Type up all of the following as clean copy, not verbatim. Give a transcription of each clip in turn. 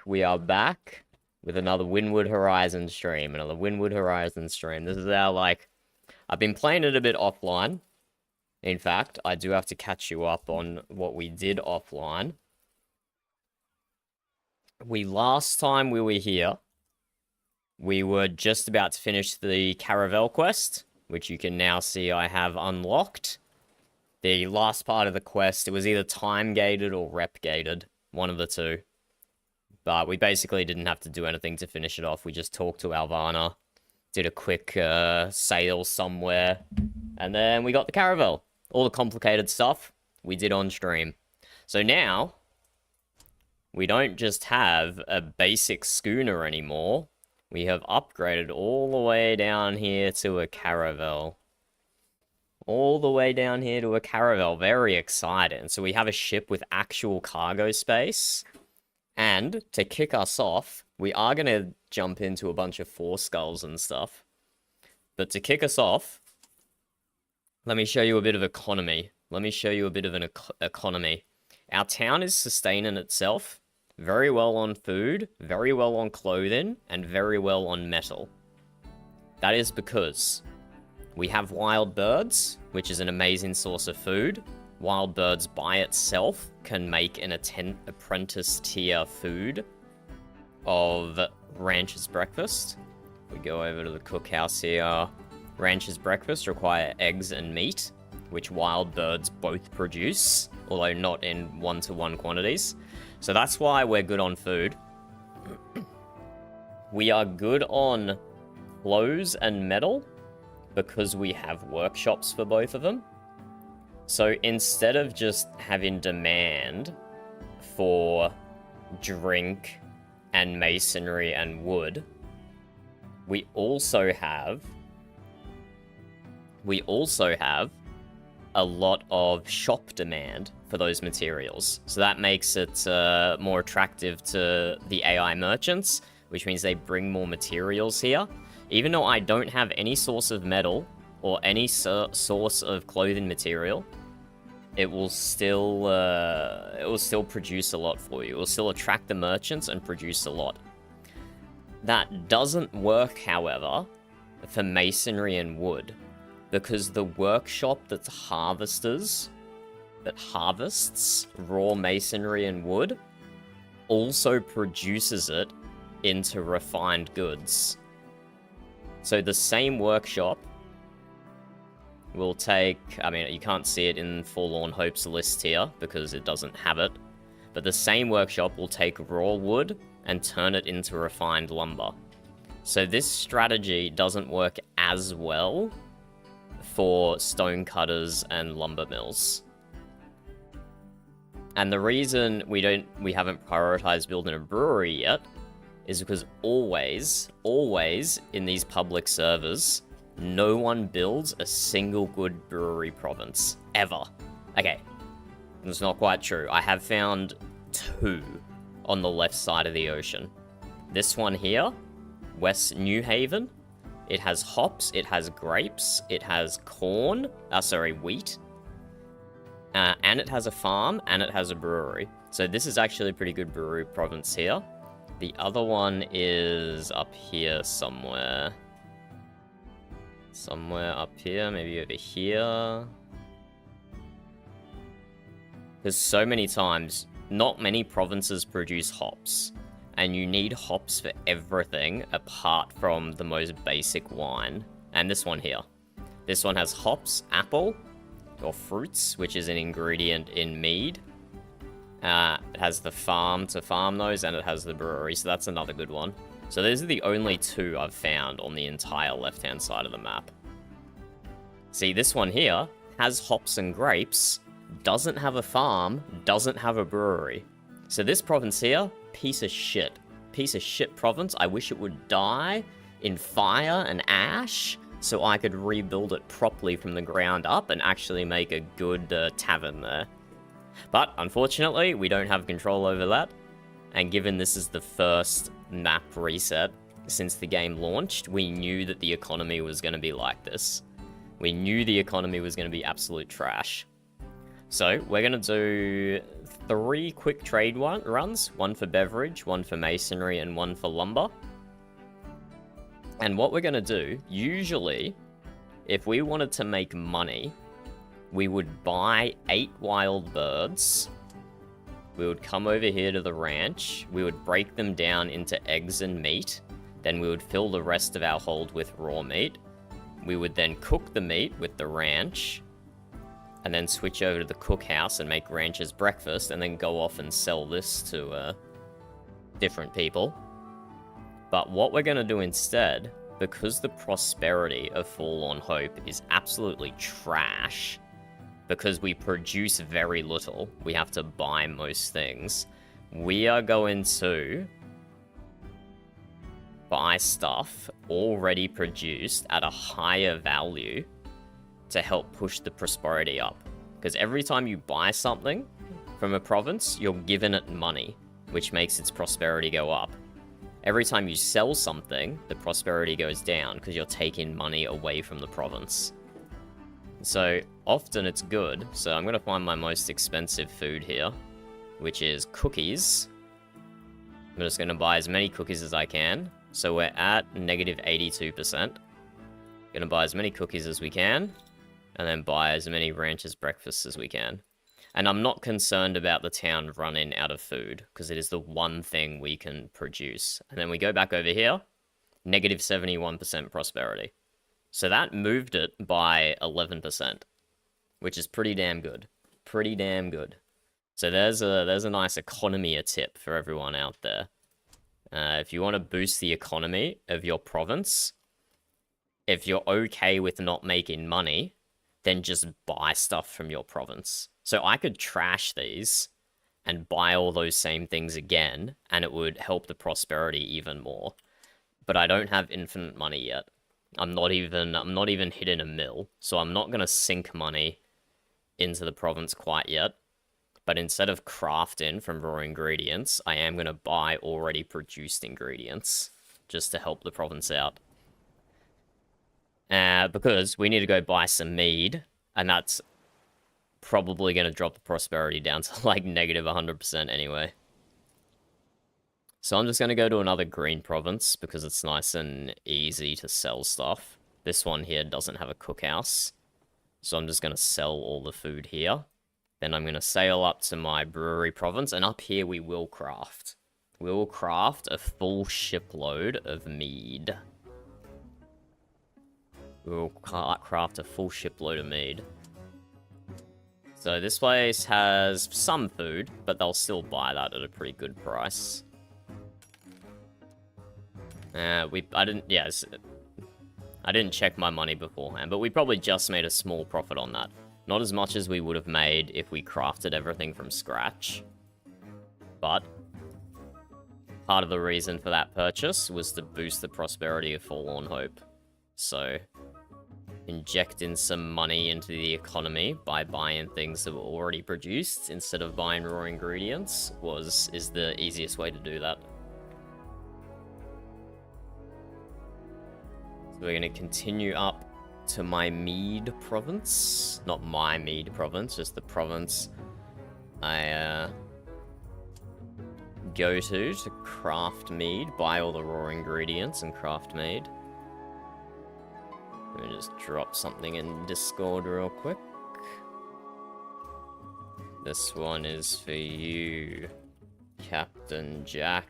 We are back with another Windward Horizon stream. This is our, like, I've been playing it a bit offline. In fact, I do have to catch you up on what we did offline. Last time we were here, we were just about to finish the Caravel quest, which you can now see I have unlocked. The last part of the quest, it was either time-gated or rep-gated, one of the two. But we basically didn't have to do anything to finish it off. We just talked to Alvana, did a quick sale somewhere, and then we got the Caravel. All the complicated stuff we did on stream. So now, we don't just have a basic schooner anymore. We have upgraded all the way down here to a Caravel. Very exciting. So we have a ship with actual cargo space. And to kick us off, we are going to jump into a bunch of four skulls and stuff. But to kick us off, let me show you a bit of economy. Our town is sustaining itself very well on food, very well on clothing, and very well on metal. That is because we have wild birds, which is an amazing source of food. Wild birds by itself can make an apprentice tier food of Rancher's Breakfast. We go over to the cookhouse here. Rancher's Breakfast require eggs and meat, which wild birds both produce, although not in one-to-one quantities. So that's why we're good on food. We are good on clothes and metal because we have workshops for both of them. So instead of just having demand for drink and masonry and wood, we also have a lot of shop demand for those materials. So that makes it more attractive to the AI merchants, which means they bring more materials here. Even though I don't have any source of metal or any source of clothing material, it will still produce a lot for you. It will still attract the merchants and produce a lot. That doesn't work, however, for masonry and wood, because the workshop that harvests raw masonry and wood also produces it into refined goods. So the same workshop will take, I mean, you can't see it in Forlorn Hope's list here because it doesn't have it, but the same workshop will take raw wood and turn it into refined lumber. So this strategy doesn't work as well for stone cutters and lumber mills. And the reason we haven't prioritized building a brewery yet is because always in these public servers, no one builds a single good brewery province. Ever. Okay. That's not quite true. I have found two on the left side of the ocean. This one here, West New Haven. It has hops, it has grapes, it has corn, wheat. And it has a farm, and it has a brewery. So this is actually a pretty good brewery province here. The other one is up here somewhere. Somewhere up here, maybe over here. Because so many times, not many provinces produce hops. And you need hops for everything apart from the most basic wine. And this one here. This one has hops, apple, or fruits, which is an ingredient in mead. It has the farm to farm those, and it has the brewery, so that's another good one. So these are the only two I've found on the entire left-hand side of the map. See, this one here has hops and grapes, doesn't have a farm, doesn't have a brewery. So this province here, piece of shit. Piece of shit province. I wish it would die in fire and ash so I could rebuild it properly from the ground up and actually make a good tavern there. But unfortunately, we don't have control over that. And given this is the first map reset since the game launched, we knew that the economy was going to be like this. We knew the economy was going to be absolute trash. So we're going to do 3 quick trade runs, one for beverage, one for masonry, and one for lumber. And what we're going to do, usually, if we wanted to make money, we would buy 8 wild birds. We would come over here to the ranch. We would break them down into eggs and meat. Then we would fill the rest of our hold with raw meat. We would then cook the meat with the ranch. And then switch over to the cookhouse and make ranch's breakfast. And then go off and sell this to different people. But what we're going to do instead, because the prosperity of Forlorn Hope is absolutely trash, because we produce very little, we have to buy most things, we are going to buy stuff already produced at a higher value to help push the prosperity up. Because every time you buy something from a province, you're given it money, which makes its prosperity go up. Every time you sell something, the prosperity goes down because you're taking money away from the province. So often it's good. So I'm going to find my most expensive food here, which is cookies. I'm just going to buy as many cookies as I can. So we're at negative 82%. Going to buy as many cookies as we can, and then buy as many ranch's breakfasts as we can. And I'm not concerned about the town running out of food, because it is the one thing we can produce. And then we go back over here, negative 71% prosperity. So that moved it by 11%, which is pretty damn good. Pretty damn good. So there's a nice economy tip for everyone out there. If you want to boost the economy of your province, if you're okay with not making money, then just buy stuff from your province. So I could trash these and buy all those same things again, and it would help the prosperity even more. But I don't have infinite money yet. I'm not even hitting a mill, so I'm not gonna sink money into the province quite yet. But instead of crafting from raw ingredients, I am gonna buy already produced ingredients just to help the province out. Because we need to go buy some mead, and that's probably going to drop the prosperity down to like negative 100% anyway. So I'm just going to go to another green province because it's nice and easy to sell stuff. This one here doesn't have a cookhouse, so I'm just going to sell all the food here. Then I'm going to sail up to my brewery province, and up here we will craft. We will craft a full shipload of mead. We will craft a full shipload of mead. So this place has some food, but they'll still buy that at a pretty good price. I didn't check my money beforehand, but we probably just made a small profit on that. Not as much as we would have made if we crafted everything from scratch. But part of the reason for that purchase was to boost the prosperity of Forlorn Hope. So injecting some money into the economy by buying things that were already produced instead of buying raw ingredients is the easiest way to do that. So we're going to continue up to my mead province. Not my mead province, just the province I go to craft mead, buy all the raw ingredients and craft mead. Let me just drop something in Discord real quick. This one is for you, Captain Jack.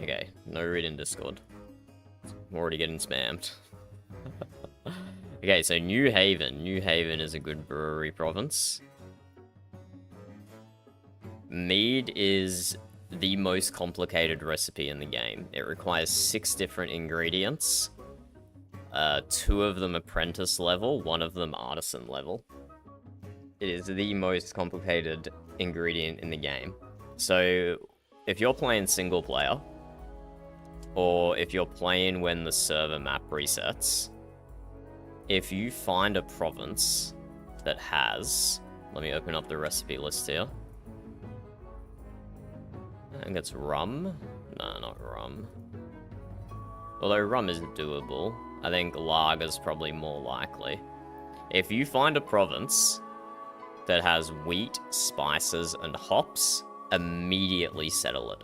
Okay, no read in Discord. I'm already getting spammed. Okay, so New Haven. New Haven is a good brewery province. Mead is the most complicated recipe in the game. It requires 6 different ingredients. 2 of them apprentice level, 1 of them artisan level. It is the most complicated ingredient in the game. So, if you're playing single player, or if you're playing when the server map resets, if you find a province that has... Let me open up the recipe list here. I think it's rum. No, not rum. Although rum is doable. I think lager's probably more likely. If you find a province that has wheat, spices, and hops, immediately settle it.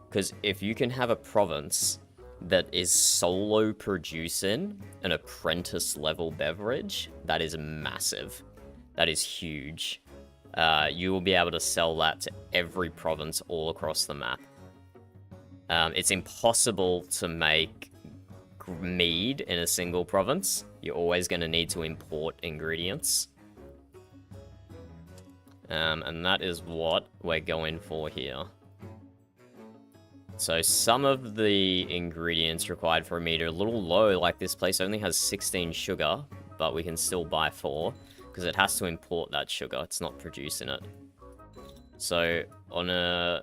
Because if you can have a province that is solo producing an apprentice level beverage, that is massive. That is huge. You will be able to sell that to every province all across the map. It's impossible to make mead in a single province. You're always going to need to import ingredients. And that is what we're going for here. So some of the ingredients required for a mead are a little low, like this place only has 16 sugar, but we can still buy 4, because it has to import that sugar, it's not producing it. So on a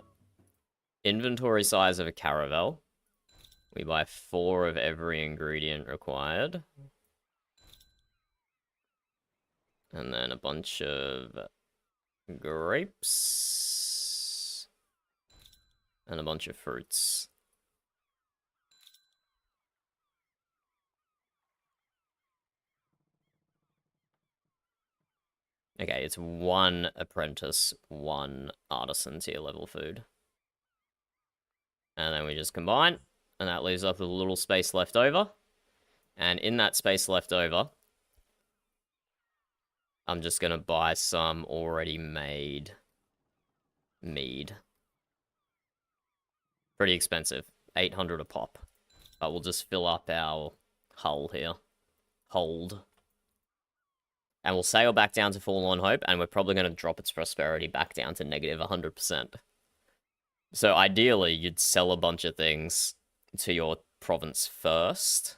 inventory size of a caravel, we buy 4 of every ingredient required. And then a bunch of grapes. And a bunch of fruits. Okay, it's 1 apprentice, 1 artisan tier level food. And then we just combine, and that leaves us with a little space left over. And in that space left over, I'm just going to buy some already made mead. Pretty expensive, 800 a pop. But we'll just fill up our hull here. Hold. And we'll sail back down to Forlorn Hope, and we're probably going to drop its prosperity back down to negative 100%. So ideally, you'd sell a bunch of things to your province first,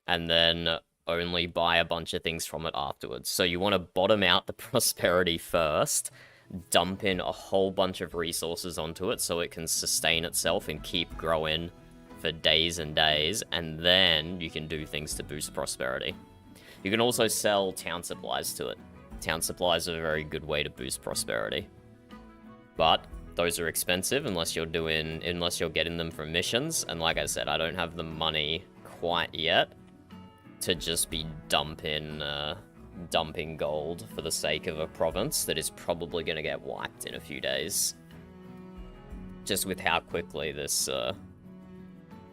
and then only buy a bunch of things from it afterwards. So you want to bottom out the prosperity first, dump in a whole bunch of resources onto it so it can sustain itself and keep growing for days and days, and then you can do things to boost prosperity. You can also sell town supplies to it. Town supplies are a very good way to boost prosperity. But those are expensive unless you're getting them from missions, and like I said, I don't have the money quite yet to just be dumping gold for the sake of a province that is probably going to get wiped in a few days. Just with how quickly this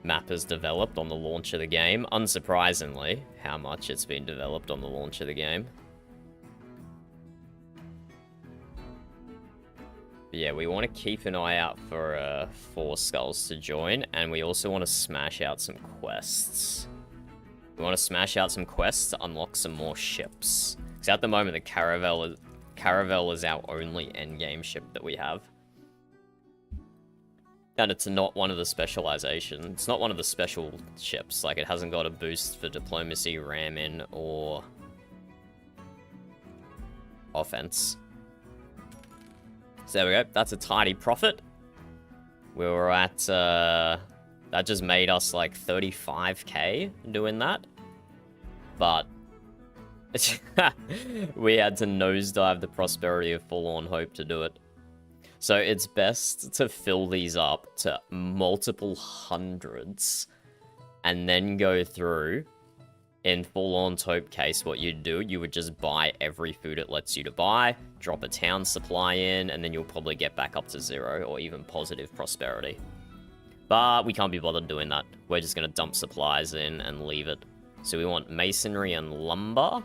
map has developed on the launch of the game. Unsurprisingly, how much it's been developed on the launch of the game. But yeah, we want to keep an eye out for 4 skulls to join, and we also want to smash out some quests. We want to smash out some quests to unlock some more ships. Because at the moment, the Caravel is our only endgame ship that we have. And it's not one of the specializations. It's not one of the special ships. Like, it hasn't got a boost for diplomacy, ramming, or offense. So there we go. That's a tidy profit. We were at... that just made us like 35k doing that. But we had to nosedive the prosperity of Forlorn Hope to do it. So it's best to fill these up to multiple hundreds and then go through. In Forlorn Hope case, what you'd do, you would just buy every food it lets you to buy, drop a town supply in, and then you'll probably get back up to 0 or even positive prosperity. But we can't be bothered doing that. We're just going to dump supplies in and leave it. So we want masonry and lumber.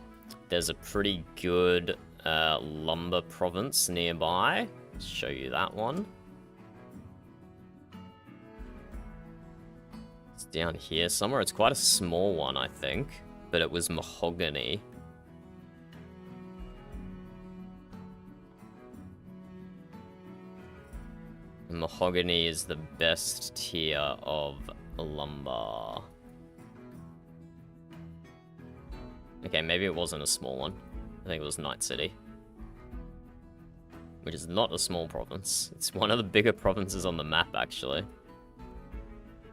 There's a pretty good lumber province nearby. Let's show you that one. It's down here somewhere. It's quite a small one, I think. But it was mahogany. Mahogany is the best tier of lumber. Okay, maybe it wasn't a small one. I think it was Night City. Which is not a small province. It's one of the bigger provinces on the map, actually.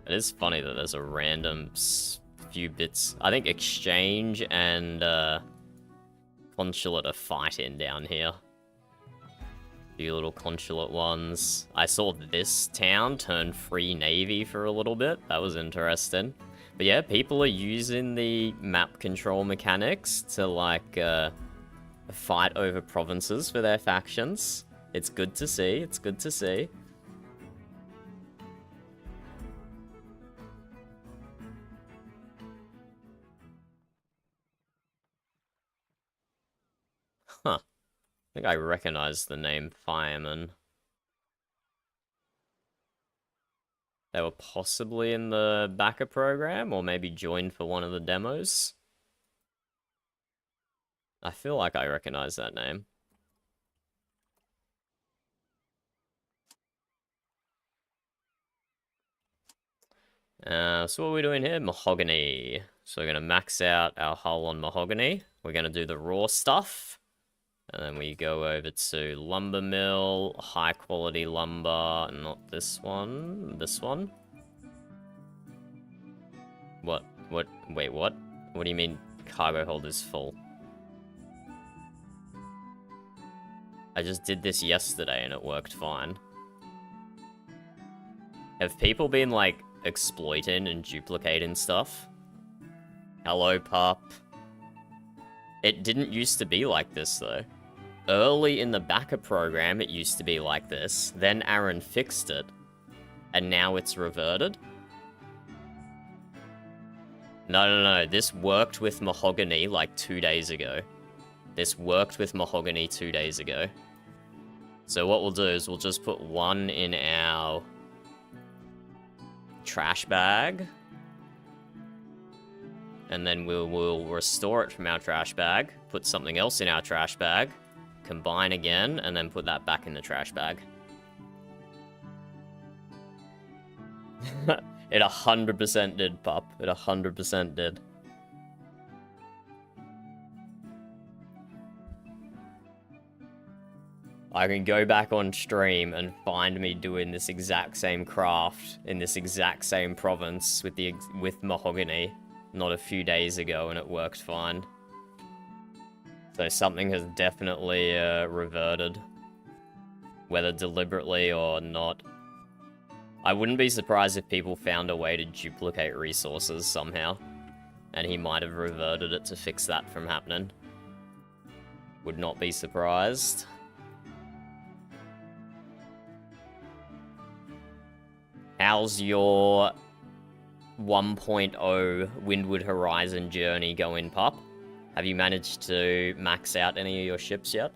It is funny that there's a random few bits. I think Exchange and Consulate are fighting down here. Few little consulate ones. I saw this town turn free navy for a little bit. That was interesting. But yeah, people are using the map control mechanics to, like, fight over provinces for their factions. It's good to see. It's good to see. Huh. I think I recognize the name Fireman. They were possibly in the backer program, or maybe joined for one of the demos. I feel like I recognize that name. So what are we doing here? Mahogany. So we're going to max out our hull on mahogany. We're going to do the raw stuff. And then we go over to lumber mill, high quality lumber, not this one, this one. What, wait, what? What do you mean cargo hold is full? I just did this yesterday and it worked fine. Have people been, like, exploiting and duplicating stuff? Hello, pup. It didn't used to be like this, though. Early in the backer program, it used to be like this. Then Aaron fixed it. And now it's reverted. No. This worked with mahogany, like, 2 days ago. This worked with mahogany 2 days ago. So what we'll do is we'll just put one in our trash bag. And then we'll restore it from our trash bag, put something else in our trash bag, combine again, and then put that back in the trash bag. It 100% did, pup. It 100% did. I can go back on stream and find me doing this exact same craft in this exact same province with mahogany not a few days ago, and it worked fine. So something has definitely reverted, whether deliberately or not. I wouldn't be surprised if people found a way to duplicate resources somehow, and he might have reverted it to fix that from happening. Would not be surprised. How's your 1.0 Windward Horizon journey going, pup? Have you managed to max out any of your ships yet?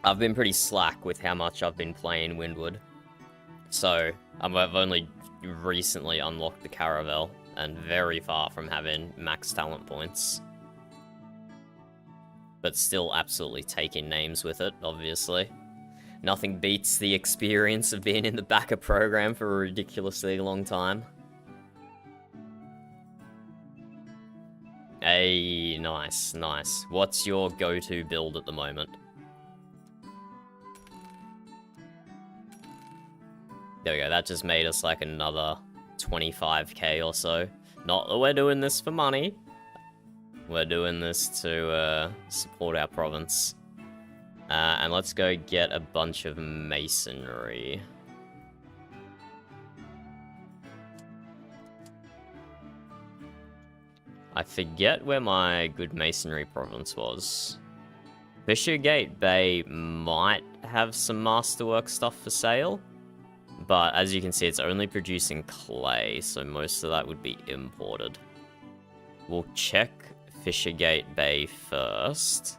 I've been pretty slack with how much I've been playing Windward. So, I've only recently unlocked the Caravel, and very far from having max talent points. But still absolutely taking names with it, obviously. Nothing beats the experience of being in the backer program for a ridiculously long time. Hey, nice, nice. What's your go-to build at the moment? There we go, that just made us like another 25k or so. Not that we're doing this for money. We're doing this to support our province. And let's go get a bunch of masonry. I forget where my good masonry province was. Fishergate Bay might have some masterwork stuff for sale, but as you can see, it's only producing clay, so most of that would be imported. We'll check Fishergate Bay first.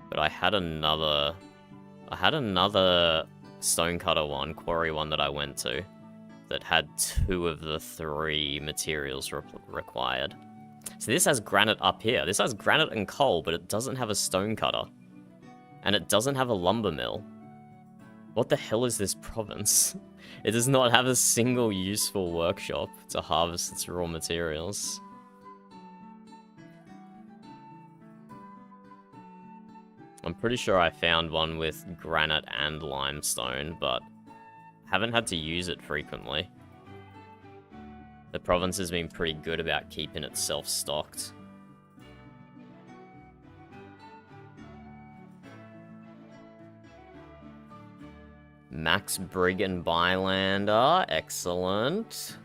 But I had another stonecutter one, quarry one that I went to, that had 2 of the 3 materials required. So this has granite up here. This has granite and coal, but it doesn't have a stonecutter. And it doesn't have a lumber mill. What the hell is this province? It does not have a single useful workshop to harvest its raw materials. I'm pretty sure I found one with granite and limestone, but haven't had to use it frequently. The province has been pretty good about keeping itself stocked. Max Brig and Bylander. Excellent.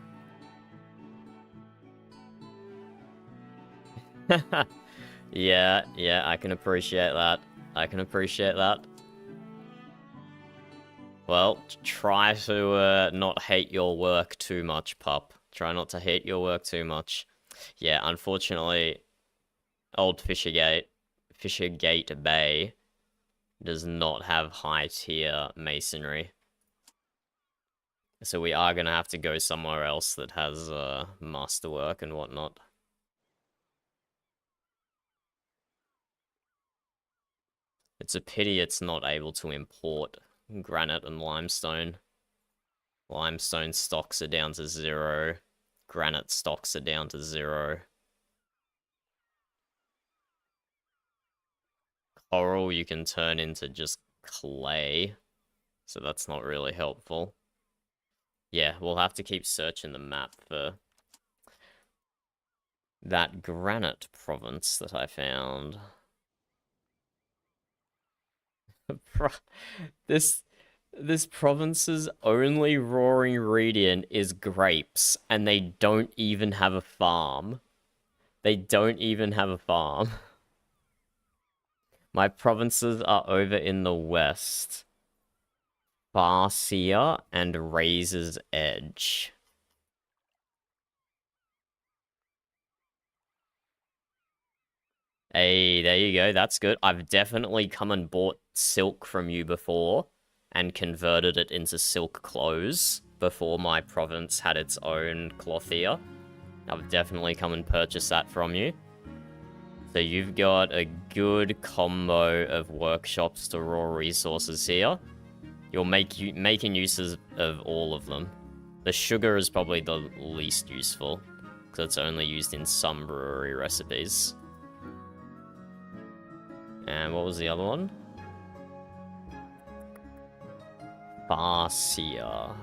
Yeah, I can appreciate that. I can appreciate that. Well, try to not hate your work too much, pup. Try not to hate your work too much. Yeah, unfortunately, old Fishergate Bay does not have high tier masonry. So we are going to have to go somewhere else that has masterwork and whatnot. It's a pity it's not able to import granite and limestone. Limestone stocks are down to 0. Granite stocks are down to 0. Coral you can turn into just clay. So that's not really helpful. Yeah, we'll have to keep searching the map for that granite province that I found. This province's only raw ingredient is grapes, and they don't even have a farm. They don't even have a farm. My provinces are over in the west. Farseer and Razor's Edge. Hey, there you go. That's good. I've definitely come and bought silk from you before and converted it into silk clothes before my province had its own clothier. I've definitely come and purchased that from you. So you've got a good combo of workshops to raw resources here. You're making uses of all of them. The sugar is probably the least useful, because it's only used in some brewery recipes. And what was the other one? Farseer.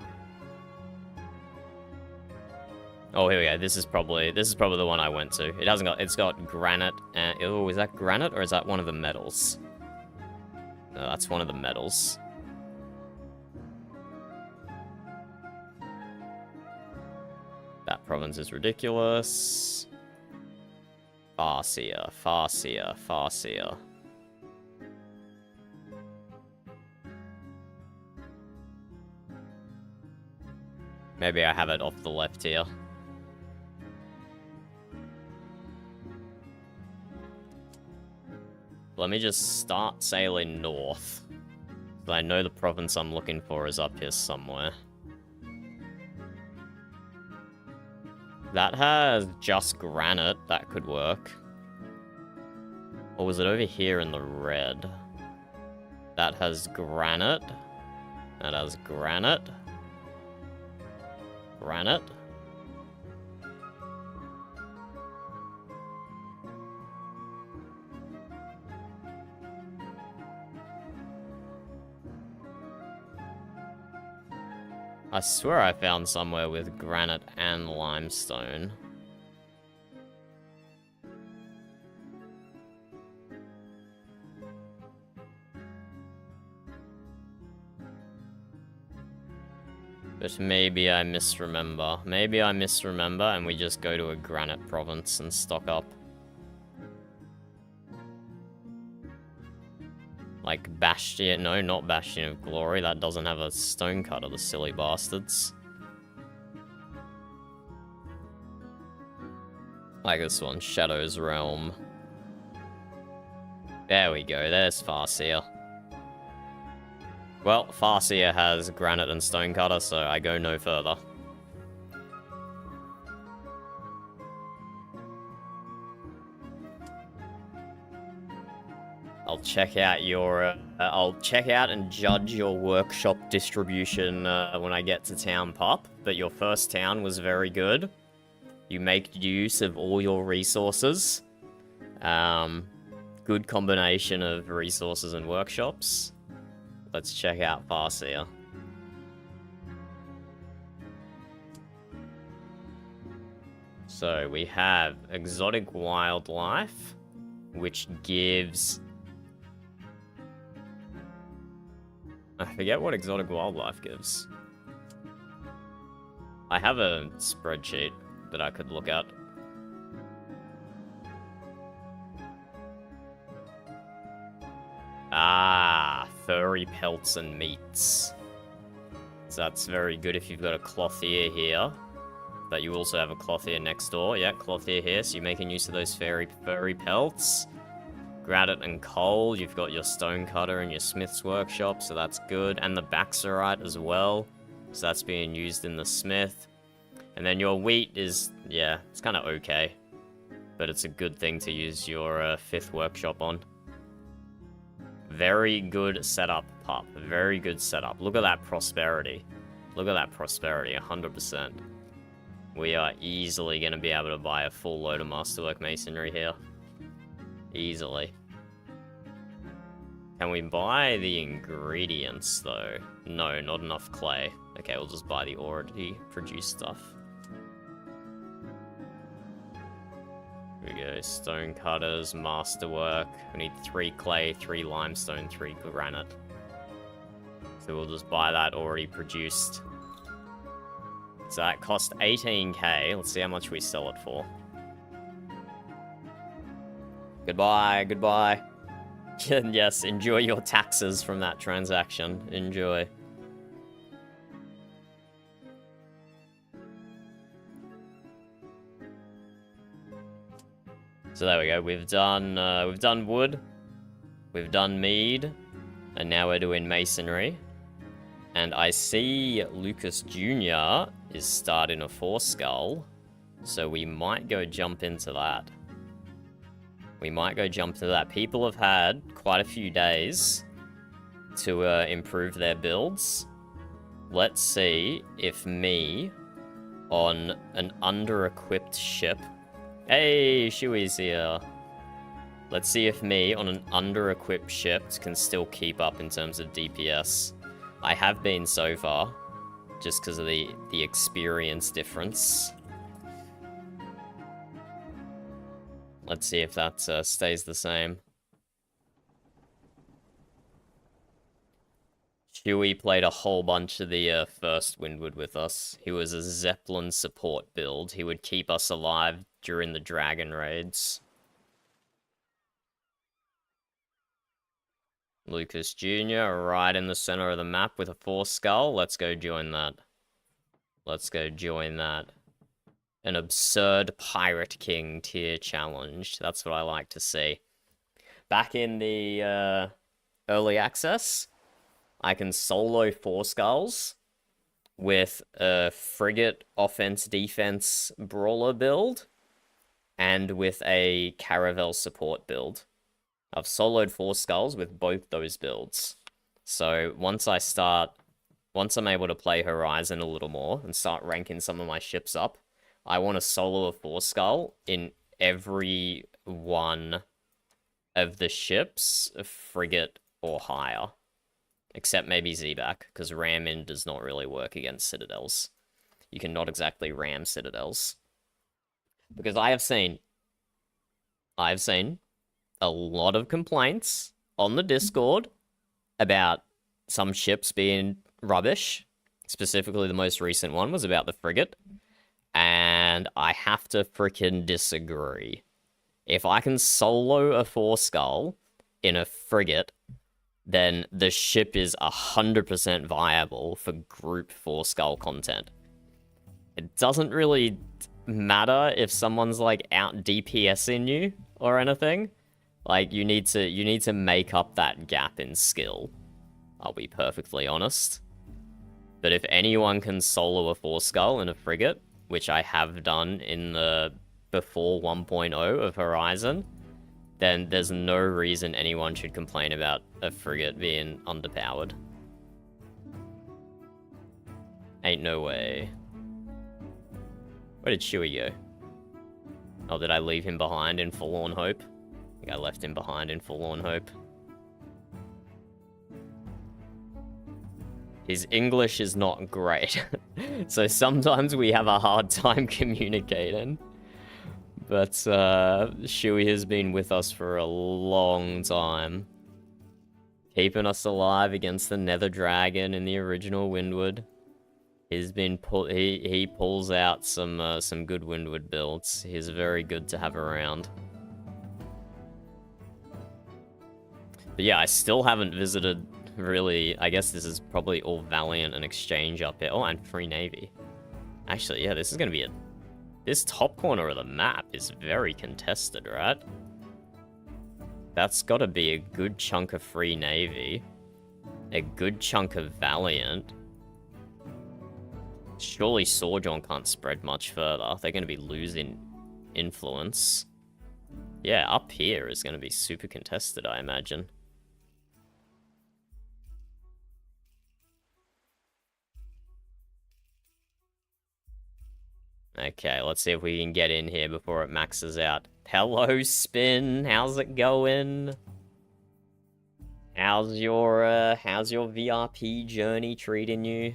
Oh, here we go. This is probably the one I went to. It's got granite and oh, is that granite or is that one of the metals? No, that's one of the metals. That province is ridiculous. Farseer. Maybe I have it off the left here. Let me just start sailing north. But I know the province I'm looking for is up here somewhere. That has just granite. That could work. Or was it over here in the red? That has granite. That has granite. Granite. I swear I found somewhere with granite and limestone. But maybe I misremember. Maybe I misremember and we just go to a granite province and stock up. Like Bastion, no, not Bastion of Glory, that doesn't have a stonecutter, the silly bastards. Like this one, Shadow's Realm. There we go, there's Farseer. Well, Farseer has granite and stonecutter, so I go no further. I'll check out your, I'll check out and judge your workshop distribution when I get to town, pup. But your first town was very good. You make use of all your resources. Good combination of resources and workshops. Let's check out Farseer. So we have exotic wildlife, which gives I forget what exotic wildlife gives. I have a spreadsheet that I could look at. Ah, furry pelts and meats. So that's very good if you've got a clothier here. But you also have a clothier next door. Yeah, clothier here, so you're making use of those furry pelts. Granite and coal, you've got your stonecutter and your smith's workshop, so that's good. And the Baxorite as well, so that's being used in the smith. And then your wheat is, yeah, it's kind of okay. But it's a good thing to use your fifth workshop on. Very good setup, pup. Very good setup. Look at that prosperity. Look at that prosperity, 100%. We are easily going to be able to buy a full load of masterwork masonry here. Easily. Can we buy the ingredients, though? No, not enough clay. Okay, we'll just buy the already produced stuff. Here we go. Stone cutters, masterwork. We need 3 clay, 3 limestone, 3 granite. So we'll just buy that already produced. So that cost 18k. Let's see how much we sell it for. Goodbye, goodbye. Yes, enjoy your taxes from that transaction. Enjoy. So there we go. We've done wood, we've done mead, and now we're doing masonry. And I see Lucas Jr. is starting a 4-skull, so we might go jump into that. We might go jump to that. People have had quite a few days to improve their builds. Let's see if me on an under-equipped ship... Hey, Shui's here. Let's see if me on an under-equipped ship can still keep up in terms of DPS. I have been so far, just because of the experience difference. Let's see if that stays the same. Shui played a whole bunch of the first Windward with us. He was a Zeppelin support build. He would keep us alive during the dragon raids. Lucas Jr. right in the center of the map with a 4-skull. Let's go join that. Let's go join that. An absurd Pirate King tier challenge. That's what I like to see. Back in the early access, I can solo 4-skulls with a frigate offense-defense brawler build and with a caravel support build. I've soloed 4-skulls with both those builds. So once I'm able to play Horizon a little more and start ranking some of my ships up, I want to solo a 4-skull in every one of the ships, a frigate or higher. Except maybe Z-back, because ramming does not really work against citadels. You cannot exactly ram citadels. Because I have seen a lot of complaints on the Discord about some ships being rubbish. Specifically, the most recent one was about the frigate. And I have to freaking disagree. If I can solo a 4-skull in a frigate, then the ship is 100% viable for group 4-skull content. It doesn't really matter if someone's like out DPSing you or anything. Like you need to make up that gap in skill. I'll be perfectly honest. But if anyone can solo a 4-skull in a frigate, which I have done in the before 1.0 of Horizon, then there's no reason anyone should complain about a frigate being underpowered. Ain't no way. Where did Shui go? Oh, did I leave him behind in Forlorn Hope? I think I left him behind in Forlorn Hope. His English is not great, so sometimes we have a hard time communicating. But Shui has been with us for a long time. Keeping us alive against the Nether Dragon in the original Windward. He pulls out some good Windward builds. He's very good to have around. But yeah, I still haven't visited, really. I guess this is probably all Valiant and Exchange up here. Oh, and Free Navy. Actually, yeah, this is going to be a... This top corner of the map is very contested, right? That's got to be a good chunk of Free Navy. A good chunk of Valiant. Surely Sojourn can't spread much further. They're going to be losing influence. Yeah, up here is going to be super contested, I imagine. Okay, let's see if we can get in here before it maxes out. Hello, Spin. How's it going? How's your VRP journey treating you?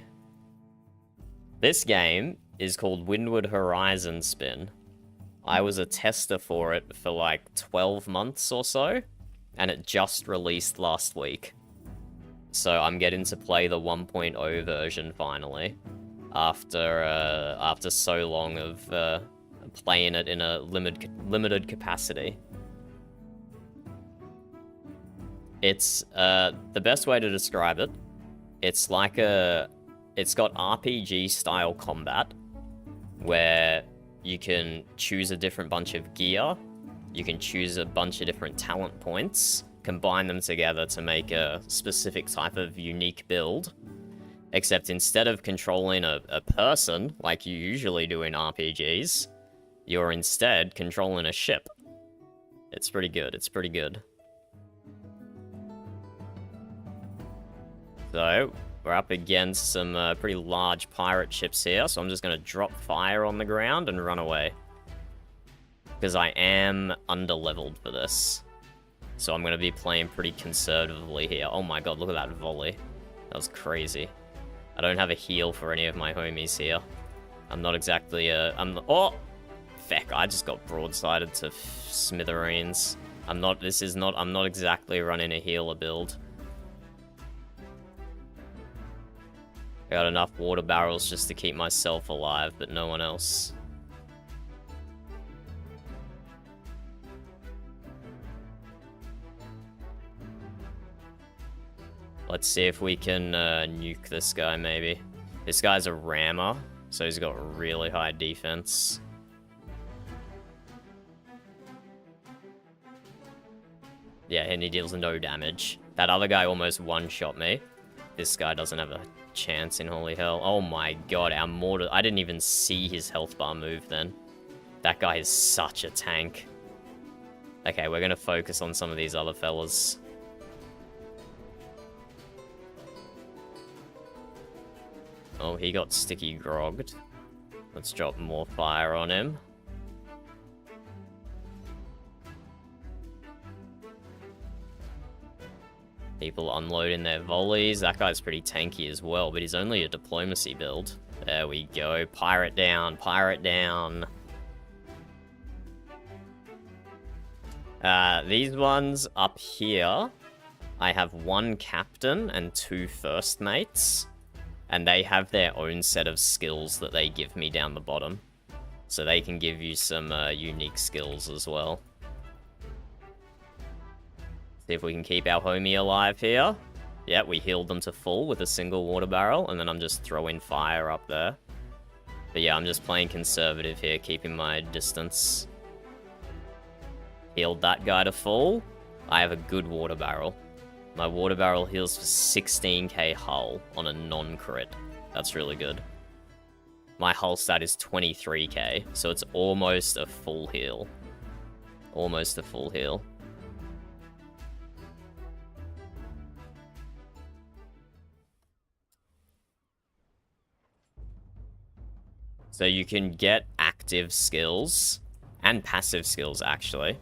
This game is called Windward Horizon, Spin. I was a tester for it for like 12 months or so, and it just released last week. So I'm getting to play the 1.0 version finally. After so long of playing it in a limited capacity. It's the best way to describe it. It's like it's got RPG style combat where you can choose a different bunch of gear, you can choose a bunch of different talent points, combine them together to make a specific type of unique build. Except instead of controlling a person, like you usually do in RPGs, you're instead controlling a ship. It's pretty good, it's pretty good. So, we're up against some pretty large pirate ships here, so I'm just going to drop fire on the ground and run away. Because I am under-leveled for this. So I'm going to be playing pretty conservatively here. Oh my god, look at that volley. That was crazy. I don't have a heal for any of my homies here. I'm not exactly oh! Feck, I just got broadsided to smithereens. I'm not exactly running a healer build. I got enough water barrels just to keep myself alive, but no one else. Let's see if we can nuke this guy, maybe. This guy's a rammer, so he's got really high defense. Yeah, and he deals no damage. That other guy almost one-shot me. This guy doesn't have a chance in holy hell. Oh my god, our mortar... I didn't even see his health bar move then. That guy is such a tank. Okay, we're gonna focus on some of these other fellas. Oh, he got sticky grogged. Let's drop more fire on him. People unloading their volleys. That guy's pretty tanky as well, but he's only a diplomacy build. There we go. Pirate down, pirate down. These ones up here, I have one captain and 2 first mates. And they have their own set of skills that they give me down the bottom. So they can give you some unique skills as well. See if we can keep our homie alive here. Yeah, we healed them to full with a single water barrel, and then I'm just throwing fire up there. But yeah, I'm just playing conservative here, keeping my distance. Healed that guy to full. I have a good water barrel. My water barrel heals for 16k hull on a non-crit. That's really good. My hull stat is 23k, so it's almost a full heal. Almost a full heal. So you can get active skills, and passive skills actually,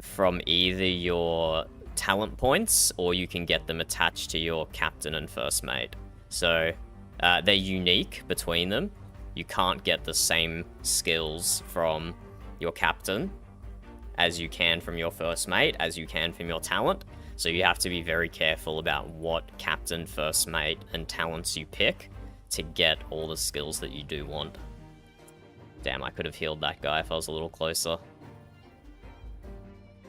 from either your talent points, or you can get them attached to your captain and first mate. So they're unique between them. You can't get the same skills from your captain as you can from your first mate, as you can from your talent. So you have to be very careful about what captain, first mate, and talents you pick to get all the skills that you do want. Damn, I could have healed that guy if I was a little closer.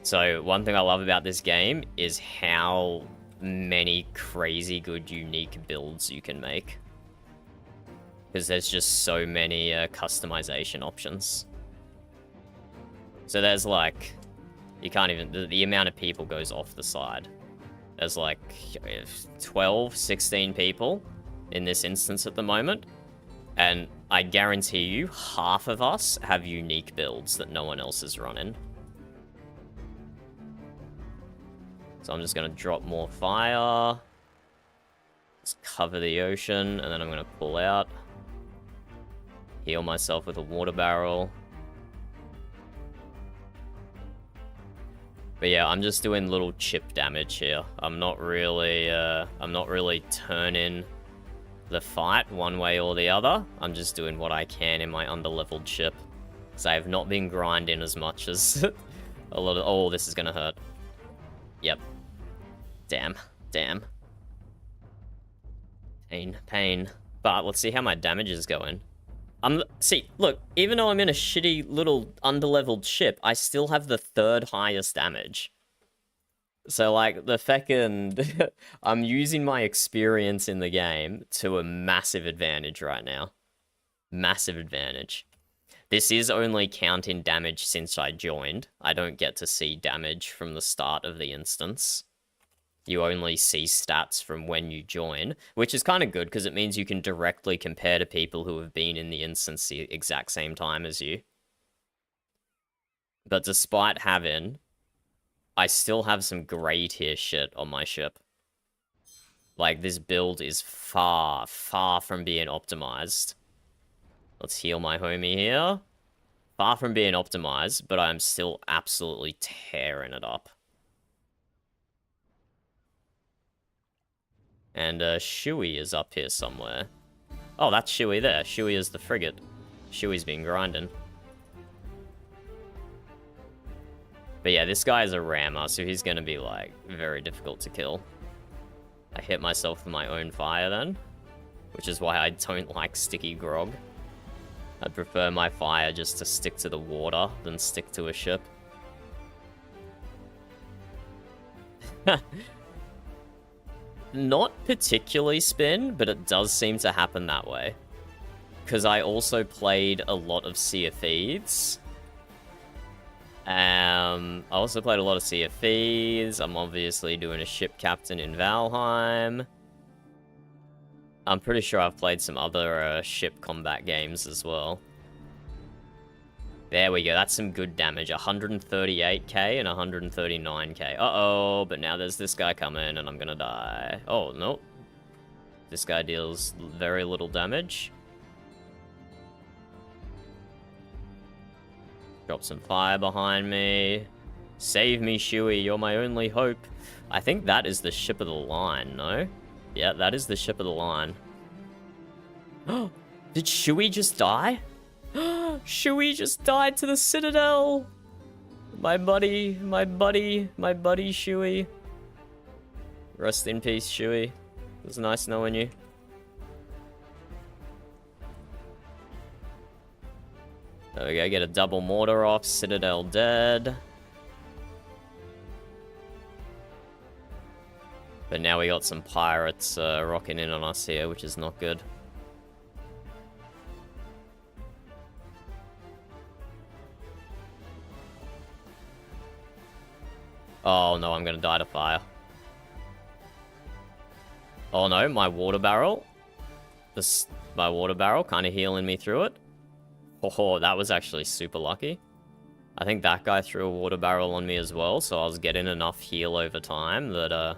So one thing I love about this game is how many crazy good unique builds you can make. Because there's just so many customization options. So there's like, you can't even, the amount of people goes off the side. There's like 12, 16 people in this instance at the moment. And I guarantee you, half of us have unique builds that no one else is running. So I'm just going to drop more fire. Just cover the ocean, and then I'm going to pull out. Heal myself with a water barrel. But yeah, I'm just doing little chip damage here. I'm not really turning the fight one way or the other. I'm just doing what I can in my underleveled ship. So I have not been grinding as much as a lot of... Oh, this is going to hurt. Yep. Damn. Damn. Pain. Pain. But let's see how my damage is going. See, look, even though I'm in a shitty little underleveled ship, I still have the 3rd highest damage. So, like, the feckin'... I'm using my experience in the game to a massive advantage right now. Massive advantage. This is only counting damage since I joined. I don't get to see damage from the start of the instance. You only see stats from when you join, which is kind of good because it means you can directly compare to people who have been in the instance the exact same time as you. But despite having, I still have some grey tier shit on my ship. Like, this build is far, far from being optimized. Let's heal my homie here. Far from being optimized, but I'm still absolutely tearing it up. And Shui is up here somewhere. Oh, that's Shui there. Shui is the frigate. Shui's been grinding. But yeah, this guy is a rammer, so he's going to be, like, very difficult to kill. I hit myself with my own fire then, which is why I don't like sticky grog. I'd prefer my fire just to stick to the water than stick to a ship. Not particularly spin, but it does seem to happen that way. Because I also played a lot of Sea of Thieves. I also played a lot of Sea of Thieves. I'm obviously doing a ship captain in Valheim. I'm pretty sure I've played some other ship combat games as well. There we go, that's some good damage. 138k and 139k. Uh-oh, but now there's this guy coming and I'm gonna die. Oh, no. This guy deals very little damage. Drop some fire behind me. Save me, Shui, you're my only hope. I think that is the ship of the line, no? Yeah, that is the ship of the line. Did Shui just die? Shui just died to the Citadel! My buddy Shui. Rest in peace, Shui. It was nice knowing you. There we go, get a double mortar off, Citadel dead. But now we got some pirates rocking in on us here, which is not good. Oh no, I'm gonna die to fire. Oh no, my water barrel. My water barrel kind of healing me through it. Oh, that was actually super lucky. I think that guy threw a water barrel on me as well, so I was getting enough heal over time that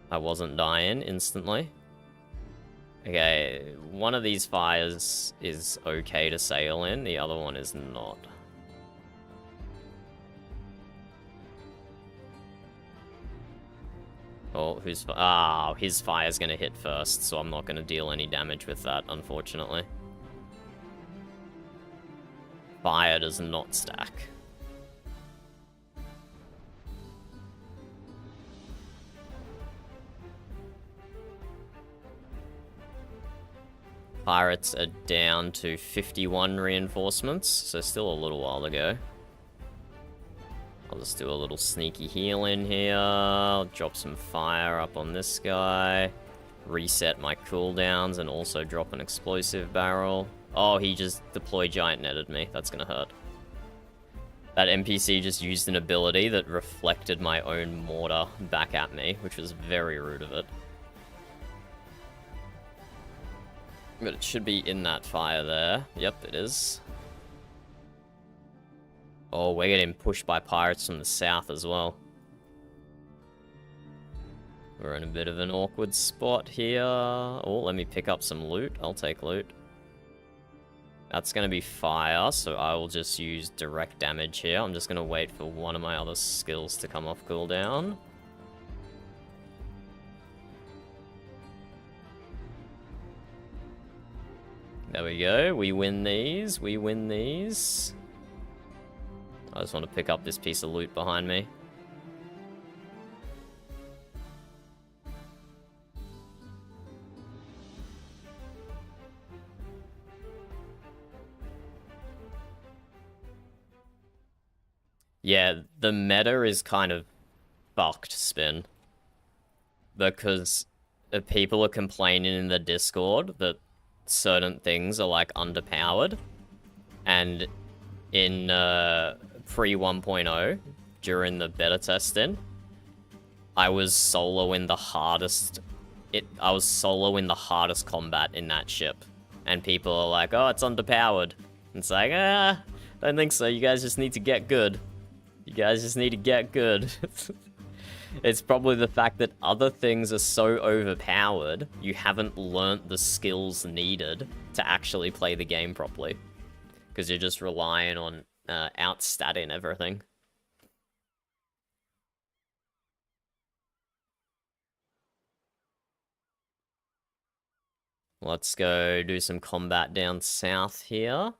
I wasn't dying instantly. Okay, one of these fires is okay to sail in, the other one is not. Oh, his fire's gonna hit first, so I'm not gonna deal any damage with that, unfortunately. Fire does not stack. Pirates are down to 51 reinforcements, so still a little while to go. I'll just do a little sneaky heal in here. I'll drop some fire up on this guy. Reset my cooldowns and also drop an explosive barrel. Oh, he just deployed giant netted me. That's gonna hurt. That NPC just used an ability that reflected my own mortar back at me, which was very rude of it. But it should be in that fire there. Yep, it is. Oh, we're getting pushed by pirates from the south as well. We're in a bit of an awkward spot here. Oh, let me pick up some loot. I'll take loot. That's going to be fire, so I will just use direct damage here. I'm just going to wait for one of my other skills to come off cooldown. There we go. We win these. We win these. I just want to pick up this piece of loot behind me. Yeah, the meta is kind of fucked, Spin. Because people are complaining in the Discord that certain things are, like, underpowered. And in pre 1.0, during the beta testing, I was soloing the hardest... I was soloing the hardest combat in that ship. And people are like, oh, it's underpowered. It's like, don't think so. You guys just need to get good. You guys just need to get good. It's probably the fact that other things are so overpowered, you haven't learnt the skills needed to actually play the game properly. Because you're just relying on outstatting everything. Let's go do some combat down south here.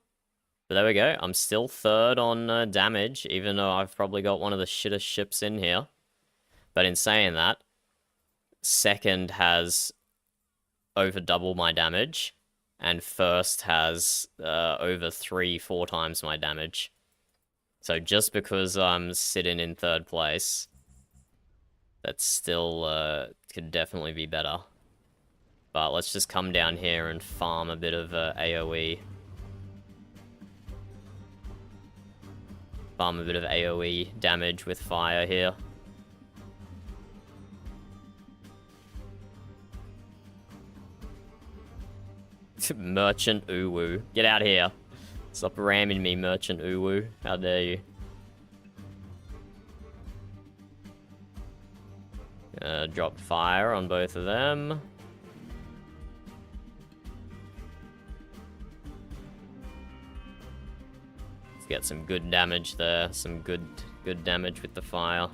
But there we go. I'm still third on damage, even though I've probably got one of the shittest ships in here. But in saying that, second has over double my damage, and first has over 3-4 times my damage. So just because I'm sitting in third place, that still could definitely be better. But let's just come down here and farm a bit of AoE. Farm a bit of AoE damage with fire here. Merchant Uwu. Get out of here. Stop ramming me, Merchant Uwu. How dare you. Drop fire on both of them. Let's get some good damage there. Some good damage with the fire.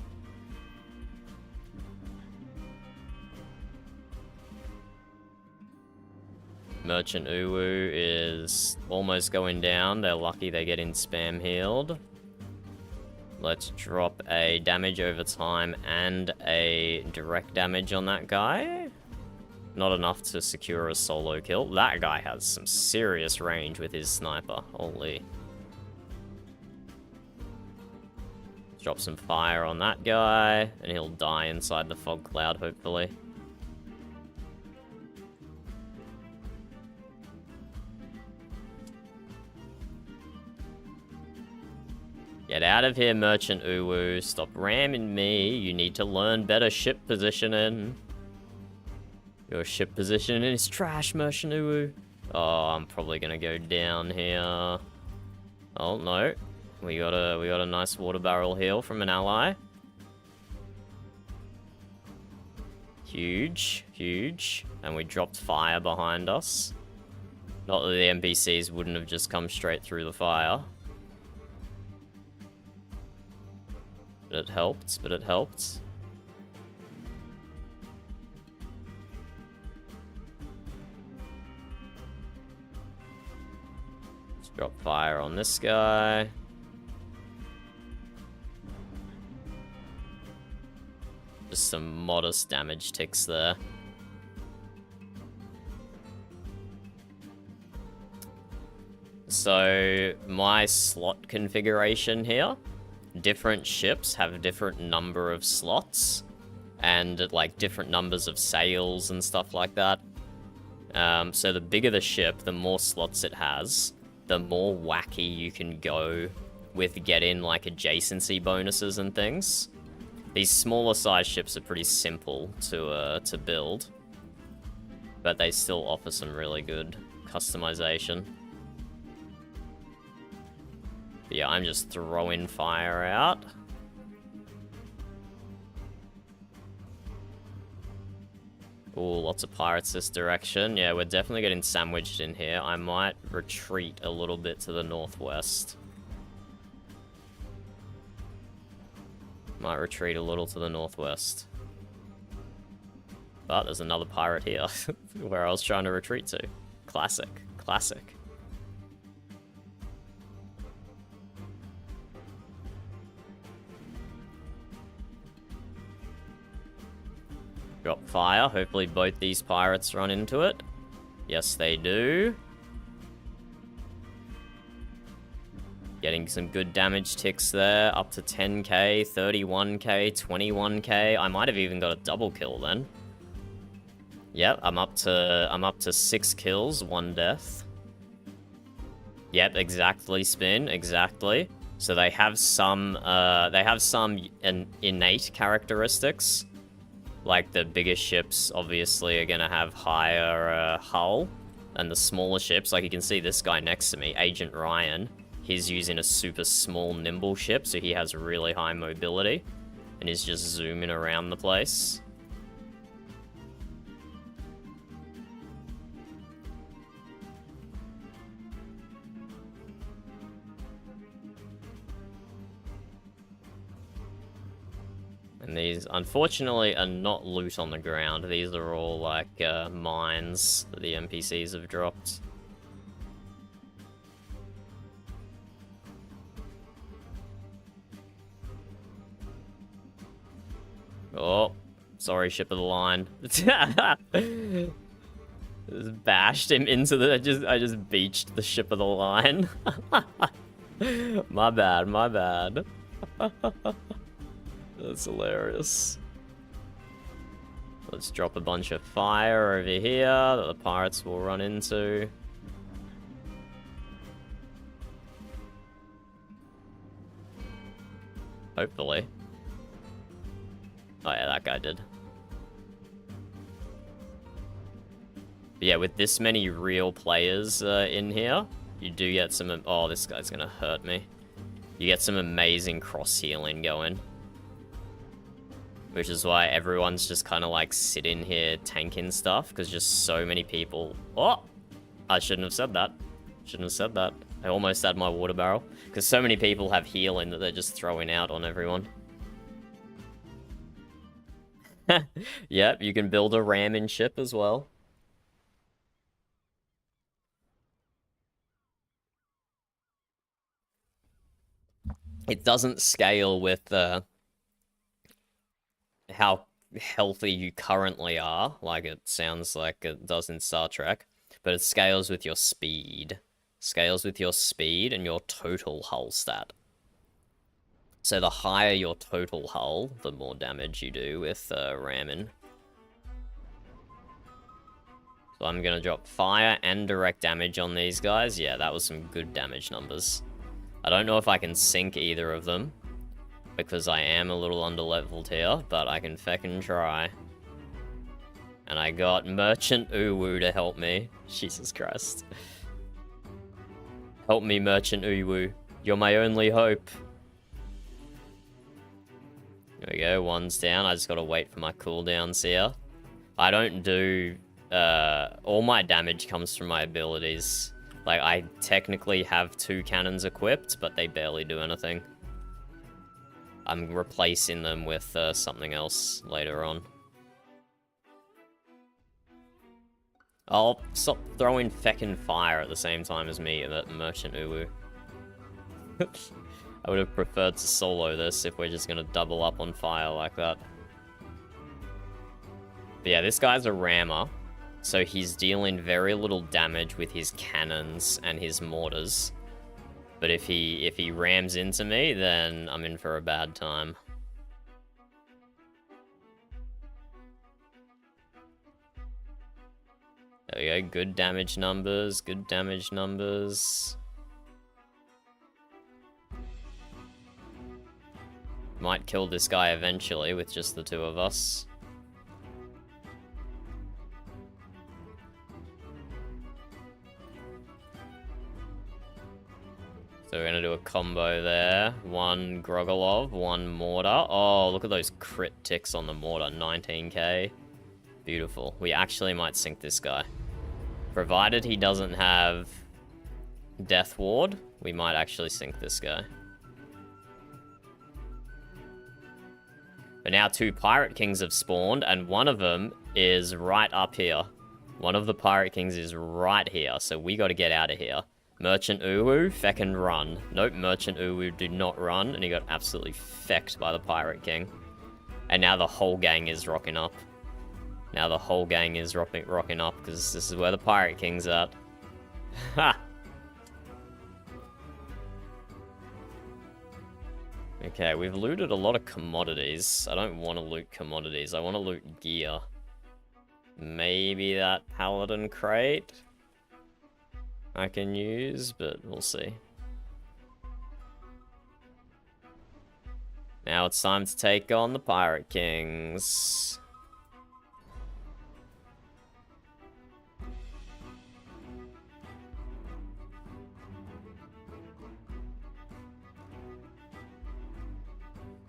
Merchant Uwu is almost going down. They're lucky they're getting spam healed. Let's drop a damage over time and a direct damage on that guy. Not enough to secure a solo kill. That guy has some serious range with his sniper. Holy. Let's drop some fire on that guy, and he'll die inside the fog cloud, hopefully. Get out of here, Merchant Uwu. Stop ramming me. You need to learn better ship positioning. Your ship positioning is trash, Merchant Uwu. Oh, I'm probably gonna go down here. Oh, no. We got a nice water barrel heal from an ally. Huge, huge. And we dropped fire behind us. Not that the NPCs wouldn't have just come straight through the fire. But it helped, but it helped. Let's drop fire on this guy. Just some modest damage ticks there. So, my slot configuration here, different ships have different number of slots, and, like, different numbers of sails and stuff like that. So the bigger the ship, the more slots it has, the more wacky you can go with getting, like, adjacency bonuses and things. These smaller size ships are pretty simple to build, but they still offer some really good customization. But yeah, I'm just throwing fire out. Ooh, lots of pirates this direction. Yeah, we're definitely getting sandwiched in here. I might retreat a little bit to the northwest. Might retreat a little to the northwest. But there's another pirate here, where I was trying to retreat to. Classic. Classic. Drop fire. Hopefully both these pirates run into it. Yes, they do. Getting some good damage ticks there. Up to 10k, 31k, 21k. I might have even got a double kill then. Yep, I'm up to 6 kills, 1 death. Yep, exactly, Spin, exactly. So they have some innate characteristics. Like, the bigger ships, obviously, are gonna have higher hull. And the smaller ships, like you can see this guy next to me, Agent Ryan, he's using a super small, nimble ship, so he has really high mobility. And he's just zooming around the place. And these, unfortunately, are not loot on the ground. These are all, like, mines that the NPCs have dropped. Oh, sorry, ship of the line. Just bashed him into the... I just beached the ship of the line. My bad, my bad. That's hilarious. Let's drop a bunch of fire over here that the pirates will run into. Hopefully. Oh yeah, that guy did. But yeah, with this many real players in here, you do get some... Oh, this guy's gonna hurt me. You get some amazing cross healing going. Which is why everyone's just kind of like sitting here tanking stuff, because just so many people... Oh! I shouldn't have said that. Shouldn't have said that. I almost had my water barrel. Because so many people have healing that they're just throwing out on everyone. Yep, you can build a ramming ship as well. It doesn't scale with how healthy you currently are, like it sounds like it does in Star Trek, but it scales with your speed. Scales with your speed and your total hull stat. So the higher your total hull, the more damage you do with ramming. So I'm gonna drop fire and direct damage on these guys. Yeah, that was some good damage numbers. I don't know if I can sink either of them, because I am a little underleveled here, but I can feckin' try. And I got Merchant Uwu to help me. Jesus Christ. Help me, Merchant Uwu. You're my only hope. There we go, one's down. I just gotta wait for my cooldowns here. I don't do... all my damage comes from my abilities. Like, I technically have 2 cannons equipped, but they barely do anything. I'm replacing them with something else later on. I'll stop throwing feckin' fire at the same time as me, that Merchant Uwu. I would have preferred to solo this if we're just gonna double up on fire like that. But yeah, this guy's a rammer. So he's dealing very little damage with his cannons and his mortars. But if he rams into me, then I'm in for a bad time. There we go, good damage numbers, good damage numbers. Might kill this guy eventually with just the two of us. So we're gonna do a combo there. One Grogolov, one mortar. Oh, look at those crit ticks on the mortar, 19k. Beautiful. We actually might sink this guy. Provided he doesn't have Death Ward, we might actually sink this guy. But now 2 Pirate Kings have spawned, and one of them is right up here. One of the Pirate Kings is right here, so we gotta get out of here. Merchant Uwu, feckin' run. Nope, Merchant Uwu did not run, and he got absolutely fecked by the Pirate King. And now the whole gang is rocking up. Now the whole gang is rocking up, because this is where the Pirate King's at. Ha! Okay, we've looted a lot of commodities. I don't want to loot commodities, I want to loot gear. Maybe that Paladin crate I can use, but we'll see. Now it's time to take on the Pirate Kings.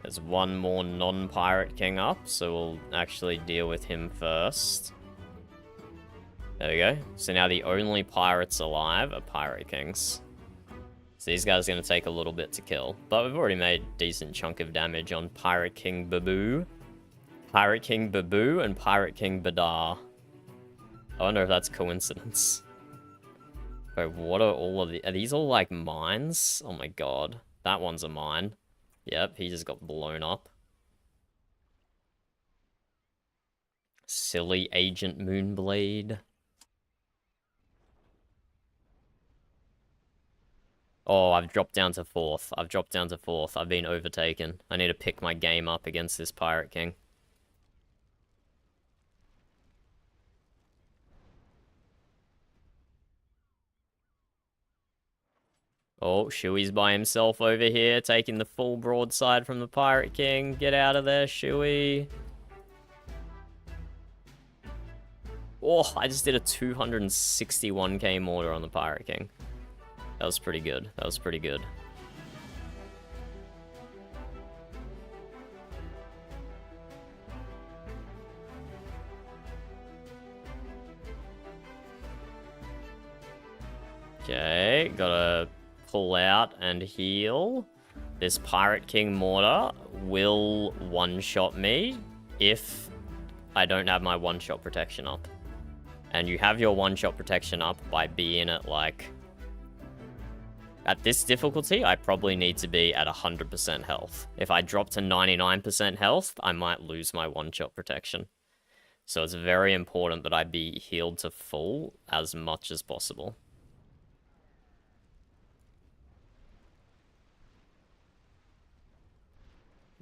There's one more non-Pirate King up, so we'll actually deal with him first. There we go. So now the only pirates alive are Pirate Kings. So these guys are going to take a little bit to kill. But we've already made a decent chunk of damage on Pirate King Babu. Pirate King Babu and Pirate King Badar. I wonder if that's coincidence. Wait, what are all of the... Are these all like mines? Oh my god. That one's a mine. Yep, he just got blown up. Silly Agent Moonblade. Oh, I've dropped down to 4th. I've dropped down to 4th. I've been overtaken. I need to pick my game up against this Pirate King. Oh, Shui's by himself over here, taking the full broadside from the Pirate King. Get out of there, Shui. Oh, I just did a 261k mortar on the Pirate King. That was pretty good. That was pretty good. Okay, gotta pull out and heal. This Pirate King mortar will one-shot me if I don't have my one-shot protection up. And you have your one-shot protection up by being at, like... At this difficulty, I probably need to be at 100% health. If I drop to 99% health, I might lose my one-shot protection. So it's very important that I be healed to full as much as possible.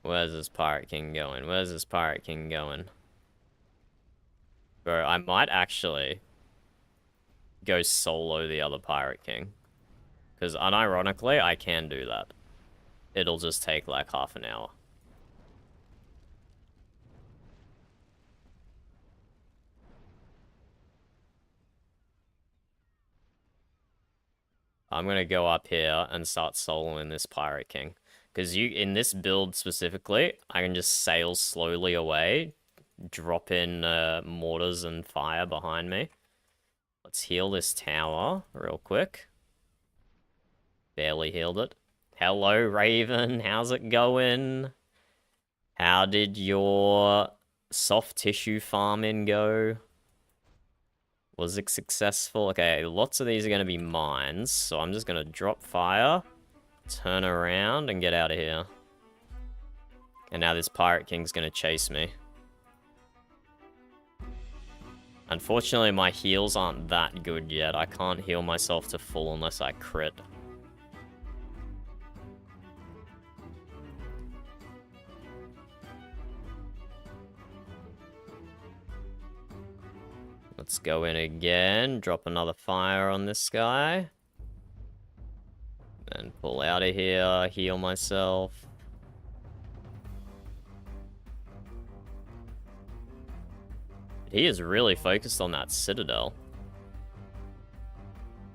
Where's this Pirate King going? Where's this Pirate King going? Bro, I might actually go solo the other Pirate King. Because unironically, I can do that. It'll just take like half an hour. I'm going to go up here and start soloing this Pirate King. Because in this build specifically, I can just sail slowly away, drop in mortars and fire behind me. Let's heal this tower real quick. Barely healed it. Hello, Raven. How's it going? How did your soft tissue farming go? Was it successful? Okay, lots of these are going to be mines, so I'm just going to drop fire, turn around, and get out of here. And now this Pirate King's going to chase me. Unfortunately, my heals aren't that good yet. I can't heal myself to full unless I crit. Let's go in again, drop another fire on this guy. And pull out of here, heal myself. He is really focused on that citadel.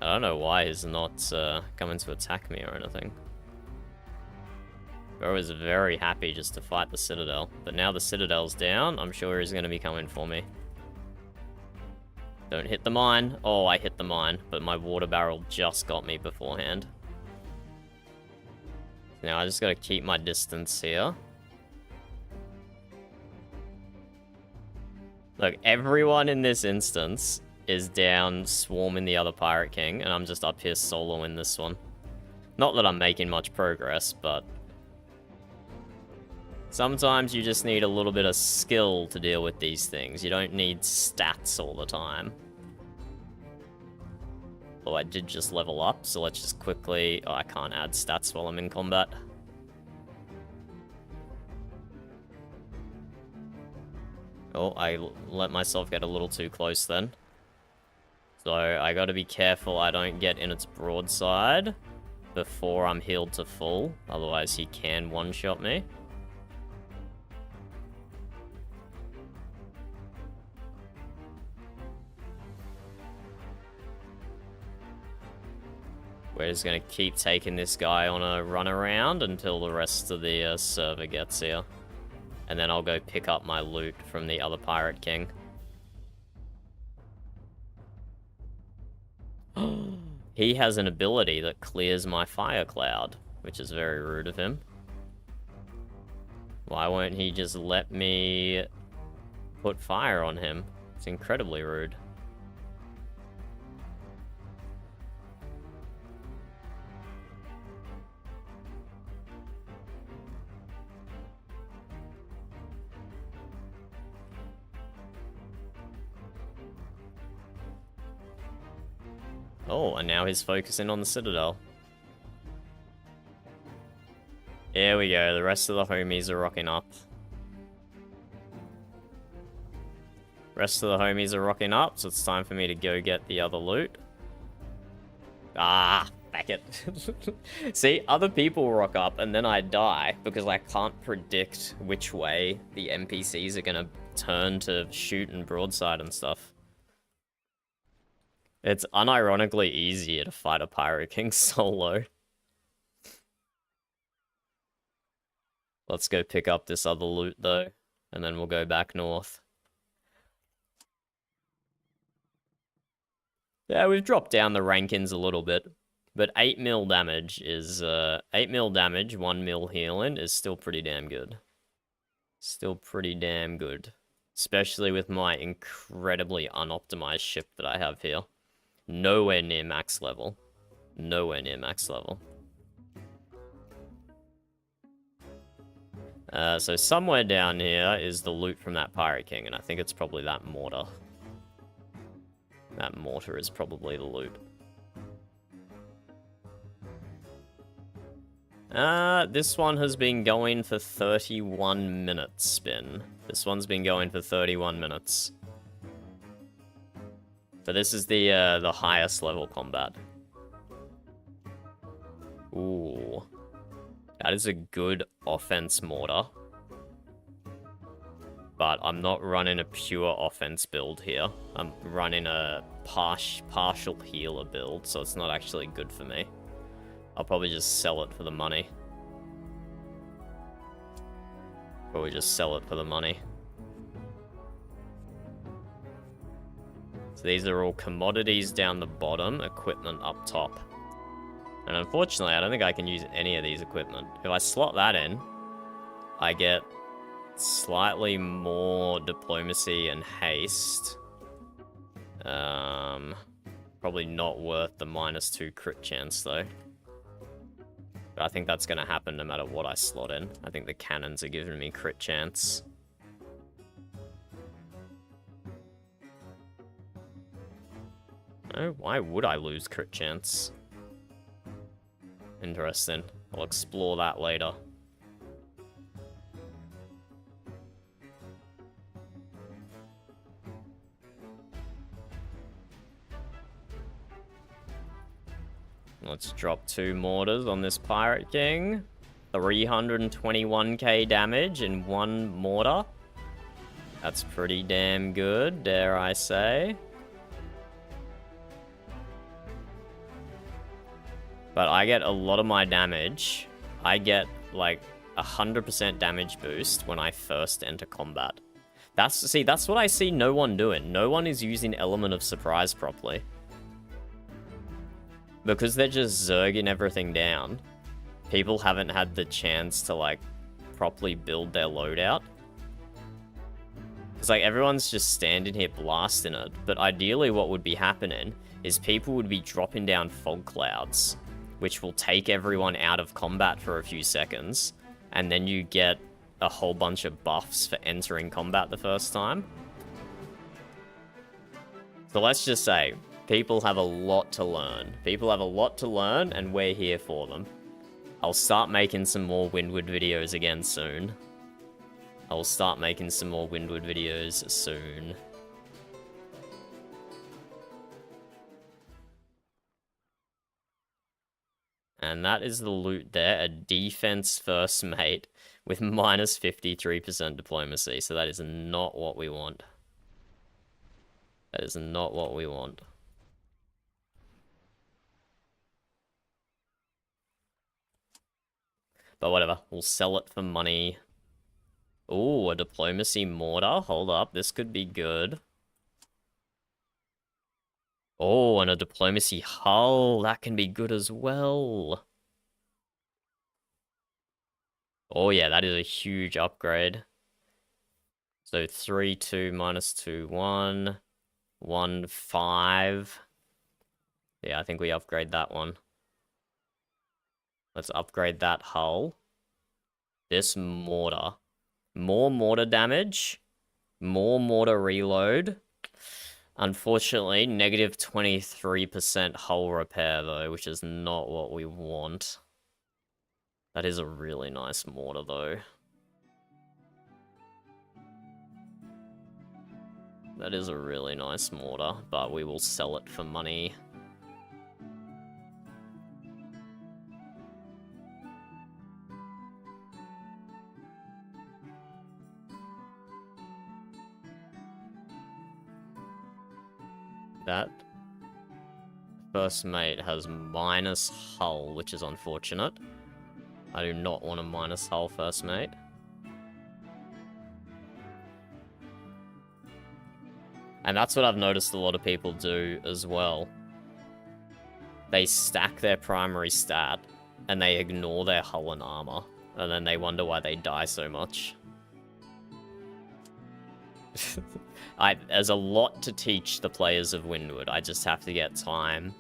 I don't know why he's not coming to attack me or anything. Bro is very happy just to fight the citadel. But now the citadel's down, I'm sure he's going to be coming for me. Don't hit the mine. Oh, I hit the mine, but my water barrel just got me beforehand. Now I just got to keep my distance here. Look, everyone in this instance is down swarming the other Pirate King, and I'm just up here soloing this one. Not that I'm making much progress, but sometimes you just need a little bit of skill to deal with these things. You don't need stats all the time. Oh, I did just level up, so let's just quickly... Oh, I can't add stats while I'm in combat. Oh, I let myself get a little too close then. So I gotta be careful I don't get in its broadside before I'm healed to full. Otherwise he can one-shot me. We're just gonna keep taking this guy on a run around until the rest of the server gets here. And then I'll go pick up my loot from the other Pirate King. He has an ability that clears my fire cloud, which is very rude of him. Why won't he just let me put fire on him? It's incredibly rude. Oh, and now he's focusing on the citadel. Here we go, the rest of the homies are rocking up. Rest of the homies are rocking up, so it's time for me to go get the other loot. Ah, back it. See, other people rock up and then I die because I can't predict which way the NPCs are gonna turn to shoot and broadside and stuff. It's unironically easier to fight a Pirate King solo. Let's go pick up this other loot, though, and then we'll go back north. Yeah, we've dropped down the rankings a little bit, but 8 mil damage is, 8 mil damage, 1 mil healing is still pretty damn good. Still pretty damn good. Especially with my incredibly unoptimized ship that I have here. Nowhere near max level. Nowhere near max level. So somewhere down here is the loot from that Pirate King, and I think it's probably that mortar. That mortar is probably the loot. This one has been going for 31 minutes, Spin. This one's been going for 31 minutes. So this is the highest level combat. Ooh. That is a good offense mortar. But I'm not running a pure offense build here. I'm running a partial healer build, so it's not actually good for me. I'll probably just sell it for the money. Probably just sell it for the money. So these are all commodities down the bottom, equipment up top. And unfortunately, I don't think I can use any of these equipment. If I slot that in, I get slightly more diplomacy and haste. Probably not worth the -2 crit chance, though. But I think that's going to happen no matter what I slot in. I think the cannons are giving me crit chance. Oh, why would I lose crit chance? Interesting. I'll explore that later. Let's drop 2 mortars on this Pirate King. 321k damage in 1 mortar. That's pretty damn good, dare I say. But I get a lot of my damage. I get like 100% damage boost when I first enter combat. That's what I see no one doing. No one is using Element of Surprise properly. Because they're just zerging everything down, people haven't had the chance to, like, properly build their loadout. It's like, everyone's just standing here blasting it, but ideally what would be happening is people would be dropping down fog clouds, which will take everyone out of combat for a few seconds, and then you get a whole bunch of buffs for entering combat the first time. So let's just say, people have a lot to learn. People have a lot to learn, and we're here for them. I'll start making some more Windward videos again soon. I'll start making some more Windward videos soon. And that is the loot there. A defense first mate with minus 53% diplomacy. So that is not what we want. That is not what we want. But whatever, we'll sell it for money. Ooh, a diplomacy mortar. Hold up, this could be good. Oh, and a diplomacy hull. That can be good as well. Oh yeah, that is a huge upgrade. So 3, 2, minus 2, 1. 1, 5. Yeah, I think we upgrade that one. Let's upgrade that hull. This mortar. More mortar damage. More mortar reload. Unfortunately, negative 23% hull repair, though, which is not what we want. That is a really nice mortar, though. That is a really nice mortar, but we will sell it for money. That first mate has minus hull, which is unfortunate. I do not want a minus hull first mate. And that's what I've noticed a lot of people do as well. They stack their primary stat, and they ignore their hull and armor, and then they wonder why they die so much. There's a lot to teach the players of Windward. I just have to get time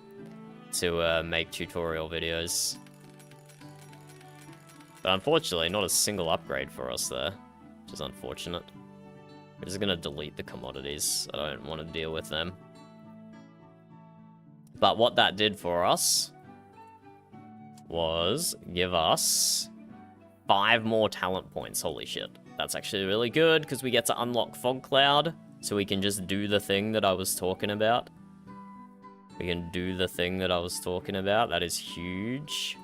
to make tutorial videos. But unfortunately, not a single upgrade for us there, which is unfortunate. We're just gonna delete the commodities. I don't want to deal with them. But what that did for us was give us 5 more talent points. Holy shit. That's actually really good, because we get to unlock Fog Cloud, so we can just do the thing that I was talking about. We can do the thing that I was talking about. That is huge.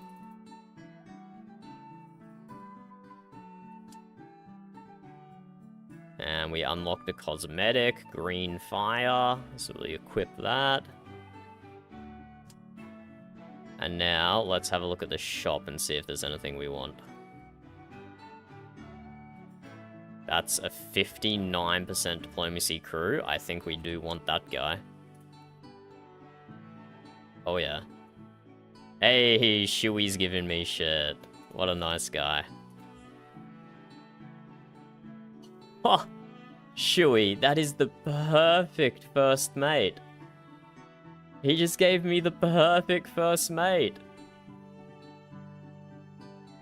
And we unlock the cosmetic, Green Fire, so we equip that. And now, let's have a look at the shop and see if there's anything we want. That's a 59% diplomacy crew. I think we do want that guy. Oh yeah. Hey, Shui's giving me shit. What a nice guy. Oh, Shui, that is the perfect first mate. He just gave me the perfect first mate.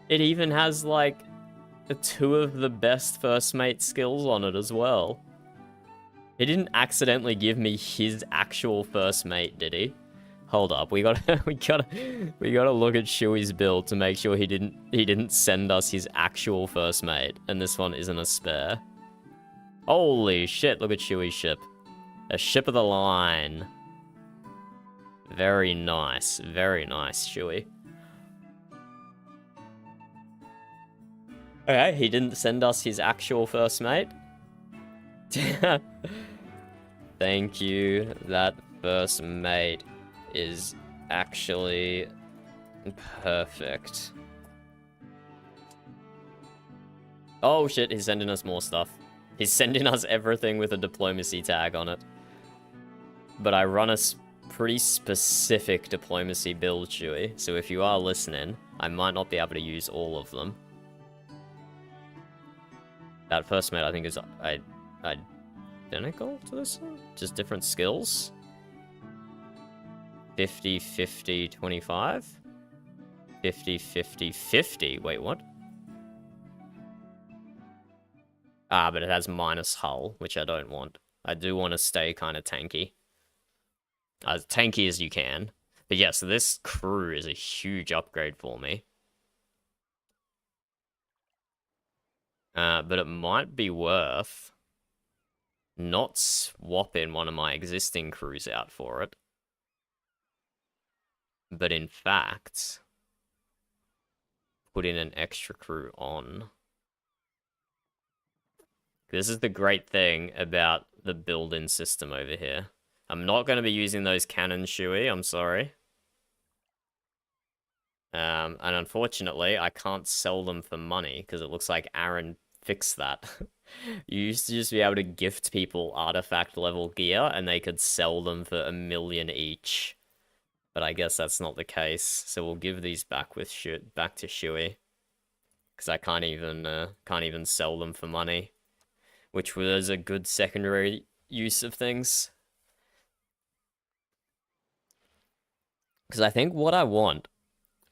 It even has, like, 2 of the best first mate skills on it as well. He didn't accidentally give me his actual first mate, did he? Hold up, we gotta look at Shuey's build to make sure he didn't send us his actual first mate, and this one isn't a spare. Holy shit! Look at Shuey's ship, a ship of the line. Very nice, Shuey. Okay, he didn't send us his actual first mate. Thank you. That first mate is actually perfect. Oh shit, he's sending us more stuff. He's sending us everything with a diplomacy tag on it. But I run a pretty specific diplomacy build, Chewy, so if you are listening, I might not be able to use all of them. That first mate, I think, is identical to this one? Just different skills? 50, 50, 25? 50, 50, 50. Wait, what? Ah, but it has minus hull, which I don't want. I do want to stay kind of tanky. As tanky as you can. But yeah, so this crew is a huge upgrade for me. But it might be worth not swapping one of my existing crews out for it. But in fact, putting an extra crew on. This is the great thing about the build-in system over here. I'm not going to be using those cannons, Shuey, I'm sorry. And unfortunately, I can't sell them for money, because it looks like Aaron fixed that. You used to just be able to gift people artifact level gear, and they could sell them for 1 million each. But I guess that's not the case, so we'll give these back to Shuey. Because I can't even sell them for money. Which was a good secondary use of things. Because I think what I want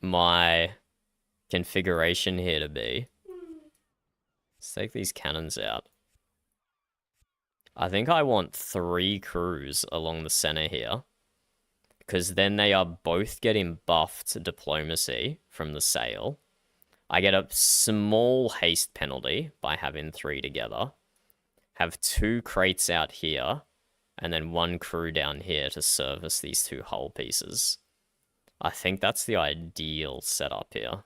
my configuration here to be... Let's take these cannons out. I think I want 3 crews along the center here. Because then they are both getting buffed diplomacy from the sail. I get a small haste penalty by having 3 together. Have 2 crates out here, and then 1 crew down here to service these 2 hull pieces. I think that's the ideal setup here.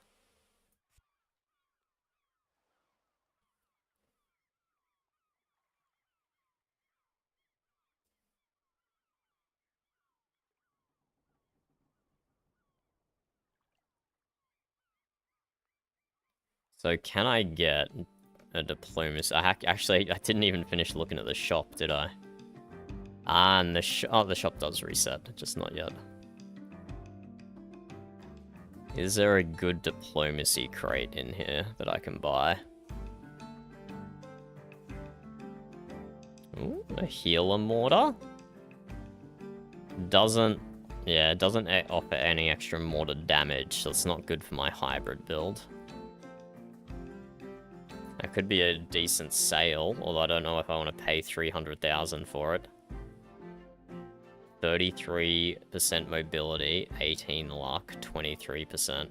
So can I get a diplomacy? Actually, I didn't even finish looking at the shop, did I? Ah, and the shop does reset, just not yet. Is there a good diplomacy crate in here that I can buy? Ooh, a healer mortar? Doesn't offer any extra mortar damage, so it's not good for my hybrid build. That could be a decent sale, although I don't know if I want to pay 300,000 for it. 33% mobility, 18 luck, 23%.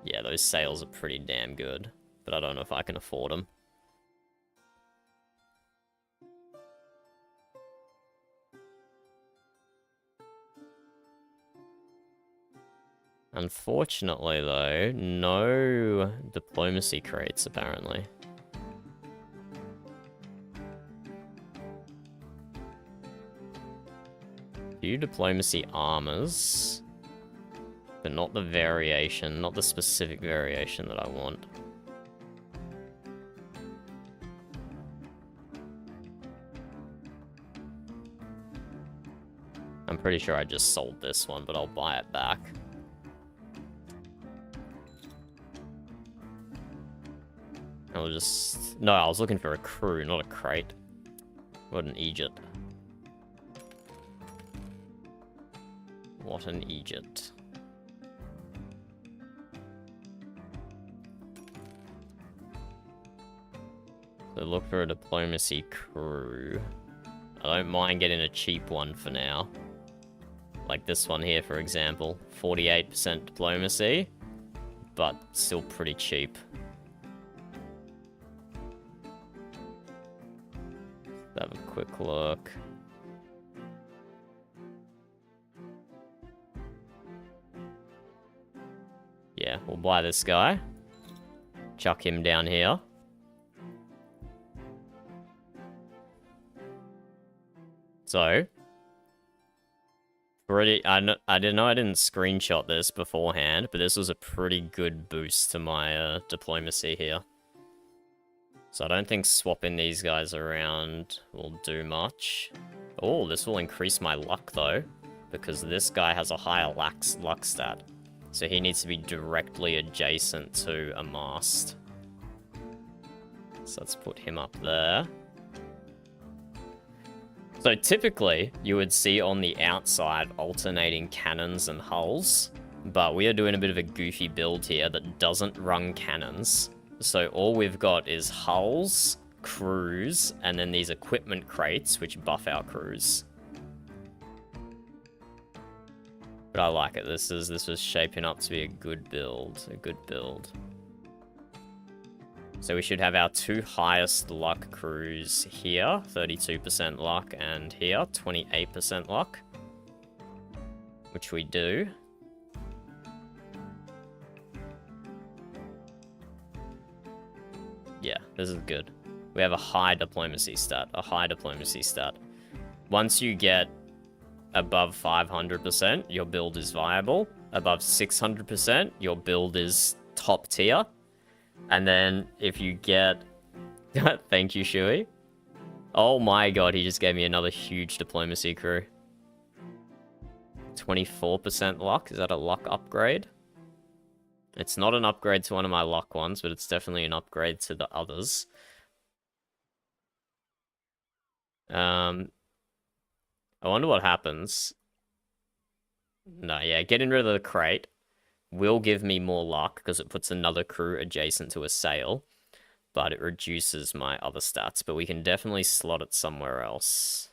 Yeah, those sales are pretty damn good, but I don't know if I can afford them. Unfortunately, though, no diplomacy crates, apparently. Few diplomacy armors, but not the variation, not the specific variation that I want. I'm pretty sure I just sold this one, but I'll buy it back. I'll just... No, I was looking for a crew, not a crate. What an Egypt. What an Egypt. So So look for a diplomacy crew. I don't mind getting a cheap one for now. Like this one here, for example. 48% diplomacy, but still pretty cheap. Let's have a quick look. Yeah, we'll buy this guy. Chuck him down here. So, I didn't know I didn't screenshot this beforehand, but this was a pretty good boost to my diplomacy here. So I don't think swapping these guys around will do much. Oh, this will increase my luck though, because this guy has a higher luck stat. So he needs to be directly adjacent to a mast. So let's put him up there. So typically, you would see on the outside alternating cannons and hulls, but we are doing a bit of a goofy build here that doesn't run cannons. So all we've got is hulls, crews, and then these equipment crates, which buff our crews. But I like it. This was shaping up to be a good build. So we should have our two highest luck crews here, 32% luck, and here, 28% luck. Which we do. Yeah, this is good. We have a high diplomacy stat, Once you get above 500%, your build is viable. Above 600%, your build is top tier. And then if you get... Thank you, Shui. Oh my god, he just gave me another huge diplomacy crew. 24% luck. Is that a luck upgrade? It's not an upgrade to one of my luck ones, but it's definitely an upgrade to the others. I wonder what happens. No, yeah, getting rid of the crate will give me more luck because it puts another crew adjacent to a sail, but it reduces my other stats, but we can definitely slot it somewhere else.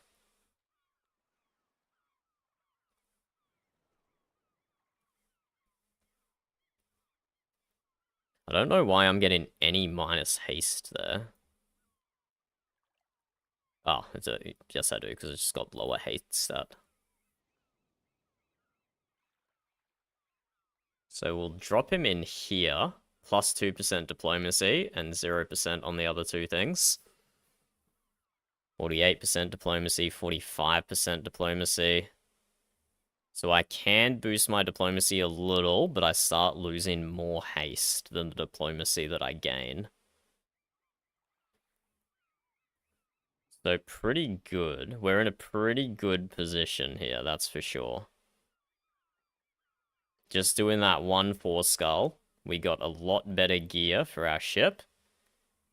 I don't know why I'm getting any minus haste there. Oh, yes I do, because it's just got lower haste stat. So we'll drop him in here, plus 2% diplomacy, and 0% on the other two things. 48% diplomacy, 45% diplomacy. So I can boost my diplomacy a little, but I start losing more haste than the diplomacy that I gain. So pretty good. We're in a pretty good position here, that's for sure. Just doing that 1-4 skull, we got a lot better gear for our ship.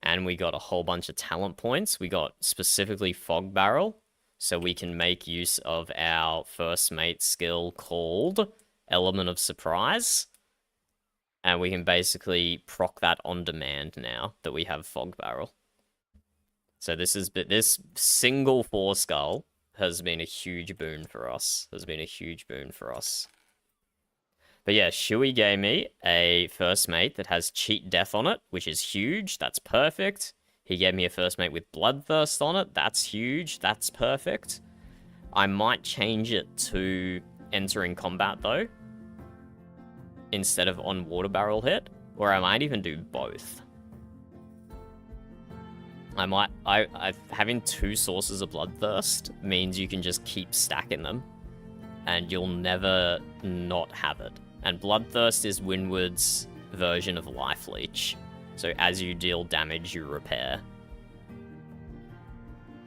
And we got a whole bunch of talent points. We got specifically Fog Barrel, so we can make use of our first mate skill called Element of Surprise. And we can basically proc that on demand now that we have Fog Barrel. So this single 4 skull has been a huge boon for us. But yeah, Shui gave me a first mate that has Cheat Death on it, which is huge. That's perfect. He gave me a first mate with Bloodthirst on it. That's huge. That's perfect. I might change it to entering combat, though, instead of on water barrel hit, or I might even do both. Having 2 sources of Bloodthirst means you can just keep stacking them, and you'll never not have it. And Bloodthirst is Windward's version of Life Leech. So as you deal damage, you repair.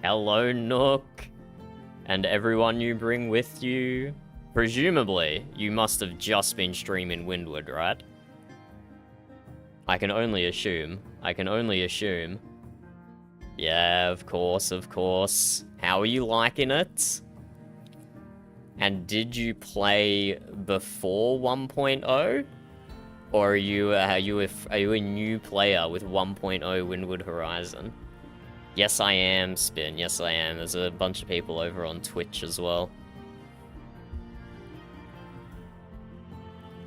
Hello, Nook. And everyone you bring with you. Presumably, you must have just been streaming Windward, right? I can only assume. Yeah, of course. How are you liking it? And did you play before 1.0? Or are you a new player with 1.0 Windward Horizon? Yes, I am, Spin. Yes, I am. There's a bunch of people over on Twitch as well.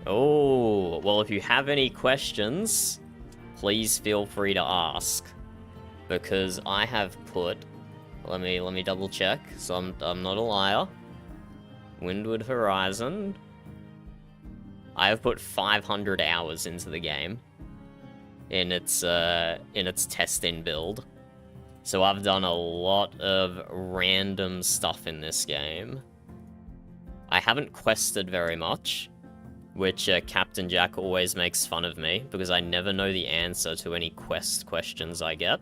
Oh, well, if you have any questions, please feel free to ask. Because I have put... Let me double check, so I'm not a liar. Windward Horizon. I have put 500 hours into the game. In its test-in build. So I've done a lot of random stuff in this game. I haven't quested very much, which Captain Jack always makes fun of me, because I never know the answer to any quest questions I get.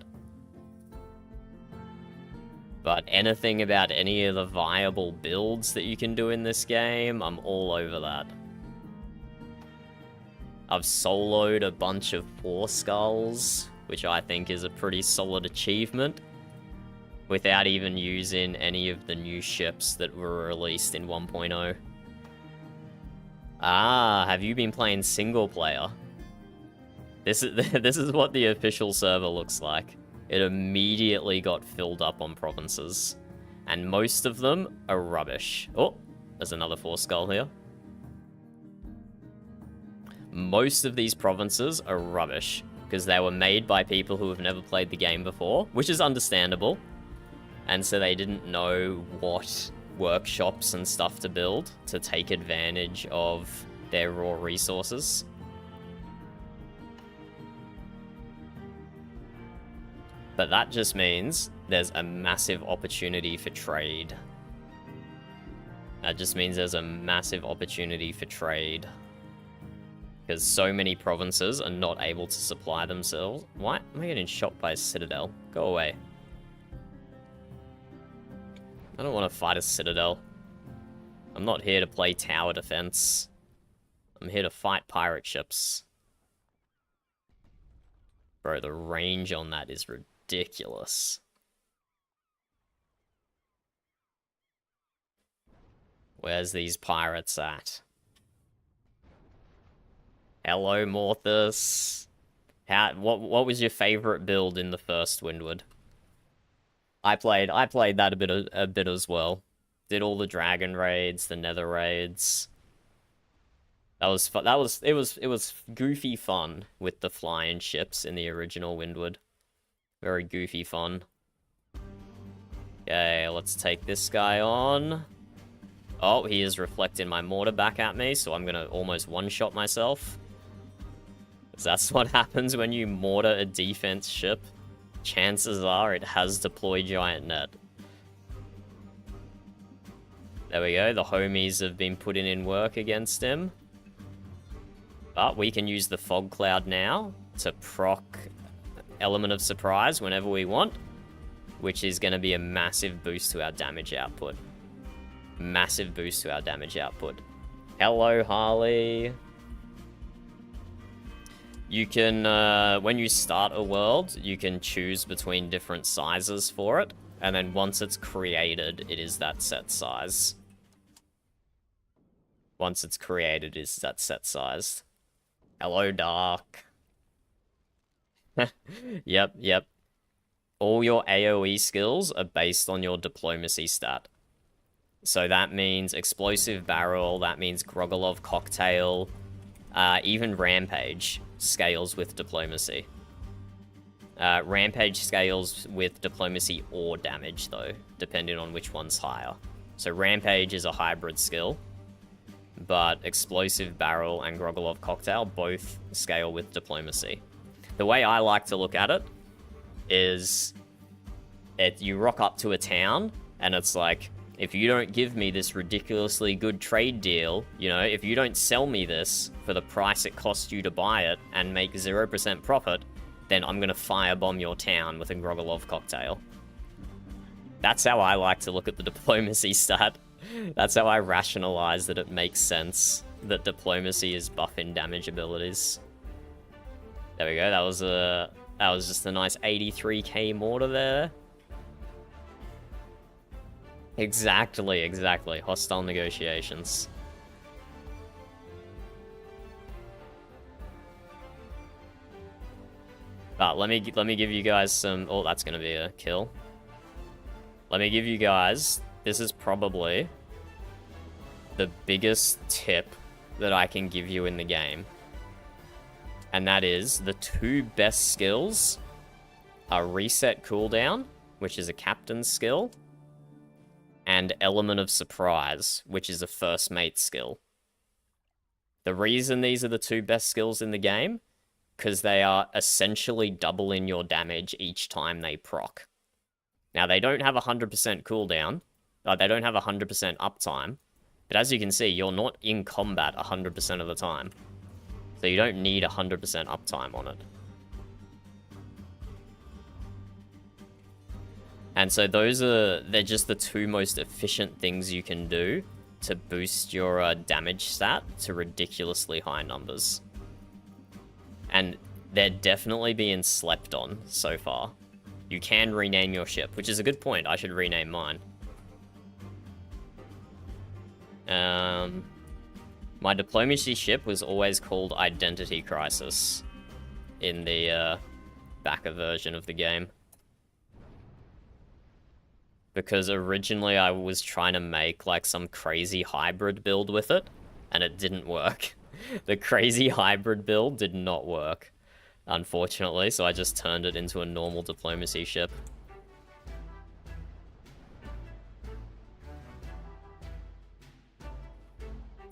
But anything about any of the viable builds that you can do in this game, I'm all over that. I've soloed a bunch of 4 skulls, which I think is a pretty solid achievement, without even using any of the new ships that were released in 1.0. Ah, have you been playing single player? This is what the official server looks like. It immediately got filled up on provinces, and most of them are rubbish. Oh, there's another 4 skull here. Most of these provinces are rubbish, because they were made by people who have never played the game before, which is understandable. And so they didn't know what workshops and stuff to build to take advantage of their raw resources. But that just means there's a massive opportunity for trade. That just means there's a massive opportunity for trade. Because so many provinces are not able to supply themselves. Why am I getting shot by a citadel? Go away. I don't want to fight a citadel. I'm not here to play tower defense. I'm here to fight pirate ships. Bro, the range on that is ridiculous. Where's these pirates at? Hello, Morthus. What was your favorite build in the first Windward? I played that a bit as well. Did all the dragon raids, the nether raids. That was fun. It was goofy fun with the flying ships in the original Windward. Very goofy fun. Okay, let's take this guy on. Oh, he is reflecting my mortar back at me, so I'm gonna almost one-shot myself. That's what happens when you mortar a defense ship. Chances are it has deployed giant net. There we go, the homies have been putting in work against him. But we can use the fog cloud now to proc element of surprise whenever we want, which is going to be a massive boost to our damage output. Massive boost to our damage output. Hello, Harley. You can, when you start a world, you can choose between different sizes for it, and then once it's created, it is that set size. Once it's created, it is that set size. Hello, Dark. Yep. All your AoE skills are based on your diplomacy stat. So that means explosive barrel, that means Grogolov cocktail, even rampage scales with diplomacy. Rampage scales with diplomacy or damage though, depending on which one's higher. So rampage is a hybrid skill, but explosive barrel and Grogolov cocktail both scale with diplomacy. The way I like to look at it is you rock up to a town and it's like, if you don't give me this ridiculously good trade deal, you know, if you don't sell me this for the price it costs you to buy it and make 0% profit, then I'm gonna firebomb your town with a Grogolov cocktail. That's how I like to look at the diplomacy stat. That's how I rationalize that it makes sense that diplomacy is buffing damage abilities. There we go, that was just a nice 83k mortar there. Exactly. Hostile negotiations. But let me give you guys some... Oh, that's going to be a kill. Let me give you guys... This is probably the biggest tip that I can give you in the game. And that is the 2 best skills are Reset Cooldown, which is a captain's skill, and Element of Surprise, which is a first mate skill. The reason these are the 2 best skills in the game, because they are essentially doubling your damage each time they proc. Now, they don't have 100% cooldown, they don't have 100% uptime, but as you can see, you're not in combat 100% of the time. So you don't need 100% uptime on it. And so they're just the 2 most efficient things you can do to boost your damage stat to ridiculously high numbers. And they're definitely being slept on so far. You can rename your ship, which is a good point. I should rename mine. My diplomacy ship was always called Identity Crisis in the backer version of the game. Because originally I was trying to make like some crazy hybrid build with it, and it didn't work. The crazy hybrid build did not work, unfortunately, so I just turned it into a normal diplomacy ship.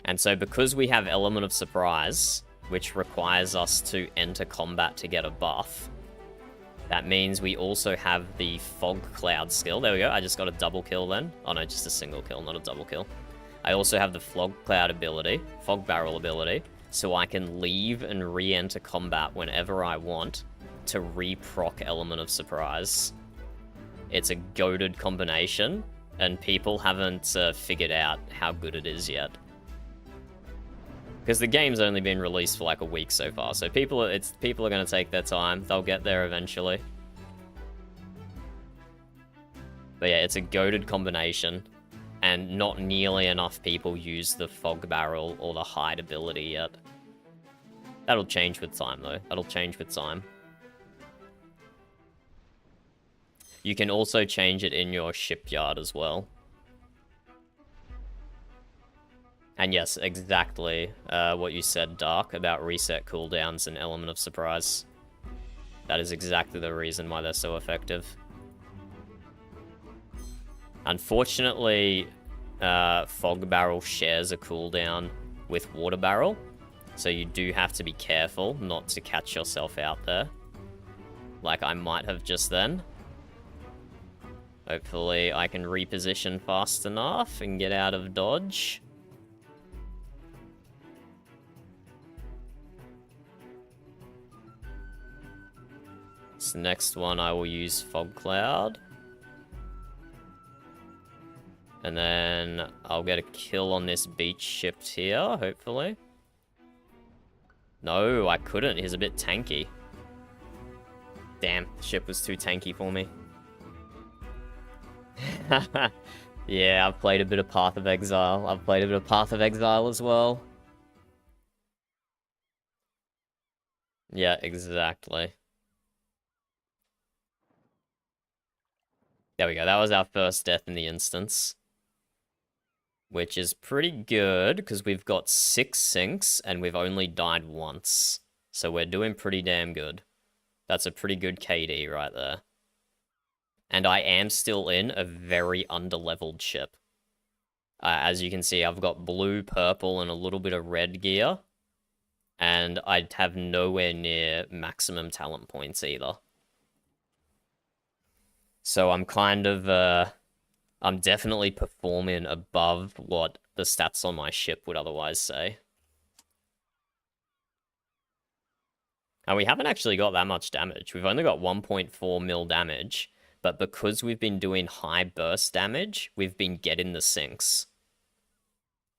And so because we have Element of Surprise, which requires us to enter combat to get a buff, that means we also have the Fog Cloud skill. There we go, I just got a double kill then. Oh no, just a single kill, not a double kill. I also have the Fog Cloud ability, Fog Barrel ability, so I can leave and re-enter combat whenever I want to re-proc Element of Surprise. It's a goated combination, and people haven't figured out how good it is yet. Because the game's only been released for like a week so far, so people are going to take their time. They'll get there eventually. But yeah, it's a goated combination, and not nearly enough people use the Fog Barrel or the Hide ability yet. That'll change with time, though. That'll change with time. You can also change it in your shipyard as well. And yes, exactly what you said, Dark, about reset cooldowns and Element of Surprise. That is exactly the reason why they're so effective. Unfortunately, Fog Barrel shares a cooldown with Water Barrel, so you do have to be careful not to catch yourself out there, like I might have just then. Hopefully I can reposition fast enough and get out of dodge. This next one I will use Fog Cloud. And then I'll get a kill on this beach ship here, hopefully. No, I couldn't. He's a bit tanky. Damn, the ship was too tanky for me. Yeah, I've played a bit of Path of Exile. I've played a bit of Path of Exile as well. Yeah, exactly. There we go. That was our first death in the instance. Which is pretty good, because we've got 6 sinks, and we've only died once. So we're doing pretty damn good. That's a pretty good KD right there. And I am still in a very underleveled ship. As you can see, I've got blue, purple, and a little bit of red gear. And I have nowhere near maximum talent points either. So I'm kind of, I'm definitely performing above what the stats on my ship would otherwise say. And we haven't actually got that much damage. We've only got 1.4 mil damage, but because we've been doing high burst damage, we've been getting the sinks.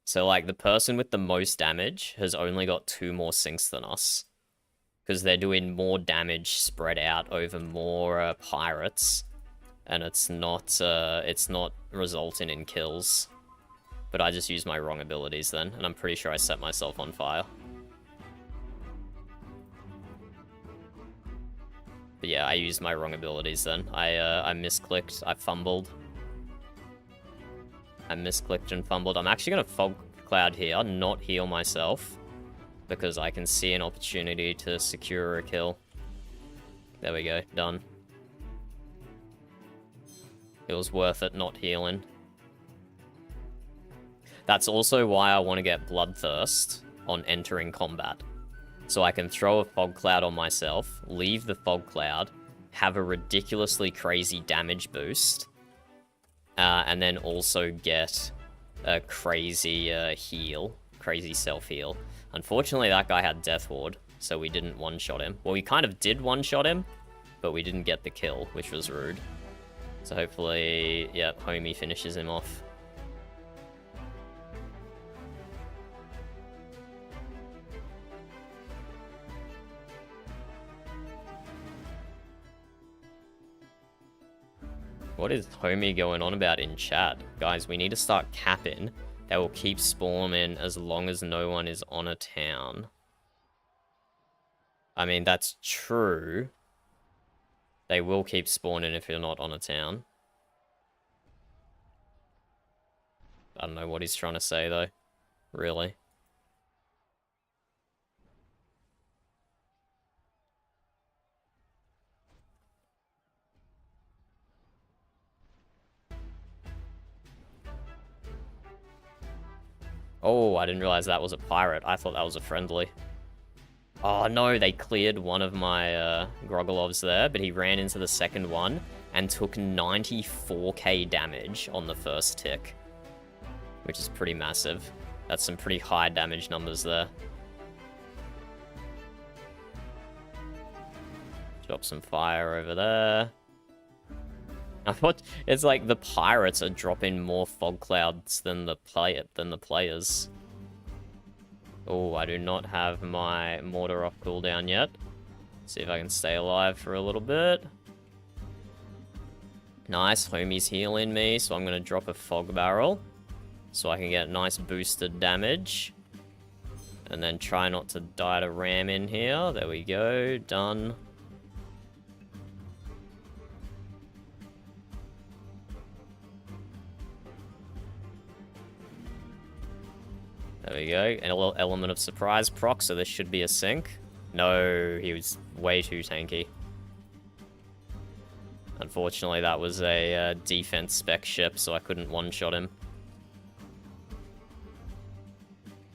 So, like, the person with the most damage has only got 2 more sinks than us. Because they're doing more damage spread out over more pirates. And it's not resulting in kills. But I just used my wrong abilities then, and I'm pretty sure I set myself on fire. But yeah, I used my wrong abilities then. I misclicked, I fumbled. I misclicked and fumbled. I'm actually gonna Fog Cloud here, not heal myself, because I can see an opportunity to secure a kill. There we go, done. It was worth it not healing. That's also why I want to get Bloodthirst on entering combat. So I can throw a Fog Cloud on myself, leave the Fog Cloud, have a ridiculously crazy damage boost, and then also get a crazy heal, crazy self-heal. Unfortunately, that guy had Death Ward, so we didn't one-shot him. Well, we kind of did one-shot him, but we didn't get the kill, which was rude. So hopefully, yeah, Homie finishes him off. What is Homie going on about in chat? Guys, we need to start capping. They will keep spawning as long as no one is on a town. I mean, that's true. They will keep spawning if you're not on a town. I don't know what he's trying to say, though. Really. Oh, I didn't realize that was a pirate. I thought that was a friendly. Oh no, they cleared one of my Grogolovs there, but he ran into the second one and took 94k damage on the first tick, which is pretty massive. That's some pretty high damage numbers there. Drop some fire over there. I thought it's like the pirates are dropping more fog clouds than the players. Oh, I do not have my mortar off cooldown yet. See if I can stay alive for a little bit. Nice, Homie's healing me, so I'm gonna drop a fog barrel so I can get nice boosted damage. And then try not to die to ram in here. There we go, done. There we go. And a little element of surprise proc, so this should be a sync. No, he was way too tanky. Unfortunately, that was a defense spec ship, so I couldn't one-shot him.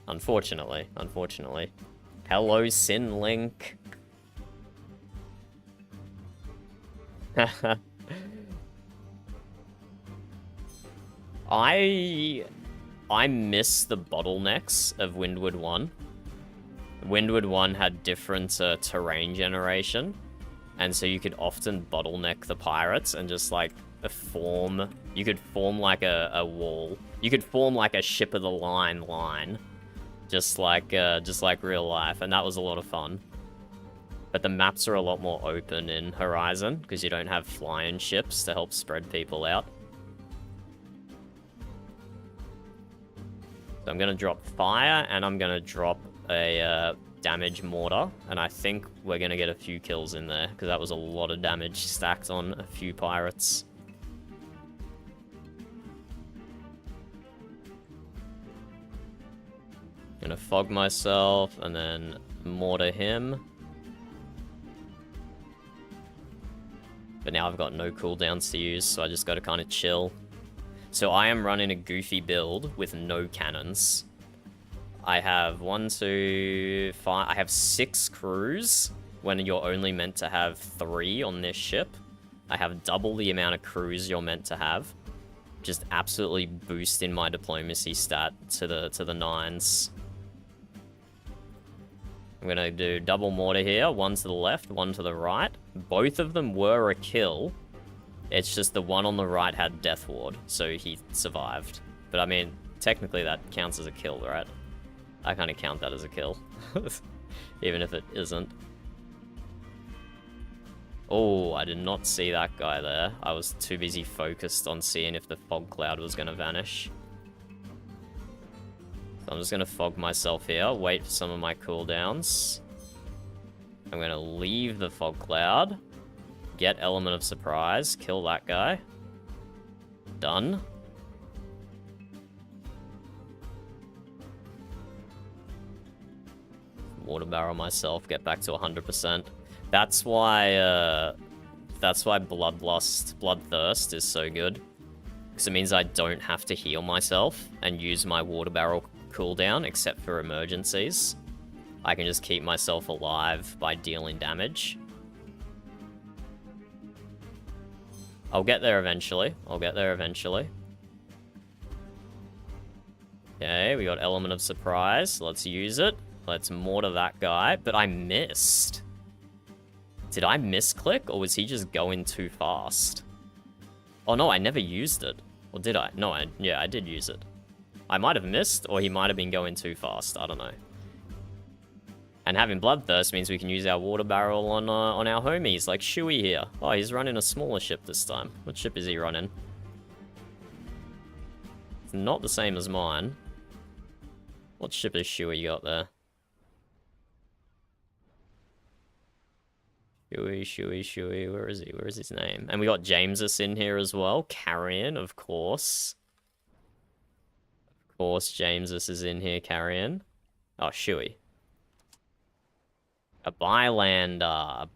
Unfortunately. Hello, Sinlink. I miss the bottlenecks of Windward 1. Windward 1 had different terrain generation, and so you could often bottleneck the pirates and just like form. You could form like a wall. You could form like a ship of the line, just like real life, and that was a lot of fun. But the maps are a lot more open in Horizon because you don't have flying ships to help spread people out. So I'm going to drop fire, and I'm going to drop a damage mortar, and I think we're going to get a few kills in there, because that was a lot of damage stacked on a few pirates. Going to fog myself, and then mortar him. But now I've got no cooldowns to use, so I just got to kind of chill. So I am running a goofy build with no cannons. I have 1, 2, 5... I have 6 crews when you're only meant to have 3 on this ship. I have double the amount of crews you're meant to have. Just absolutely boosting my diplomacy stat to the 9s. I'm gonna do double mortar here. 1 to the left, 1 to the right. Both of them were a kill. It's just the one on the right had Death Ward, so he survived. But I mean, technically that counts as a kill, right? I kind of count that as a kill. Even if it isn't. Oh, I did not see that guy there. I was too busy focused on seeing if the fog cloud was going to vanish. So I'm just going to fog myself here, wait for some of my cooldowns. I'm going to leave the fog cloud. Get element of surprise. Kill that guy. Done. Water barrel myself. Get back to 100%. That's why Bloodthirst is so good. Because it means I don't have to heal myself and use my water barrel cooldown, except for emergencies. I can just keep myself alive by dealing damage. I'll get there eventually. Okay, we got element of surprise. Let's use it. Let's mortar that guy. But I missed. Did I misclick, or was he just going too fast? Oh no, I never used it. Or did I? No, yeah, I did use it. I might have missed, or he might have been going too fast. I don't know. And having Bloodthirst means we can use our water barrel on our homies, like Shuey here. Oh, he's running a smaller ship this time. What ship is he running? It's not the same as mine. What ship has Shuey got there? Shuey, where is he? Where is his name? And we got Jamesus in here as well. Carrion, of course. Of course, Jamesus is in here, Carrion. Oh, Shuey. A Bylander.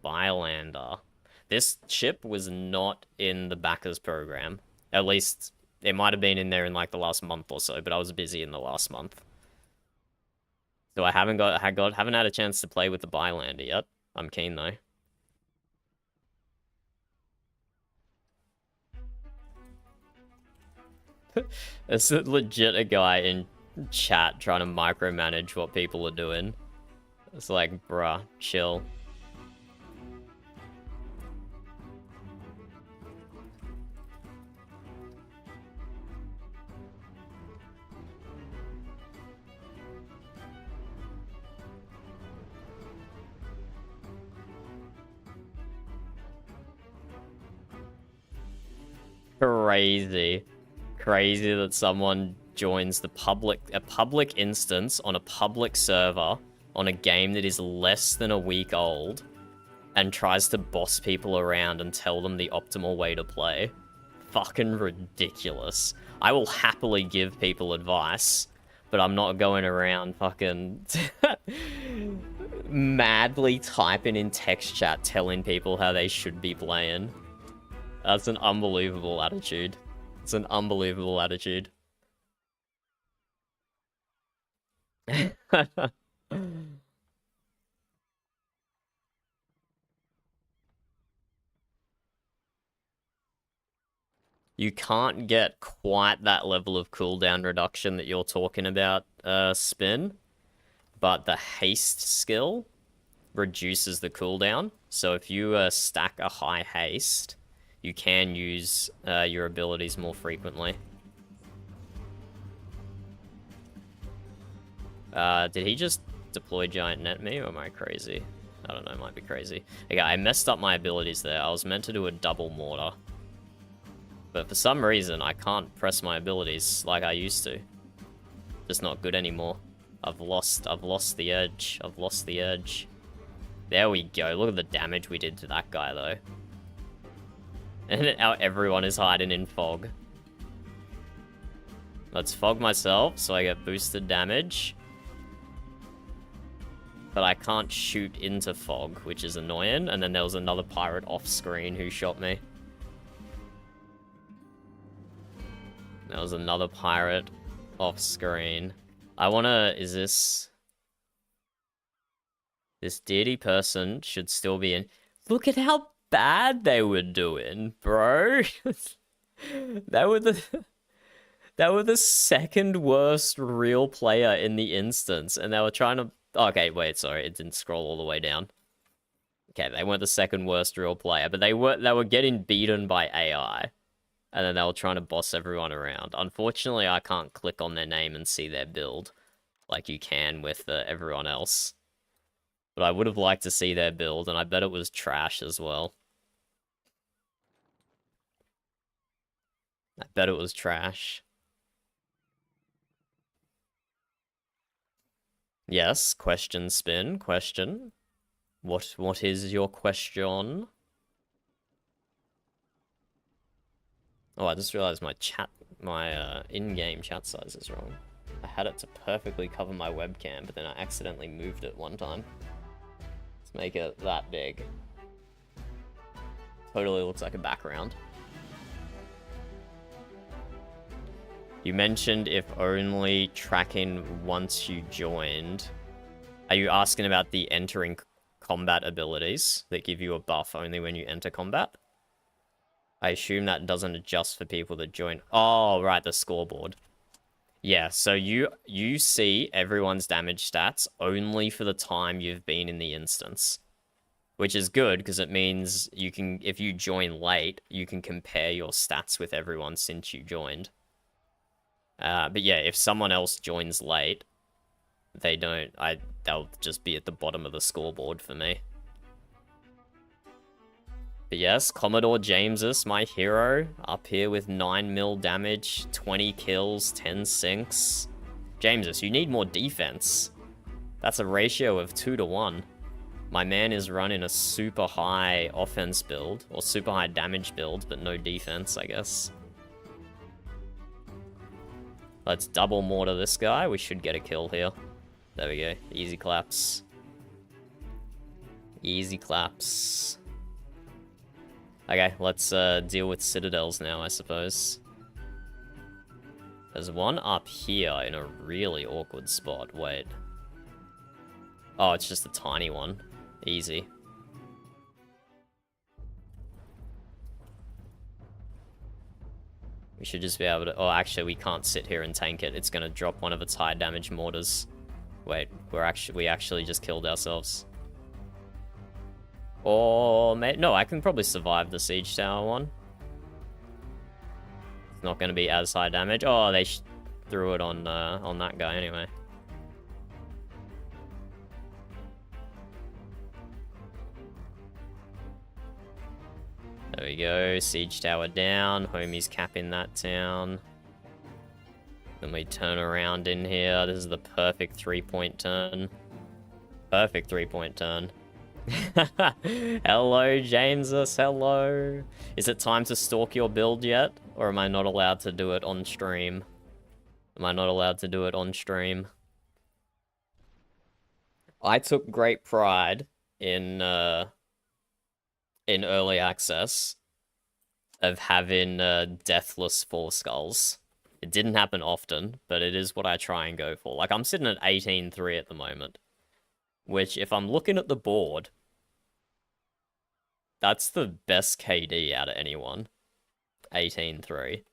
This ship was not in the backers program. At least, it might have been in there in like the last month or so, but I was busy in the last month. So I haven't had a chance to play with the Bylander yet. I'm keen though. It's legit a guy in chat trying to micromanage what people are doing. It's like, bruh, chill. Crazy that someone joins a public instance on a public server on a game that is less than a week old and tries to boss people around and tell them the optimal way to play. Fucking ridiculous. I will happily give people advice, but I'm not going around fucking madly typing in text chat telling people how they should be playing. That's an unbelievable attitude. It's an unbelievable attitude. You can't get quite that level of cooldown reduction that you're talking about, Spin, but the haste skill reduces the cooldown. So if you stack a high haste, you can use your abilities more frequently. Did he just deploy giant net me, or am I crazy? I don't know, might be crazy. Okay, I messed up my abilities there. I was meant to do a double mortar. But for some reason, I can't press my abilities like I used to. Just not good anymore. I've lost the edge. I've lost the edge. There we go. Look at the damage we did to that guy, though. And now everyone is hiding in fog. Let's fog myself so I get boosted damage. But I can't shoot into fog, which is annoying. And then there was another pirate off screen who shot me. There was another pirate off screen. I wanna... Is this... This deity person should still be in... Look at how bad they were doing, bro. They were the second worst real player in the instance, and they were trying to... Okay, wait, sorry, it didn't scroll all the way down. Okay, they weren't the second worst real player, but they were getting beaten by AI. And then they were trying to boss everyone around. Unfortunately, I can't click on their name and see their build like you can with everyone else. But I would have liked to see their build, and I bet it was trash as well. I bet it was trash. Yes, question spin, question. What is your question? Oh, I just realized my in-game chat size is wrong. I had it to perfectly cover my webcam, but then I accidentally moved it one time. Let's make it that big. Totally looks like a background. You mentioned if only tracking once you joined. Are you asking about the entering combat abilities that give you a buff only when you enter combat? I assume that doesn't adjust for people that join. Oh, right, the scoreboard. Yeah, so you see everyone's damage stats only for the time you've been in the instance. Which is good, because it means you can, if you join late, you can compare your stats with everyone since you joined. But yeah, if someone else joins late, they'll just be at the bottom of the scoreboard for me. But yes, Commodore Jamesus, my hero, up here with 9 mil damage, 20 kills, 10 sinks. Jamesus, you need more defense. That's a ratio of 2 to 1. My man is running a super high offense build, or super high damage build, but no defense, I guess. Let's double mortar this guy. We should get a kill here. There we go. Easy claps. Easy claps. Okay, let's deal with citadels now, I suppose. There's one up here in a really awkward spot. Wait. Oh, it's just a tiny one. Easy. We should just be able to... Oh, actually, we can't sit here and tank it. It's going to drop one of its high damage mortars. Wait, we actually just killed ourselves. Or... No, I can probably survive the siege tower one. It's not going to be as high damage. Oh, they threw it on that guy anyway. There we go, siege tower down, homie's capping that town. Then we turn around in here, this is the perfect 3-point turn. Perfect 3-point turn. Hello, Jamesus, hello. Is it time to stalk your build yet? Or am I not allowed to do it on stream? Am I not allowed to do it on stream? I took great pride in early access of having deathless 4 skulls. It didn't happen often, but it is what I try and go for. Like, I'm sitting at 18-3 at the moment, which, if I'm looking at the board, that's the best KD out of anyone. 18-3.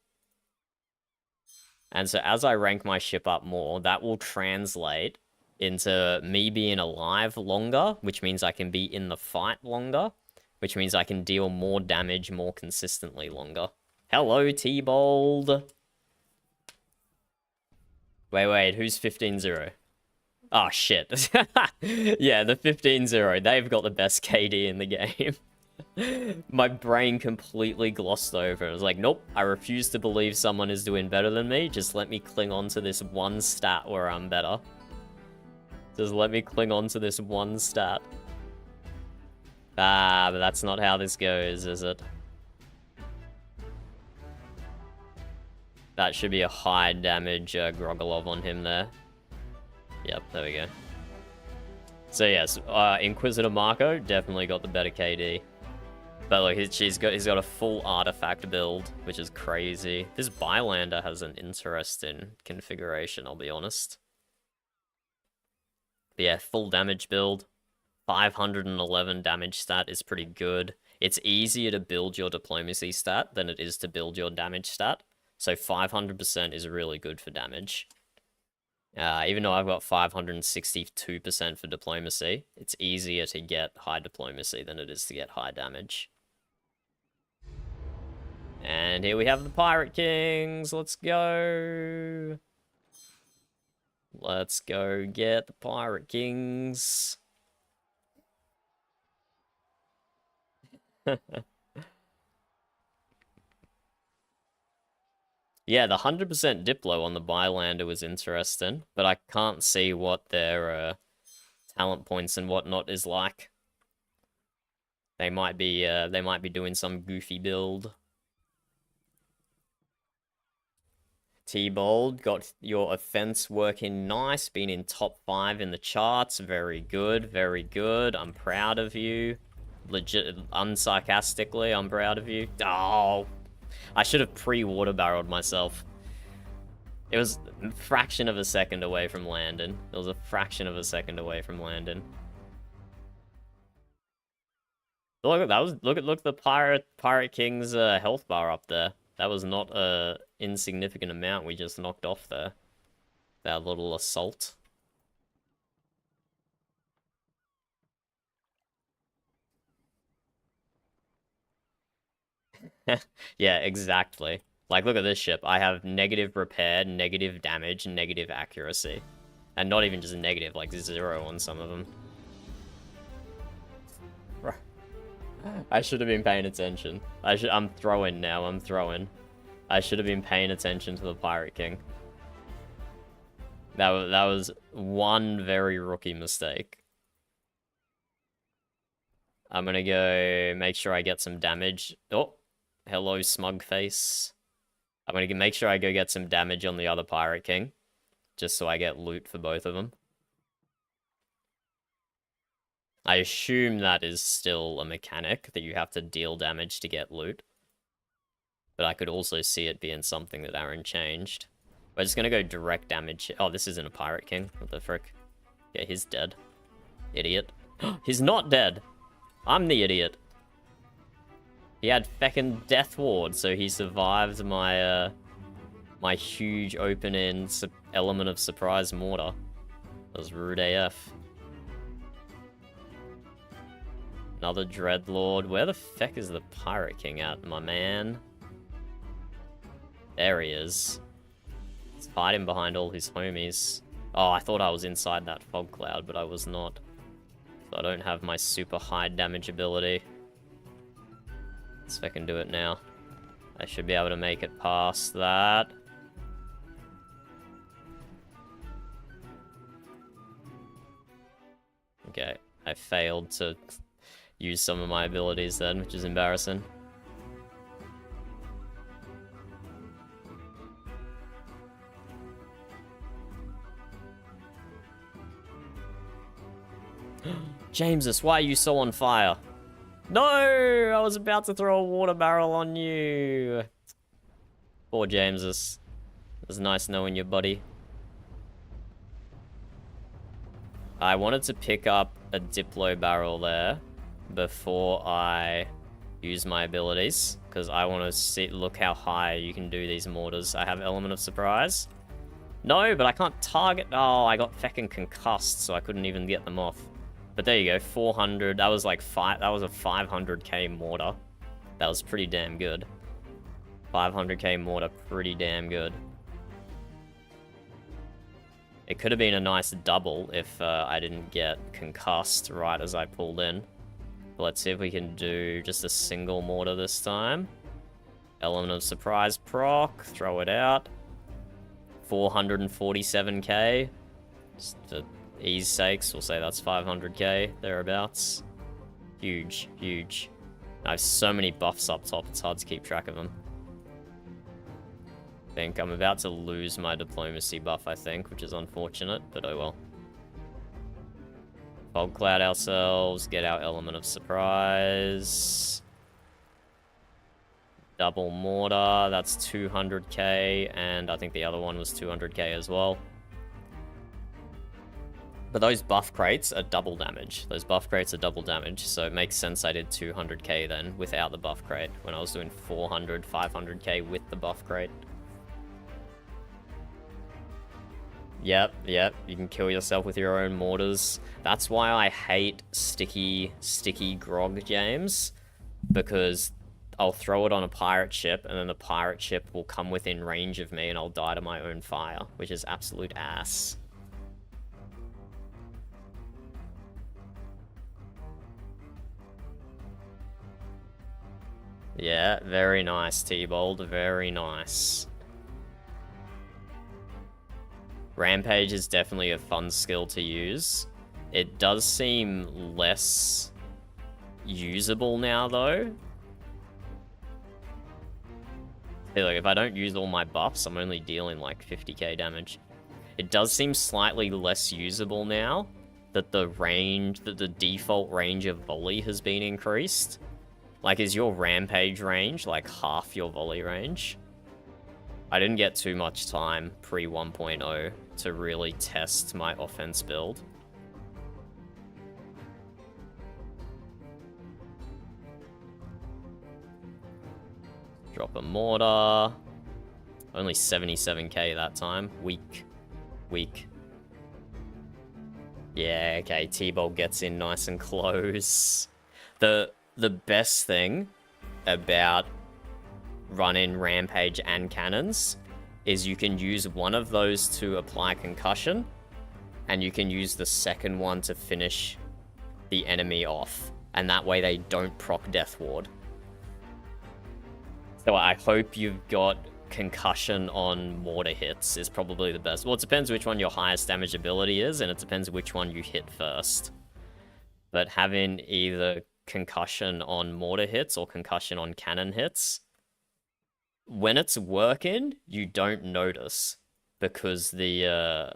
And so as I rank my ship up more, that will translate into me being alive longer, which means I can be in the fight longer, which means I can deal more damage more consistently longer. Hello, T-Bold. Wait, who's 15-0? Oh, shit. Yeah, the 15-0. They've got the best KD in the game. My brain completely glossed over. I was like, nope, I refuse to believe someone is doing better than me. Just let me cling on to this one stat where I'm better. Just let me cling on to this one stat. Ah, but that's not how this goes, is it? That should be a high damage Grogolov on him there. Yep, there we go. So yes, Inquisitor Marco definitely got the better KD. But look, he's got a full artifact build, which is crazy. This Bylander has an interesting configuration, I'll be honest. But yeah, full damage build. 511 damage stat is pretty good. It's easier to build your diplomacy stat than it is to build your damage stat. So 500% is really good for damage. Even though I've got 562% for diplomacy, it's easier to get high diplomacy than it is to get high damage. And here we have the Pirate Kings. Let's go. Let's go get the Pirate Kings. Yeah, the 100% Diplo on the Bylander was interesting, but I can't see what their talent points and whatnot is like. They might be doing some goofy build. T-Bold, got your offense working nice, been in top 5 in the charts. Very good, very good. I'm proud of you. Legit, unsarcastically, I'm proud of you. Oh, I should have pre-water barreled myself. It was a fraction of a second away from landing. It was a fraction of a second away from landing. Look, that was look at the Pirate King's health bar up there. That was not a insignificant amount we just knocked off there. That little assault. Yeah, exactly. Like, look at this ship. I have negative repair, negative damage, negative accuracy. And not even just negative, like 0 on some of them. I should have been paying attention. I'm throwing now, I'm throwing. I should have been paying attention to the Pirate King. That was one very rookie mistake. I'm gonna go make sure I get some damage. Oh, hello, smug face. I'm gonna make sure I go get some damage on the other Pirate King, just so I get loot for both of them. I assume that is still a mechanic, that you have to deal damage to get loot. But I could also see it being something that Aaron changed. We're just gonna go direct damage. Oh, this isn't a Pirate King. What the frick? Yeah, he's dead. Idiot. He's not dead! I'm the idiot. He had feckin' Death Ward, so he survived my, my huge open-end element of surprise mortar. That was rude AF. Another Dreadlord. Where the feck is the Pirate King at, my man? There he is. He's hiding behind all his homies. Oh, I thought I was inside that fog cloud, but I was not. So I don't have my super high damage ability. Let's see if I can do it now. I should be able to make it past that. Okay, I failed to use some of my abilities then, which is embarrassing. Jamesus, why are you so on fire? No! I was about to throw a water barrel on you. Poor Jamesus. It was nice knowing you, buddy. I wanted to pick up a Diplo barrel there before I use my abilities, because I want to look how high you can do these mortars. I have element of surprise. No, but I can't target. Oh, I got feckin' concussed, so I couldn't even get them off. But there you go, 400. That was like that was a 500k mortar. That was pretty damn good. 500k mortar, pretty damn good. It could have been a nice double if I didn't get concussed right as I pulled in. But let's see if we can do just a single mortar this time. Element of surprise proc, throw it out. 447k. Just for ease sakes, we'll say that's 500k, thereabouts. Huge, huge. I have so many buffs up top, it's hard to keep track of them. I think I'm about to lose my diplomacy buff, I think, which is unfortunate, but oh well. Fog cloud ourselves, get our element of surprise. Double mortar, that's 200k, and I think the other one was 200k as well. But those buff crates are double damage. Those buff crates are double damage, so it makes sense I did 200k then without the buff crate, when I was doing 400, 500k with the buff crate. Yep, you can kill yourself with your own mortars. That's why I hate sticky grog, James, because I'll throw it on a pirate ship, and then the pirate ship will come within range of me, and I'll die to my own fire, which is absolute ass. Yeah, very nice, T-Bold, very nice. Rampage is definitely a fun skill to use. It does seem less usable now, though. See, like, if I don't use all my buffs, I'm only dealing like 50k damage. It does seem slightly less usable now that the default range of volley has been increased. Like, is your rampage range like half your volley range? I didn't get too much time pre 1.0 to really test my offense build. Drop a mortar. Only 77k that time. Weak. Weak. Yeah, okay, T-Bolt gets in nice and close. The best thing about running Rampage and Cannons is you can use one of those to apply concussion, and you can use the second one to finish the enemy off. And that way they don't proc Death Ward. So I hope you've got concussion on mortar hits is probably the best. Well, it depends which one your highest damage ability is, and it depends which one you hit first. But having either concussion on mortar hits or concussion on cannon hits, when it's working, you don't notice because the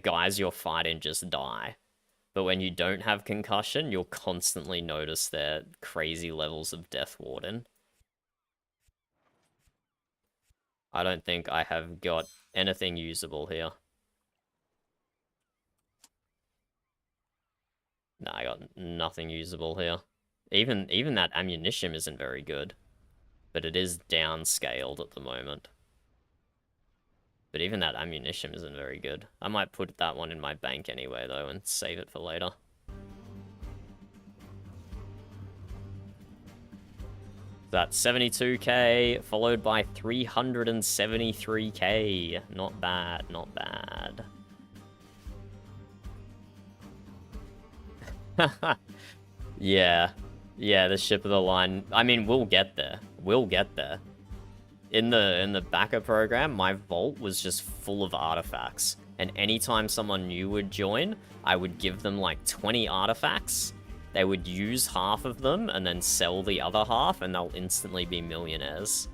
guys you're fighting just die. But when you don't have concussion, you'll constantly notice their crazy levels of Death Warden. I don't think I have got anything usable here. Nah, I got nothing usable here. Even that ammunition isn't very good. But it is downscaled at the moment. But even that ammunition isn't very good. I might put that one in my bank anyway, though, and save it for later. That's 72k, followed by 373k. Not bad, not bad. Yeah. Yeah, the ship of the line. I mean, we'll get there. We'll get there. In the backer program, my vault was just full of artifacts. And anytime someone new would join, I would give them like 20 artifacts. They would use half of them and then sell the other half, and they'll instantly be millionaires.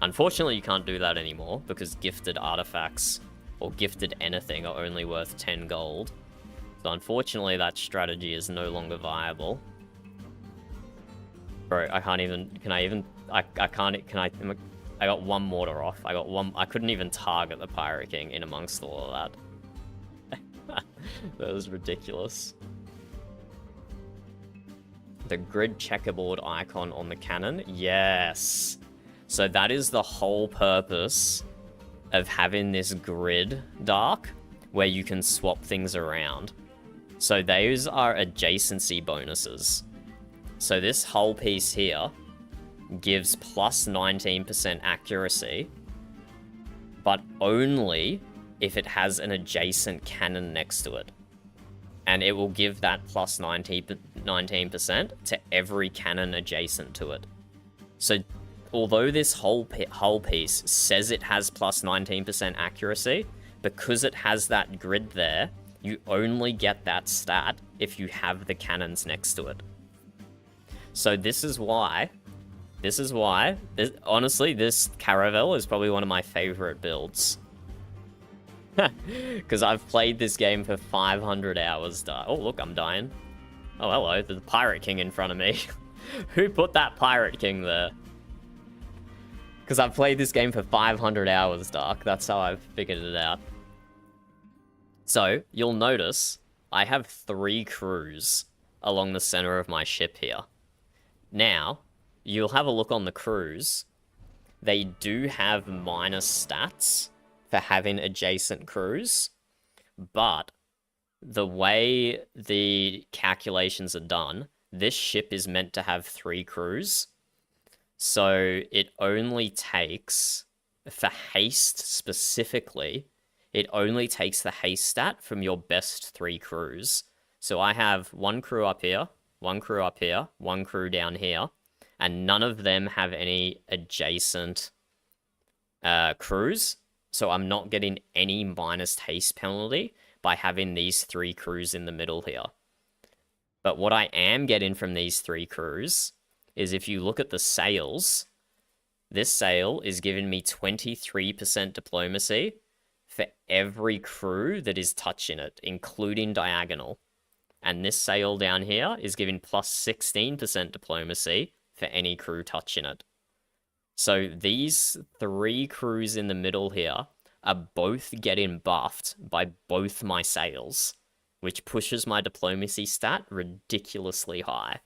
Unfortunately, you can't do that anymore because gifted artifacts or gifted anything are only worth 10 gold. So unfortunately, that strategy is no longer viable. Bro, I can't even, I got one mortar off. I couldn't even target the Pirate King in amongst all of that. That was ridiculous. The grid checkerboard icon on the cannon, yes. So that is the whole purpose of having this grid dark where you can swap things around. So those are adjacency bonuses. So this whole piece here gives plus 19% accuracy, but only if it has an adjacent cannon next to it. And it will give that plus 19% to every cannon adjacent to it. So although this whole piece says it has plus 19% accuracy, because it has that grid there, you only get that stat if you have the cannons next to it. So this is why, honestly, this Caravel is probably one of my favorite builds. Because I've played this game for 500 hours. Oh, look, I'm dying. Oh, hello, there's the Pirate King in front of me. Who put that Pirate King there? Because I've played this game for 500 hours, Dark. That's how I've figured it out. So, you'll notice I have 3 crews along the center of my ship here. Now, you'll have a look on the crews. They do have minus stats for having adjacent crews, but the way the calculations are done, this ship is meant to have 3 crews. So it only takes, for haste specifically, it only takes the haste stat from your best 3 crews. So I have 1 crew up here, 1 crew up here, 1 crew down here, and none of them have any adjacent crews. So I'm not getting any minus haste penalty by having these 3 crews in the middle here. But what I am getting from these 3 crews is if you look at the sails, This sail is giving me 23% diplomacy for every crew that is touching it, including diagonal. And this sail down here is giving plus 16% diplomacy for any crew touching it. So these 3 crews in the middle here are both getting buffed by both my sails, which pushes my diplomacy stat ridiculously high.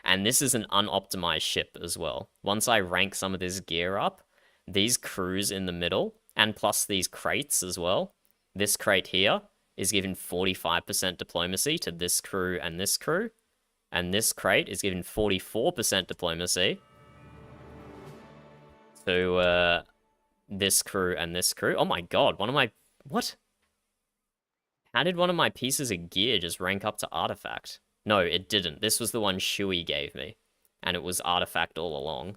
And this is an unoptimized ship as well. Once I rank some of this gear up, these crews in the middle, and plus these crates as well, this crate here is giving 45% diplomacy to this crew, and this crate is giving 44% diplomacy to this crew and this crew. Oh my god, what? How did one of my pieces of gear just rank up to artifact? No, it didn't. This was the one Shui gave me, and it was artifact all along.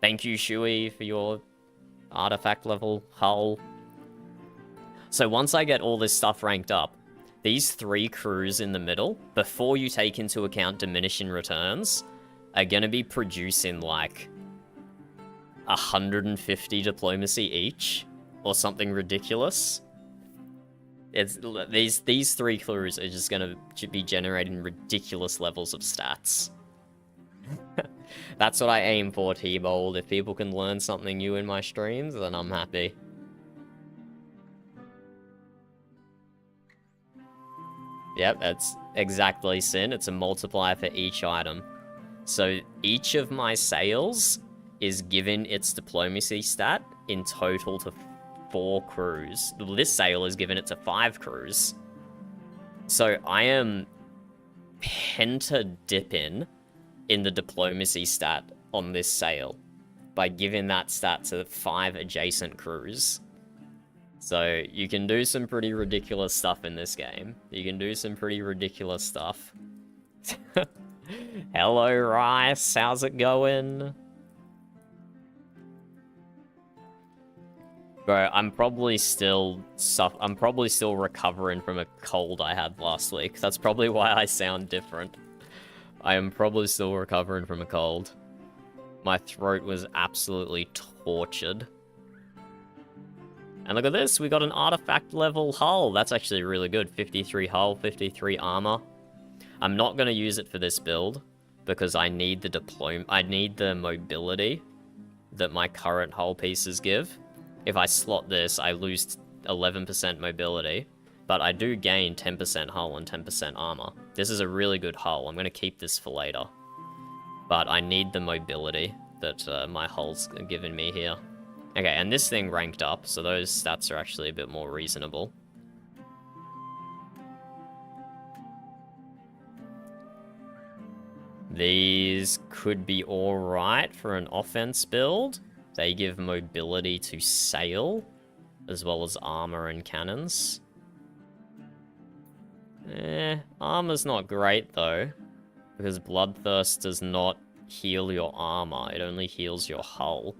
Thank you, Shui, for your artifact level hull. So once I get all this stuff ranked up, these 3 crews in the middle, before you take into account diminishing returns, are going to be producing like 150 diplomacy each, or something ridiculous. It's these 3 crews are just going to be generating ridiculous levels of stats. That's what I aim for, T-Bold. If people can learn something new in my streams, then I'm happy. Yep, that's exactly Sin. It's a multiplier for each item. So each of my sails is given its diplomacy stat in total to 4 crews. This sail is given it to 5 crews. So I am penta-dipping in the diplomacy stat on this sail by giving that stat to 5 adjacent crews. So you can do some pretty ridiculous stuff in this game. You can do some pretty ridiculous stuff. Hello, Rice. How's it going? Bro, I'm probably still recovering from a cold I had last week. That's probably why I sound different. I am probably still recovering from a cold. My throat was absolutely tortured. And look at this, we got an artifact level hull. That's actually really good. 53 hull, 53 armor. I'm not going to use it for this build because I need the mobility that my current hull pieces give. If I slot this, I lose 11% mobility, but I do gain 10% hull and 10% armor. This is a really good hull. I'm going to keep this for later. But I need the mobility that my hull's given me here. Okay, and this thing ranked up, so those stats are actually a bit more reasonable. These could be alright for an offense build. They give mobility to sail, as well as armor and cannons. Armor's not great though, because Bloodthirst does not heal your armor, it only heals your hull.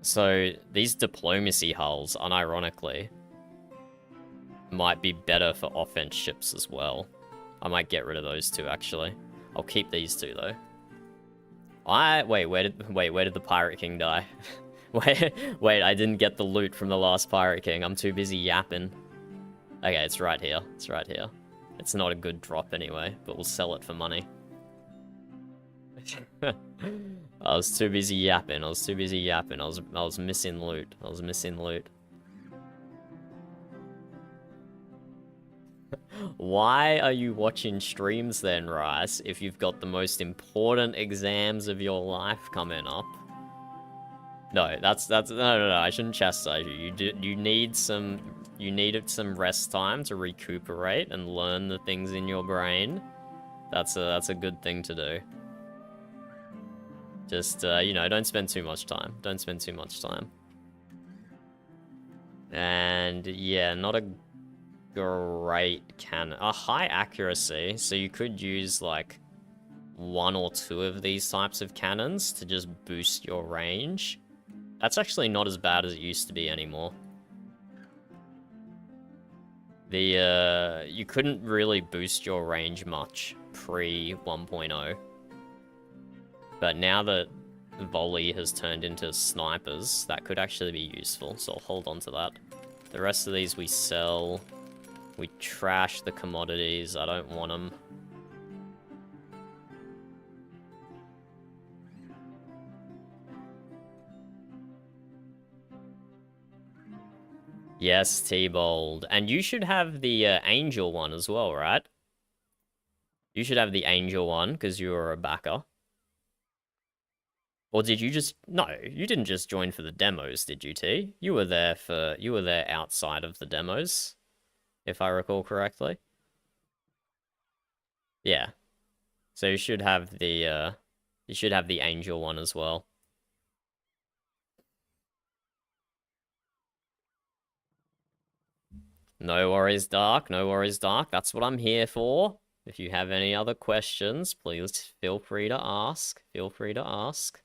So these diplomacy hulls, unironically, might be better for offense ships as well. I might get rid of those two actually. I'll keep these two though. Wait, where did the Pirate King die? wait, I didn't get the loot from the last Pirate King. I'm too busy yapping. Okay, it's right here. It's right here. It's not a good drop anyway, but we'll sell it for money. I was too busy yapping. I was missing loot. Why are you watching streams then, Rice, if you've got the most important exams of your life coming up? No, no, I shouldn't chastise you. You needed some rest time to recuperate and learn the things in your brain. That's a good thing to do. Just, you know, don't spend too much time. And, yeah, not a great cannon. A high accuracy, so you could use, like, 1 or 2 of these types of cannons to just boost your range. That's actually not as bad as it used to be anymore. You couldn't really boost your range much pre 1.0. But now that volley has turned into snipers, that could actually be useful, so I'll hold on to that. The rest of these we sell. We trash the commodities. I don't want them. Yes, T-Bold. And you should have the Angel one as well, right? You should have the Angel one, because you were a backer. Or did you just... No, you didn't just join for the demos, did you, T? You were there outside of the demos, if I recall correctly. Yeah. So you should have the Angel one as well. No worries, Dark. No worries, Dark. That's what I'm here for. If you have any other questions, please feel free to ask. Feel free to ask.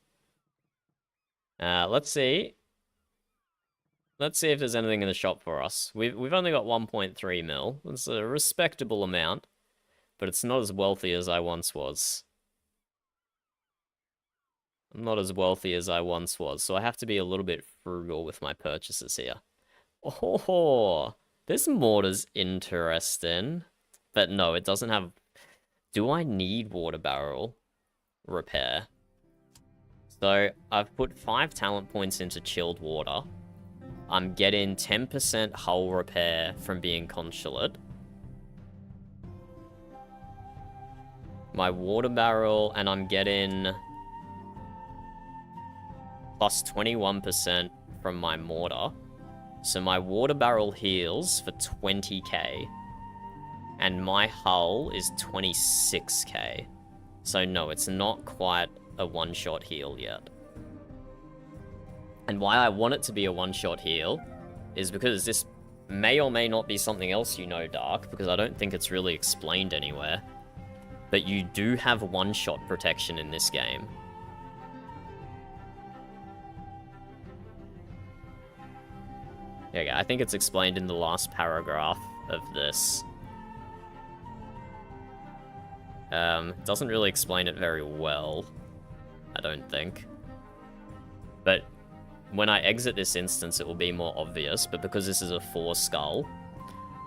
Let's see. Let's see if there's anything in the shop for us. We've only got 1.3 mil. It's a respectable amount, but it's not as wealthy as I once was. I'm not as wealthy as I once was, so I have to be a little bit frugal with my purchases here. Oh, this mortar's interesting. But no, it doesn't have... Do I need water barrel repair? So, I've put 5 talent points into chilled water. I'm getting 10% hull repair from being consulate. My water barrel, and I'm getting plus 21% from my mortar. So my water barrel heals for 20k. And my hull is 26k. So no, it's not quite a one-shot heal yet. And why I want it to be a one-shot heal is because this may or may not be something else you know, Dark, because I don't think it's really explained anywhere. But you do have one-shot protection in this game. Yeah, I think it's explained in the last paragraph of this. It doesn't really explain it very well, I don't think. But when I exit this instance, it will be more obvious, but because this is a 4 skull,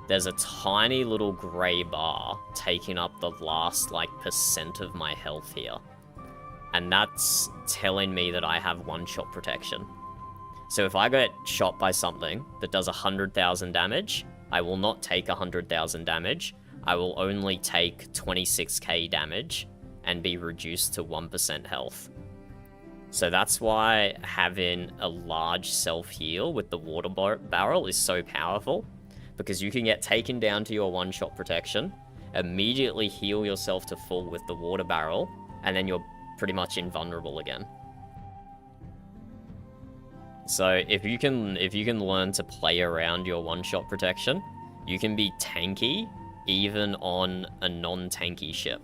there's a tiny little grey bar taking up the last, like, % of my health here. And that's telling me that I have one-shot protection. So if I get shot by something that does 100,000 damage, I will not take 100,000 damage. I will only take 26k damage and be reduced to 1% health. So that's why having a large self-heal with the water barrel is so powerful, because you can get taken down to your one-shot protection, immediately heal yourself to full with the water barrel, and then you're pretty much invulnerable again. So if you can learn to play around your one-shot protection, you can be tanky even on a non-tanky ship.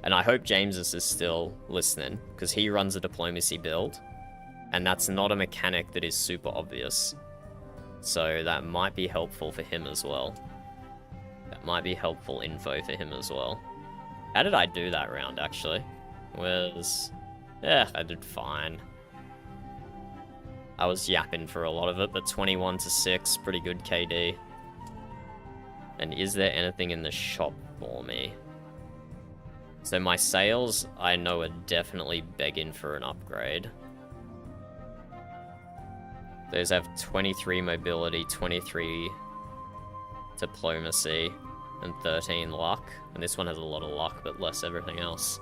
And I hope James is still listening, because he runs a diplomacy build, and that's not a mechanic that is super obvious. So that might be helpful for him as well. That might be helpful info for him as well. How did I do that round, actually? Yeah, I did fine. I was yapping for a lot of it, but 21-6, pretty good KD. And is there anything in the shop for me? So my sales, I know, are definitely begging for an upgrade. Those have 23 mobility, 23 diplomacy, and 13 luck. And this one has a lot of luck, but less everything else.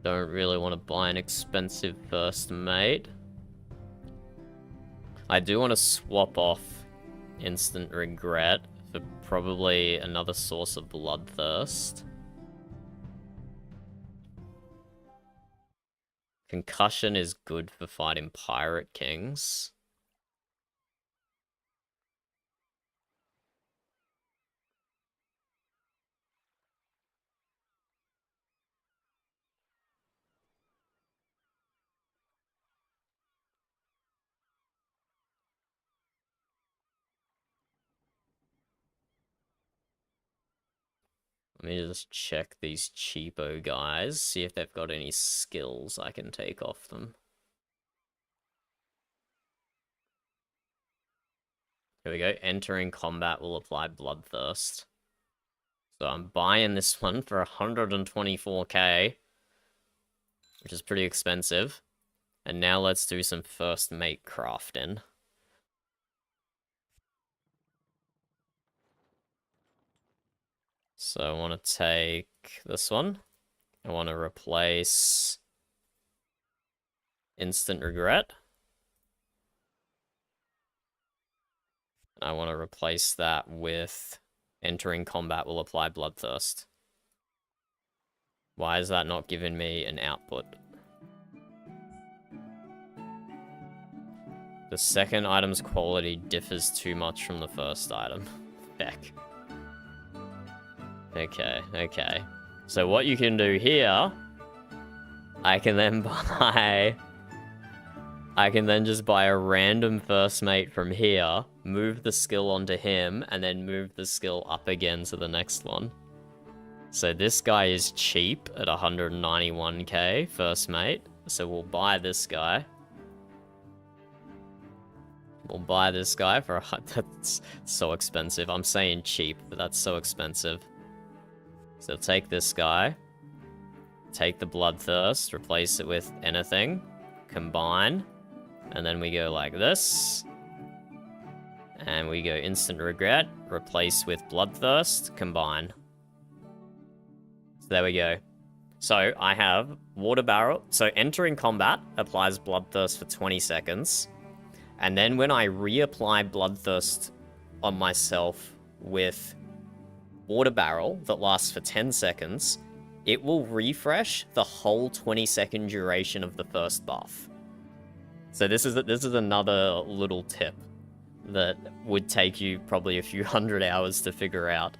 Don't really want to buy an expensive first mate. I do want to swap off instant regret for probably another source of bloodthirst. Concussion is good for fighting pirate kings. Let me just check these cheapo guys, see if they've got any skills I can take off them. Here we go. Entering combat will apply Bloodthirst. So I'm buying this one for 124k, which is pretty expensive. And now let's do some first mate crafting. So I want to take this one. I want to replace Instant Regret. I want to replace that with Entering Combat will apply Bloodthirst. Why is that not giving me an output? The second item's quality differs too much from the first item. Heck. Okay. So what you can do here, I can then just buy a random first mate from here, move the skill onto him, and then move the skill up again to the next one. So this guy is cheap at 191k first mate. So we'll buy this guy. We'll buy this guy for that's so expensive. I'm saying cheap, but that's so expensive. So take this guy, take the Bloodthirst, replace it with anything, combine, and then we go like this. And we go Instant Regret, replace with Bloodthirst, combine. So there we go. So I have Water Barrel. So entering combat applies Bloodthirst for 20 seconds. And then when I reapply Bloodthirst on myself with Water Barrel that lasts for 10 seconds, it will refresh the whole 20-second duration of the first buff. So this is another little tip that would take you probably a few hundred hours to figure out.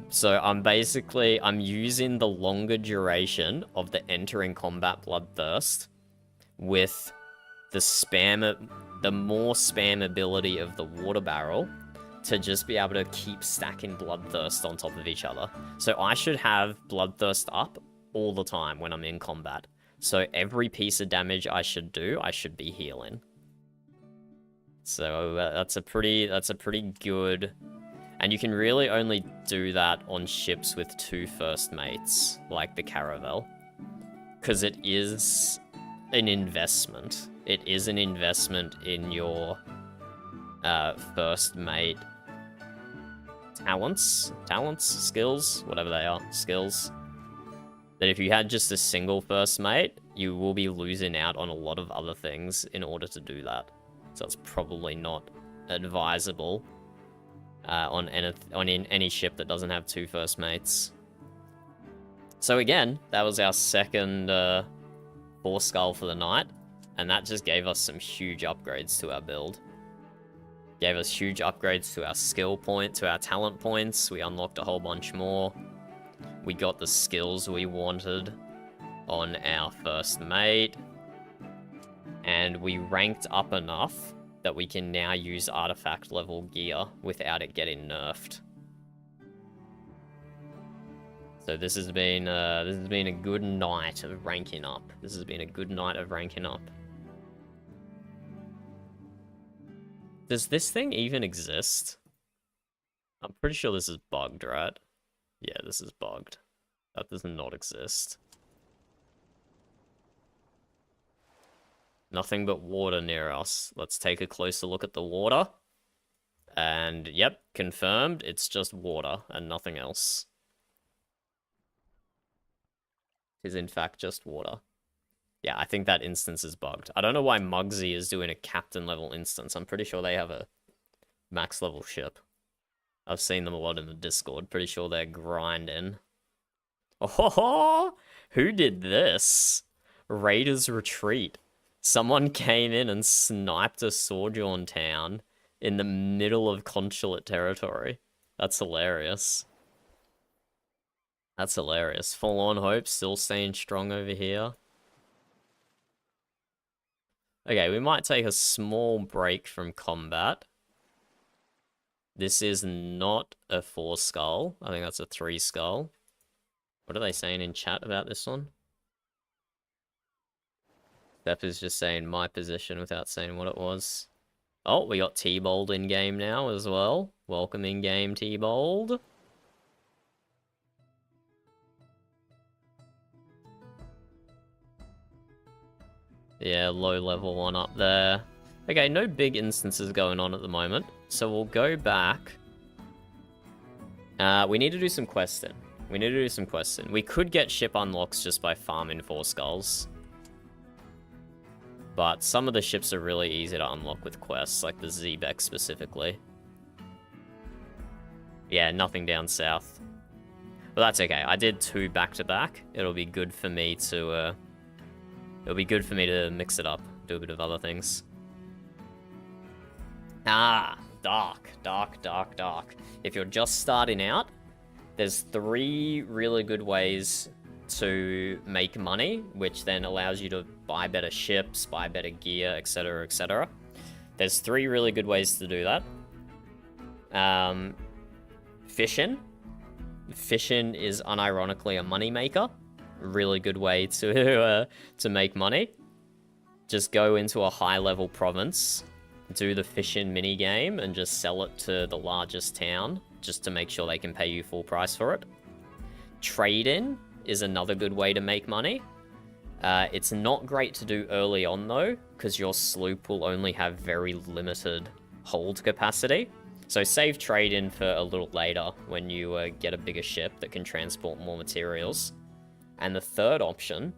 So I'm using the longer duration of the entering combat Bloodthirst with the more spammability of the Water Barrel to just be able to keep stacking Bloodthirst on top of each other. So I should have Bloodthirst up all the time when I'm in combat. So every piece of damage I should do, I should be healing. So that's a pretty good... And you can really only do that on ships with 2 first mates, like the Caravel. Because it is an investment. It is an investment in your first mate talents, skills, whatever they are, skills. That if you had just a single first mate, you will be losing out on a lot of other things in order to do that. So it's probably not advisable on any ship that doesn't have 2 first mates. So again, that was our second 4 skull for the night, and that just gave us some huge upgrades to our build. Gave us huge upgrades to our skill point, to our talent points. We unlocked a whole bunch more. We got the skills we wanted on our first mate. And we ranked up enough that we can now use artifact level gear without it getting nerfed. So this has been a good night of ranking up. This has been a good night of ranking up. Does this thing even exist? I'm pretty sure this is bugged, right? Yeah, this is bugged. That does not exist. Nothing but water near us. Let's take a closer look at the water. And yep, confirmed, it's just water and nothing else. It is in fact just water. Yeah, I think that instance is bugged. I don't know why Muggsy is doing a captain level instance. I'm pretty sure they have a max level ship. I've seen them a lot in the Discord. Pretty sure they're grinding. Oh, who did this? Raiders Retreat. Someone came in and sniped a Sojourn town in the middle of consulate territory. That's hilarious. That's hilarious. Forlorn Hope still staying strong over here. Okay, we might take a small break from combat. This is not a 4 skull. I think that's a 3 skull. What are they saying in chat about this one? Steph is just saying my position without saying what it was. Oh, we got T-Bold in game now as well. Welcome in game, T-Bold. Yeah, low level one up there. Okay, no big instances going on at the moment. So we'll go back. We need to do some questing. We could get ship unlocks just by farming 4 skulls. But some of the ships are really easy to unlock with quests, like the Zebek specifically. Yeah, nothing down south. But that's okay. I did 2 back-to-back. It'll be good for me to mix it up, do a bit of other things. Ah, dark. If you're just starting out, there's 3 really good ways to make money, which then allows you to buy better ships, buy better gear, etc., etc. There's 3 really good ways to do that. Fishing. Fishing is unironically a money maker. Really good way to make money. Just go into a high-level province, do the fishing mini game, and just sell it to the largest town, just to make sure they can pay you full price for it. Trade-in is another good way to make money. It's not great to do early on, though, because your sloop will only have very limited hold capacity. So save trade-in for a little later when you get a bigger ship that can transport more materials. And the third option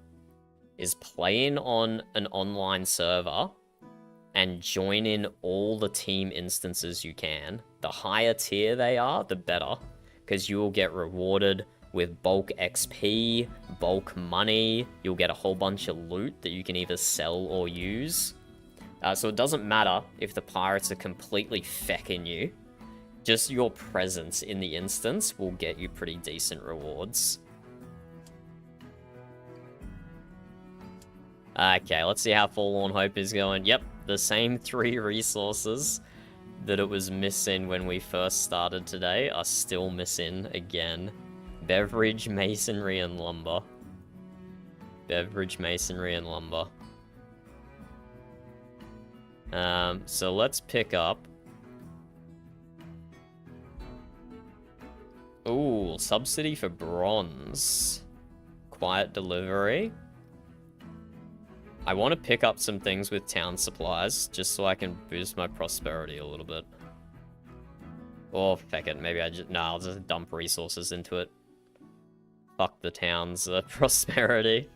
is playing on an online server and join in all the team instances you can. The higher tier they are, the better, because you will get rewarded with bulk XP, bulk money. You'll get a whole bunch of loot that you can either sell or use. So it doesn't matter if the pirates are completely fecking you. Just your presence in the instance will get you pretty decent rewards. Okay, let's see how Forlorn Hope is going. Yep, the same 3 resources that it was missing when we first started today are still missing again. Beverage, masonry, and lumber. Beverage, masonry, and lumber. So let's pick up. Ooh, subsidy for bronze. Quiet delivery. I want to pick up some things with town supplies, just so I can boost my prosperity a little bit. Or, feck it, maybe I'll just dump resources into it. Fuck the town's prosperity.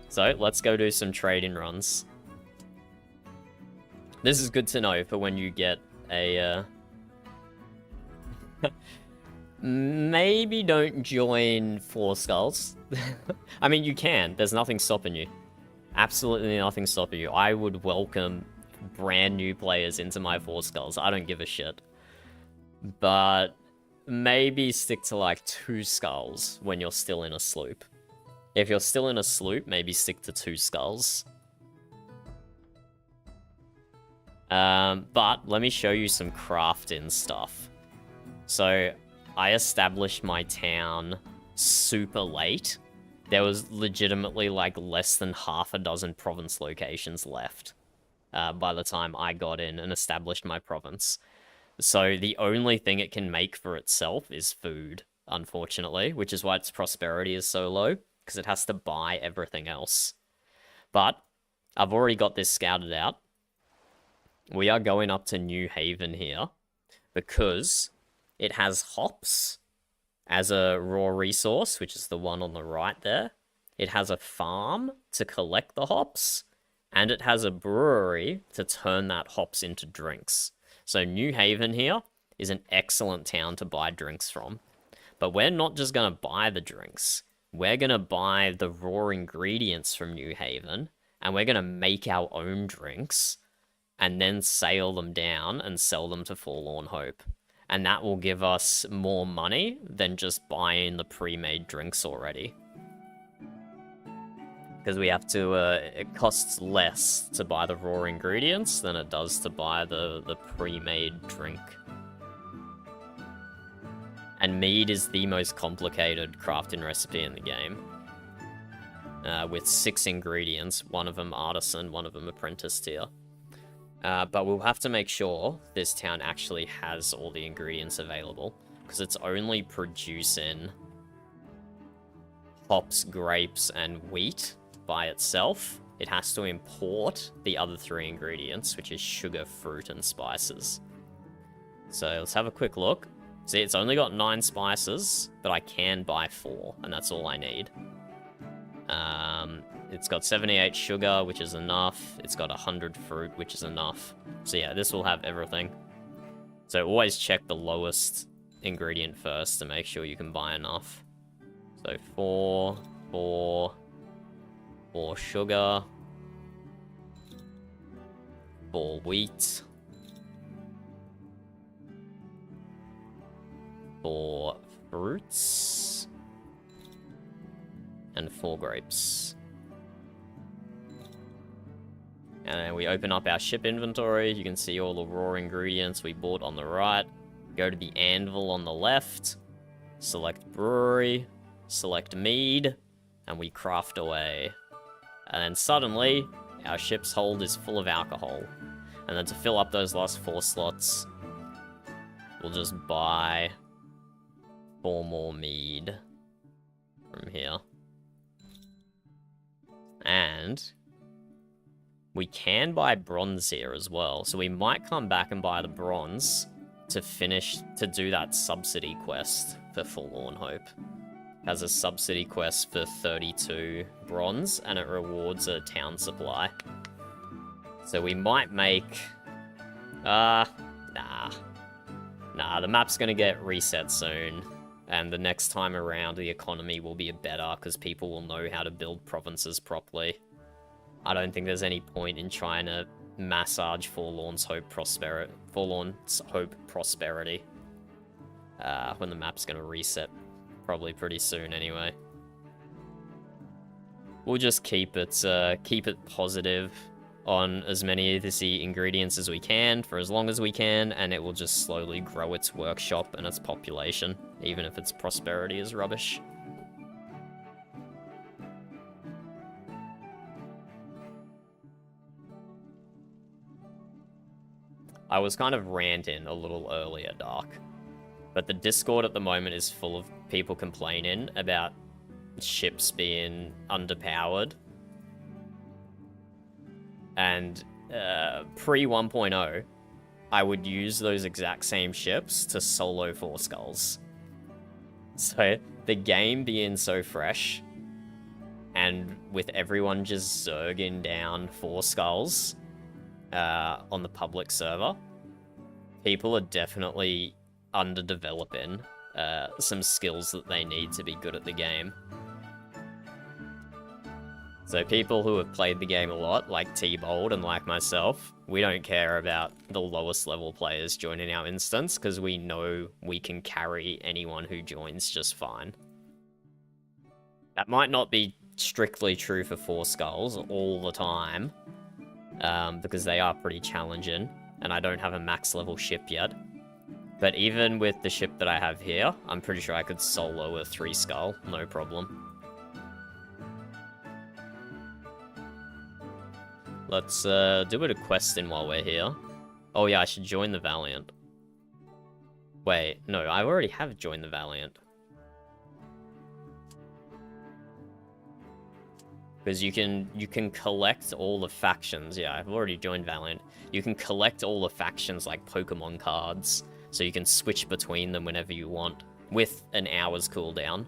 So, let's go do some trading runs. This is good to know for when you get a, maybe don't join 4 skulls. I mean, you can. There's nothing stopping you. Absolutely nothing stopping you. I would welcome brand new players into my 4 skulls. I don't give a shit. But maybe stick to like 2 skulls when you're still in a sloop. If you're still in a sloop, maybe stick to 2 skulls. But let me show you some crafting stuff. So I established my town super late. There was legitimately like less than half a dozen province locations left by the time I got in and established my province. So the only thing it can make for itself is food, unfortunately, which is why its prosperity is so low, because it has to buy everything else. But I've already got this scouted out. We are going up to New Haven here because it has hops as a raw resource, which is the one on the right there. It has a farm to collect the hops, and it has a brewery to turn that hops into drinks. So New Haven here is an excellent town to buy drinks from. But we're not just going to buy the drinks. We're going to buy the raw ingredients from New Haven, and we're going to make our own drinks, and then sail them down and sell them to Forlorn Hope. And that will give us more money than just buying the pre-made drinks already. Because we have to, it costs less to buy the raw ingredients than it does to buy the pre-made drink. And mead is the most complicated crafting recipe in the game. With 6 ingredients, one of them artisan, one of them apprentice tier. But we'll have to make sure this town actually has all the ingredients available, because it's only producing hops, grapes, and wheat by itself. It has to import the other 3 ingredients, which is sugar, fruit, and spices. So let's have a quick look. See, it's only got 9 spices, but I can buy 4, and that's all I need. It's got 78 sugar, which is enough. It's got 100 fruit, which is enough. So yeah, this will have everything. So always check the lowest ingredient first to make sure you can buy enough. So 4 sugar, 4 wheat, 4 fruits, and 4 grapes. And then we open up our ship inventory. You can see all the raw ingredients we bought on the right. Go to the anvil on the left. Select brewery. Select mead. And we craft away. And then suddenly, our ship's hold is full of alcohol. And then to fill up those last 4 slots, we'll just buy 4 more mead from here. And we can buy bronze here as well, so we might come back and buy the bronze to do that subsidy quest for Forlorn Hope. It has a subsidy quest for 32 bronze, and it rewards a town supply. So we might make... Nah, the map's gonna get reset soon, and the next time around the economy will be better, because people will know how to build provinces properly. I don't think there's any point in trying to massage Forlorn's Hope prosperity when the map's gonna reset probably pretty soon anyway. We'll just keep it positive on as many of the ingredients as we can for as long as we can, and it will just slowly grow its workshop and its population, even if its prosperity is rubbish. I was kind of ranting a little earlier, Dark. But the Discord at the moment is full of people complaining about ships being underpowered. And pre 1.0, I would use those exact same ships to solo 4 skulls. So the game being so fresh, and with everyone just zerging down 4 skulls on the public server, people are definitely underdeveloping some skills that they need to be good at the game. So people who have played the game a lot, like T-Bold and like myself, we don't care about the lowest level players joining our instance, because we know we can carry anyone who joins just fine. That might not be strictly true for 4 skulls all the time, because they are pretty challenging, and I don't have a max level ship yet. But even with the ship that I have here, I'm pretty sure I could solo a 3 skull, no problem. Let's do a bit of questing while we're here. Oh yeah, I should join the Valiant. Wait, no, I already have joined the Valiant. Because you can collect all the factions. Yeah, I've already joined Valiant. You can collect all the factions like Pokemon cards, so you can switch between them whenever you want, with an hour's cooldown.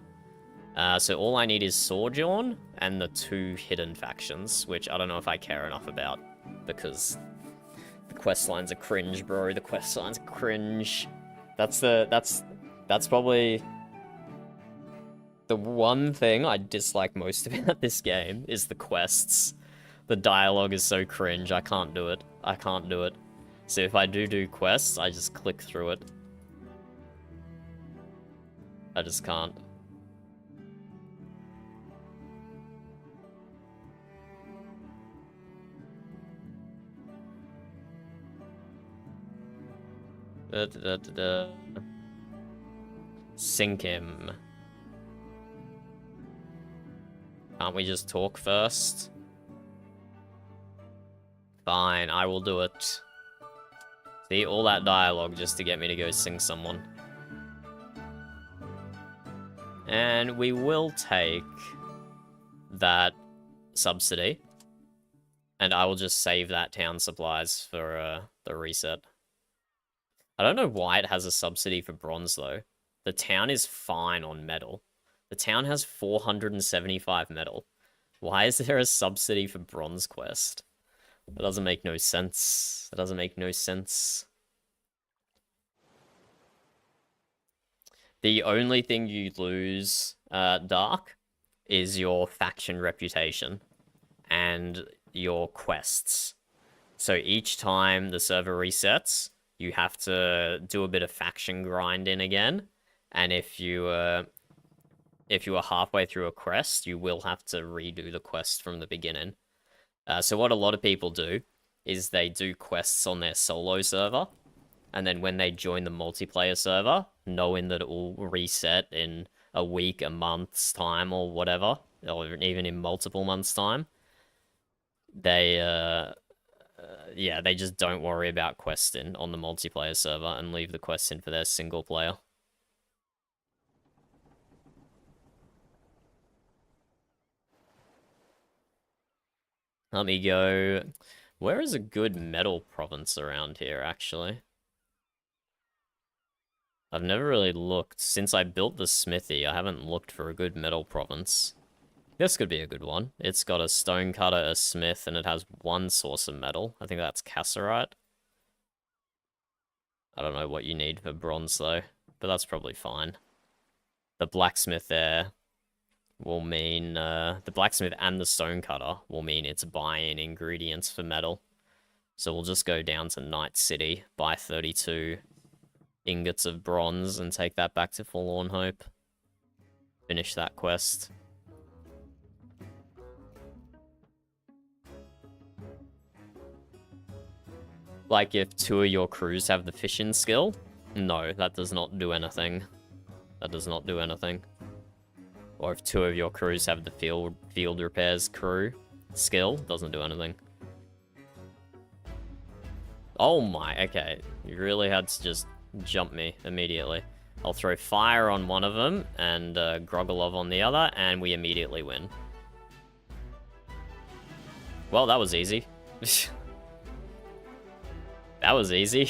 So all I need is Sojourn and the 2 hidden factions, which I don't know if I care enough about, because the quest lines are cringe, bro. The quest lines are cringe. That's probably the one thing I dislike most about this game is the quests. The dialogue is so cringe. I can't do it. I can't do it. So if I do quests, I just click through it. I just can't. Sink him. Can't we just talk first? Fine, I will do it. See, all that dialogue just to get me to go sing someone. And we will take that subsidy. And I will just save that town supplies for the reset. I don't know why it has a subsidy for bronze, though. The town is fine on metal. The town has 475 metal. Why is there a subsidy for bronze quest? That doesn't make no sense. That doesn't make no sense. The only thing you lose, Dark, is your faction reputation and your quests. So each time the server resets, you have to do a bit of faction grinding again. And if you are halfway through a quest, you will have to redo the quest from the beginning. So what a lot of people do is they do quests on their solo server, and then when they join the multiplayer server, knowing that it will reset in a week, a month's time, or whatever, or even in multiple months' time, they just don't worry about questing on the multiplayer server and leave the quest in for their single player. Let me go... Where is a good metal province around here, actually? I've never really looked. Since I built the smithy, I haven't looked for a good metal province. This could be a good one. It's got a stonecutter, a smith, and it has one source of metal. I think that's cassiterite. I don't know what you need for bronze, though, but that's probably fine. The blacksmith there will mean... the blacksmith and the stonecutter will mean it's buying ingredients for metal. So we'll just go down to Night City, buy 32 ingots of bronze, and take that back to Forlorn Hope. Finish that quest. Like, if 2 of your crews have the fishing skill? No, that does not do anything. That does not do anything. Or if 2 of your crews have the field repairs crew skill, doesn't do anything. Oh my, okay. You really had to just jump me immediately. I'll throw fire on one of them and Grogalov on the other, and we immediately win. Well, that was easy. That was easy.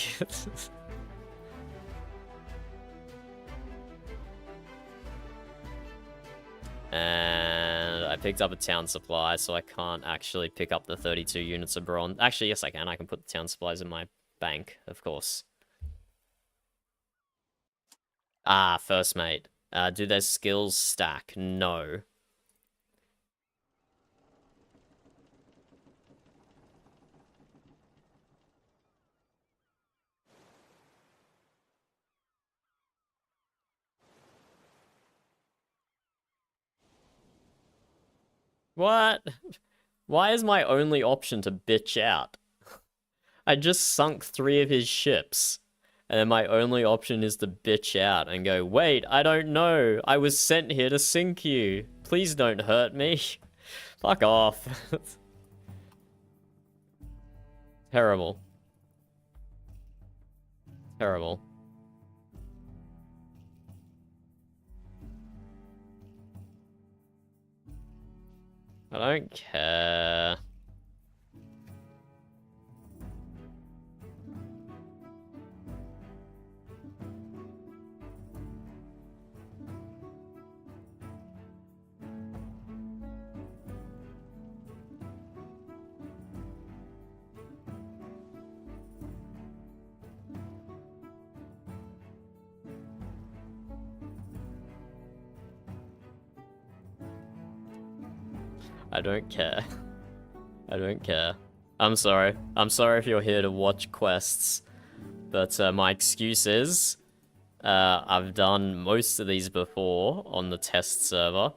And I picked up a town supply, so I can't actually pick up the 32 units of bronze. Actually, yes, I can. I can put the town supplies in my bank, of course. Ah, first mate. Do their skills stack? No. What? Why is my only option to bitch out? I just sunk 3 of his ships. And then my only option is to bitch out and go, wait, I don't know. I was sent here to sink you. Please don't hurt me. Fuck off. Terrible. Terrible. I don't care. I don't care. I don't care. I'm sorry. I'm sorry if you're here to watch quests. But my excuse is, I've done most of these before on the test server,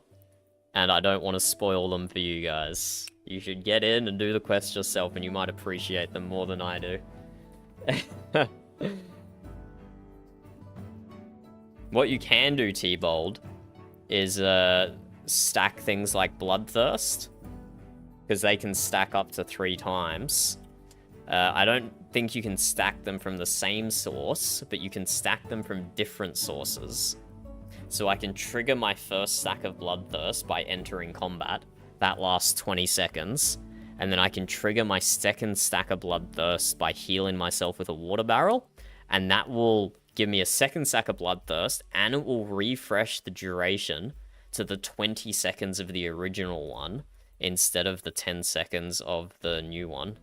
and I don't want to spoil them for you guys. You should get in and do the quests yourself, and you might appreciate them more than I do. What you can do, T-Bold, is stack things like Bloodthirst, because they can stack up to 3 times. I don't think you can stack them from the same source, but you can stack them from different sources. So I can trigger my first stack of Bloodthirst by entering combat. That lasts 20 seconds. And then I can trigger my second stack of Bloodthirst by healing myself with a water barrel. And that will give me a second stack of Bloodthirst, and it will refresh the duration to the 20 seconds of the original one instead of the 10 seconds of the new one.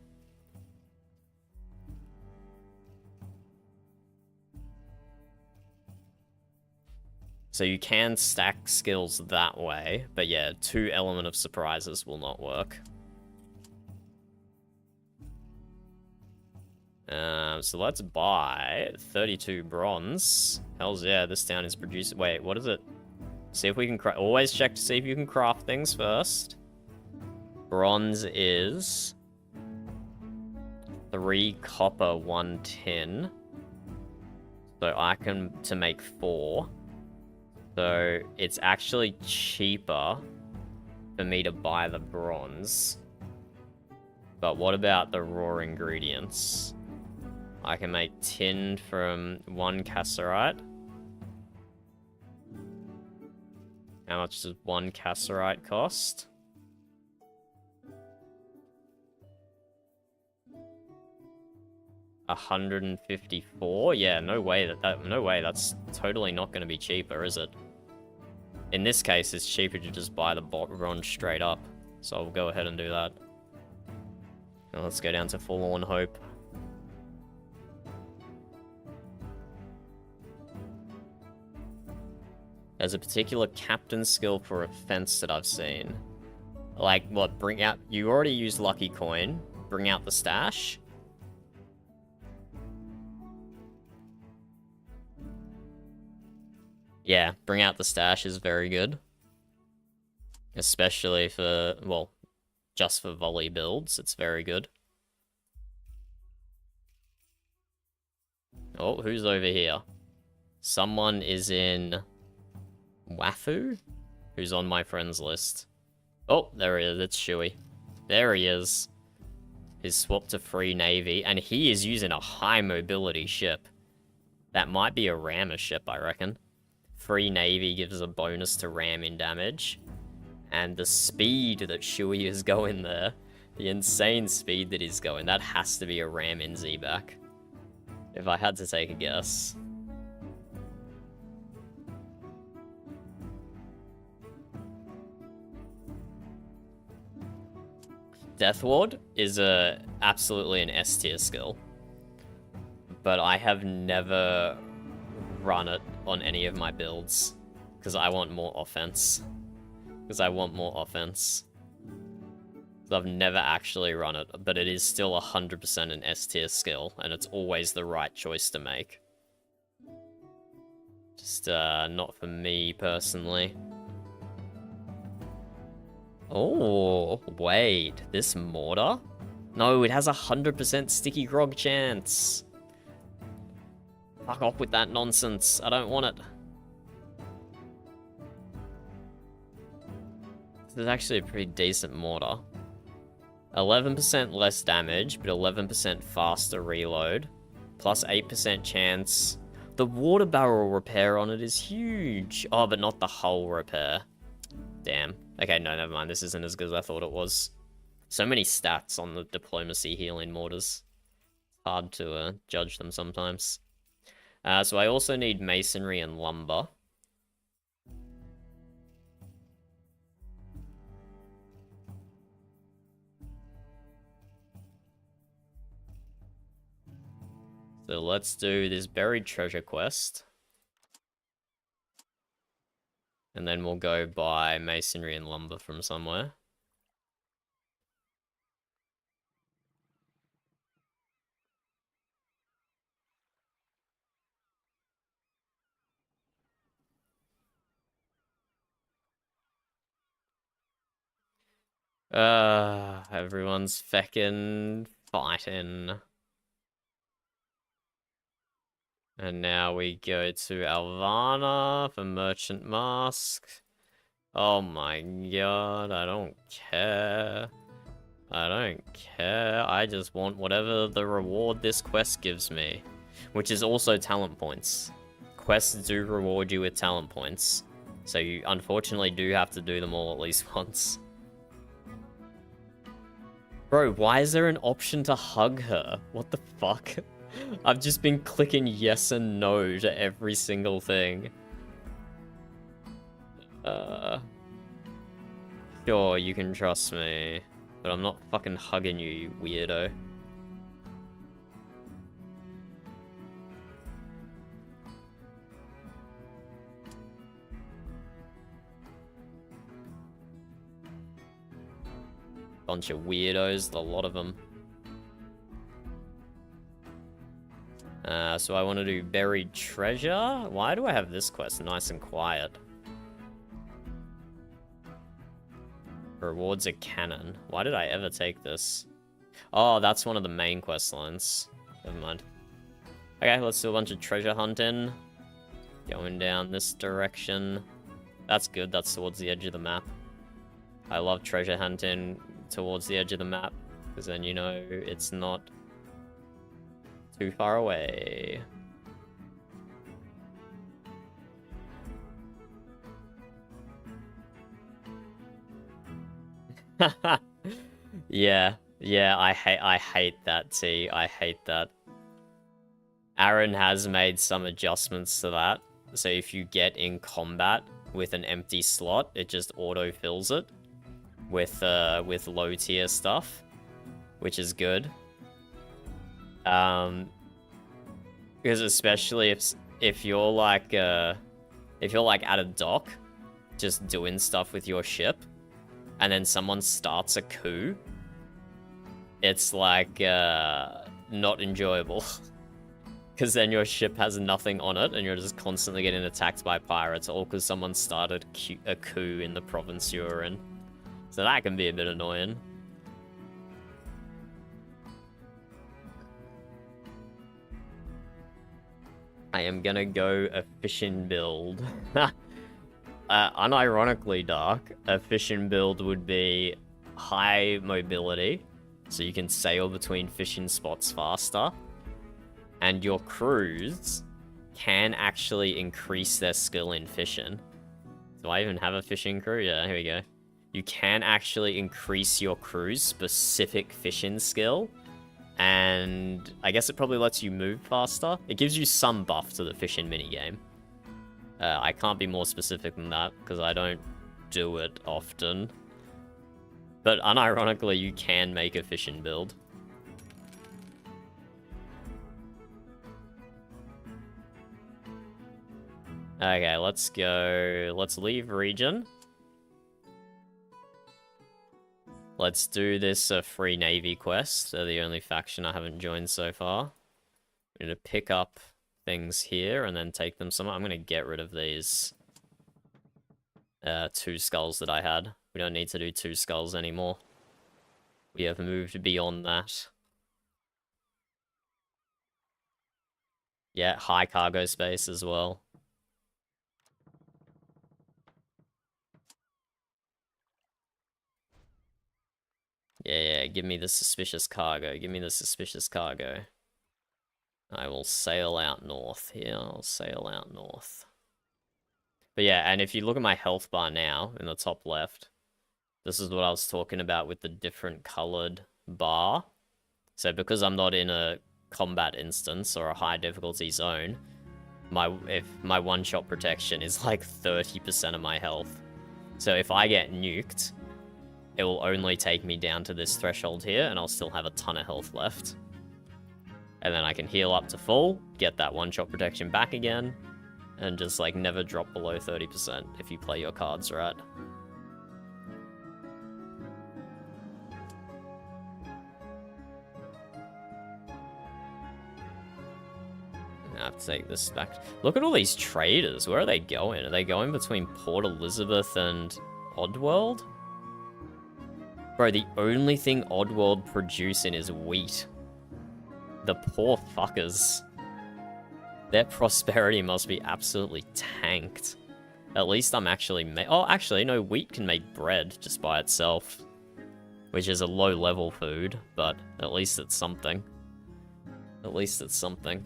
So you can stack skills that way, but yeah, 2 element of surprises will not work. So let's buy 32 bronze. Hells yeah, this town is producing... Wait, what is it? See if we can craft... Always check to see if you can craft things first. Bronze is 3 copper, 1 tin. So I can... to make 4. So it's actually cheaper for me to buy the bronze. But what about the raw ingredients? I can make tin from 1 cassiterite. How much does 1 cassiterite cost? $154? Yeah, no way no way, that's totally not going to be cheaper, is it? In this case, it's cheaper to just buy the bronze straight up. So I'll go ahead and do that. Now let's go down to Forlorn Hope. There's a particular captain skill for a fence that I've seen. Like, what, bring out... You already used Lucky Coin. Bring out the stash. Yeah, bring out the stash is very good. Especially for, well, just for volley builds, it's very good. Oh, who's over here? Someone is in Wafu? Who's on my friends list? Oh, there he is, it's Shuey. There he is. He's swapped to Free Navy, and he is using a high mobility ship. That might be a rammer ship, I reckon. Free Navy gives a bonus to ramming damage. And the speed that Shuey is going there, the insane speed that he's going, that has to be a ram in Z-back. If I had to take a guess. Death Ward is absolutely an S tier skill. But I have never run it on any of my builds. Because I want more offense. So I've never actually run it, but it is still 100% an S tier skill, and it's always the right choice to make. Just not for me personally. Oh, wait, this mortar? No, it has 100% sticky grog chance. Fuck off with that nonsense. I don't want it. This is actually a pretty decent mortar. 11% less damage, but 11% faster reload. Plus 8% chance. The water barrel repair on it is huge. Oh, but not the hull repair. Damn. Okay, no, never mind. This isn't as good as I thought it was. So many stats on the diplomacy healing mortars. Hard to judge them sometimes. So I also need masonry and lumber. So let's do this buried treasure quest. And then we'll go buy masonry and lumber from somewhere. Everyone's feckin' fighting. And now we go to Alvana for Merchant Mask. Oh my god, I don't care. I don't care. I just want whatever the reward this quest gives me. Which is also talent points. Quests do reward you with talent points. So you unfortunately do have to do them all at least once. Bro, why is there an option to hug her? What the fuck? I've just been clicking yes and no to every single thing. Sure, you can trust me. But I'm not fucking hugging you, you weirdo. Bunch of weirdos, a lot of them. So I want to do buried treasure. Why do I have this quest nice and quiet? Rewards a cannon. Why did I ever take this? Oh, that's one of the main quest lines. Never mind. Okay, let's do a bunch of treasure hunting. Going down this direction. That's good, that's towards the edge of the map. I love treasure hunting towards the edge of the map, because then you know it's not too far away. Yeah, I hate that, T. I hate that. Aaron has made some adjustments to that. So if you get in combat with an empty slot, it just auto-fills it with low-tier stuff, which is good. Because especially if you're like at a dock, just doing stuff with your ship, and then someone starts a coup, it's like not enjoyable. Because then your ship has nothing on it, and you're just constantly getting attacked by pirates, all because someone started a coup in the province you're in. So that can be a bit annoying. I am gonna go a fishing build. Unironically, Dark, a fishing build would be high mobility, so you can sail between fishing spots faster. And your crews can actually increase their skill in fishing. Do I even have a fishing crew? Yeah, here we go. You can actually increase your crew's specific fishing skill. And I guess it probably lets you move faster. It gives you some buff to the fishing minigame. I can't be more specific than that, because I don't do it often. But unironically, you can make a fishing build. Okay, let's go. Let's leave region. Let's do this free navy quest. They're the only faction I haven't joined so far. I'm gonna pick up things here and then take them somewhere. I'm gonna get rid of these 2 skulls that I had. We don't need to do 2 skulls anymore. We have moved beyond that. Yeah, high cargo space as well. Yeah, give me the suspicious cargo. Give me the suspicious cargo. I will sail out north here. I'll sail out north. But yeah, and if you look at my health bar now, in the top left, this is what I was talking about with the different colored bar. So because I'm not in a combat instance or a high difficulty zone, my one-shot protection is like 30% of my health. So if I get nuked, it will only take me down to this threshold here, and I'll still have a ton of health left. And then I can heal up to full, get that one-shot protection back again, and just like never drop below 30% if you play your cards right. I have to take this back. Look at all these traders. Where are they going? Are they going between Port Elizabeth and Oddworld? Bro, the only thing Oddworld producing is wheat. The poor fuckers. Their prosperity must be absolutely tanked. At least I'm actually oh, actually, no, wheat can make bread just by itself. Which is a low-level food, but at least it's something. At least it's something.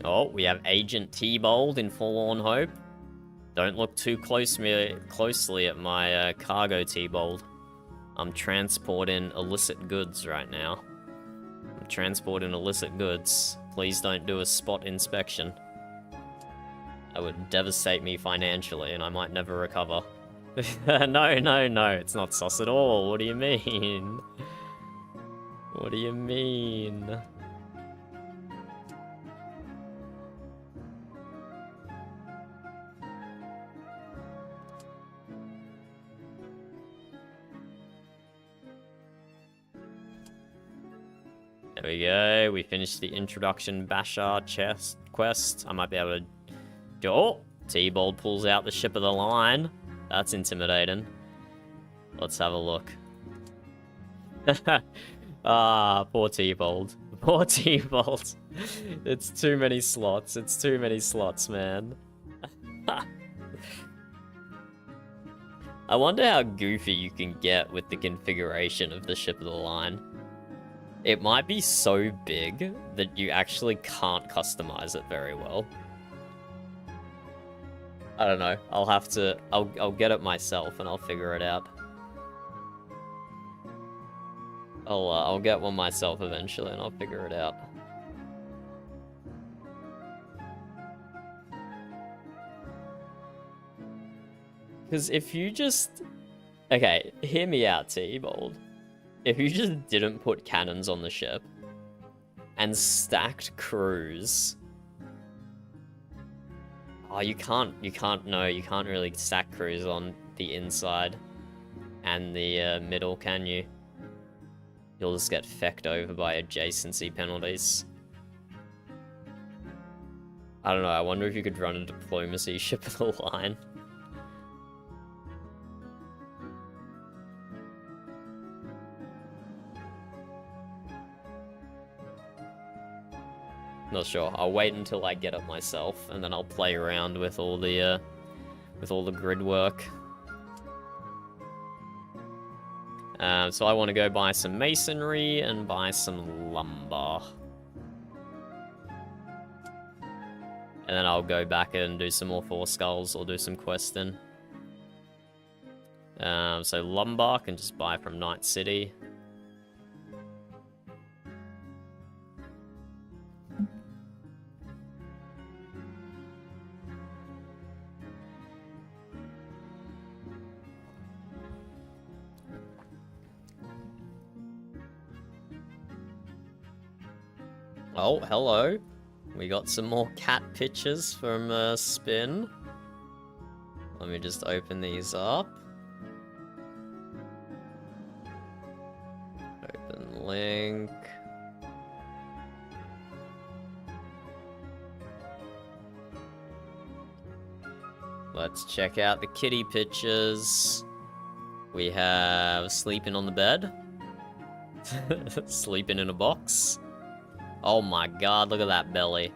Oh, we have Agent T-Bold in Forlorn Hope. Don't look too closely at my cargo, T-Bold. I'm transporting illicit goods right now. I'm transporting illicit goods. Please don't do a spot inspection. That would devastate me financially and I might never recover. No, it's not sus at all. What do you mean? What do you mean? There we go. We finished the introduction Bashar chest quest. I might be able to... Oh! T-Bold pulls out the ship of the line. That's intimidating. Let's have a look. Ah, poor T-Bold. Poor T-Bold. It's too many slots. It's too many slots, man. I wonder how goofy you can get with the configuration of the ship of the line. It might be so big that you actually can't customize it very well. I don't know. I'll have to... I'll get it myself and I'll figure it out. I'll get one myself eventually and I'll figure it out. Because if you just... Okay, hear me out, T-Bold. If you just didn't put cannons on the ship and stacked crews... Oh, you can't really stack crews on the inside and the middle, can you? You'll just get fecked over by adjacency penalties. I don't know, I wonder if you could run a diplomacy ship of the line. Not sure. I'll wait until I get it myself, and then I'll play around with all the grid work. So I want to go buy some masonry and buy some lumber. And then I'll go back and do some more Four Skulls or do some questing. So lumber I can just buy from Night City. Oh, hello. We got some more cat pictures from Spin. Let me just open these up. Open link. Let's check out the kitty pictures. We have sleeping on the bed. Sleeping in a box. Oh my god, look at that belly.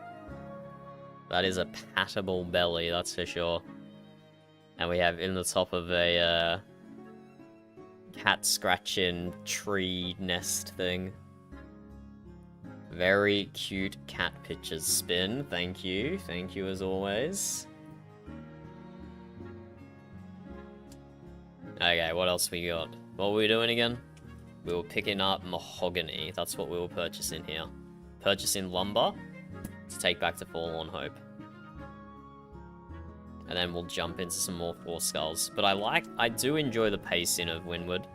That is a pattable belly, that's for sure. And we have in the top of a cat scratching tree nest thing. Very cute cat pictures, Spin. Thank you. Thank you as always. Okay, what else we got? What were we doing again? We were picking up mahogany. That's what we were purchasing here. Purchasing lumber to take back to Forlorn Hope. And then we'll jump into some more Four Skulls. But I do enjoy the pacing of Windward.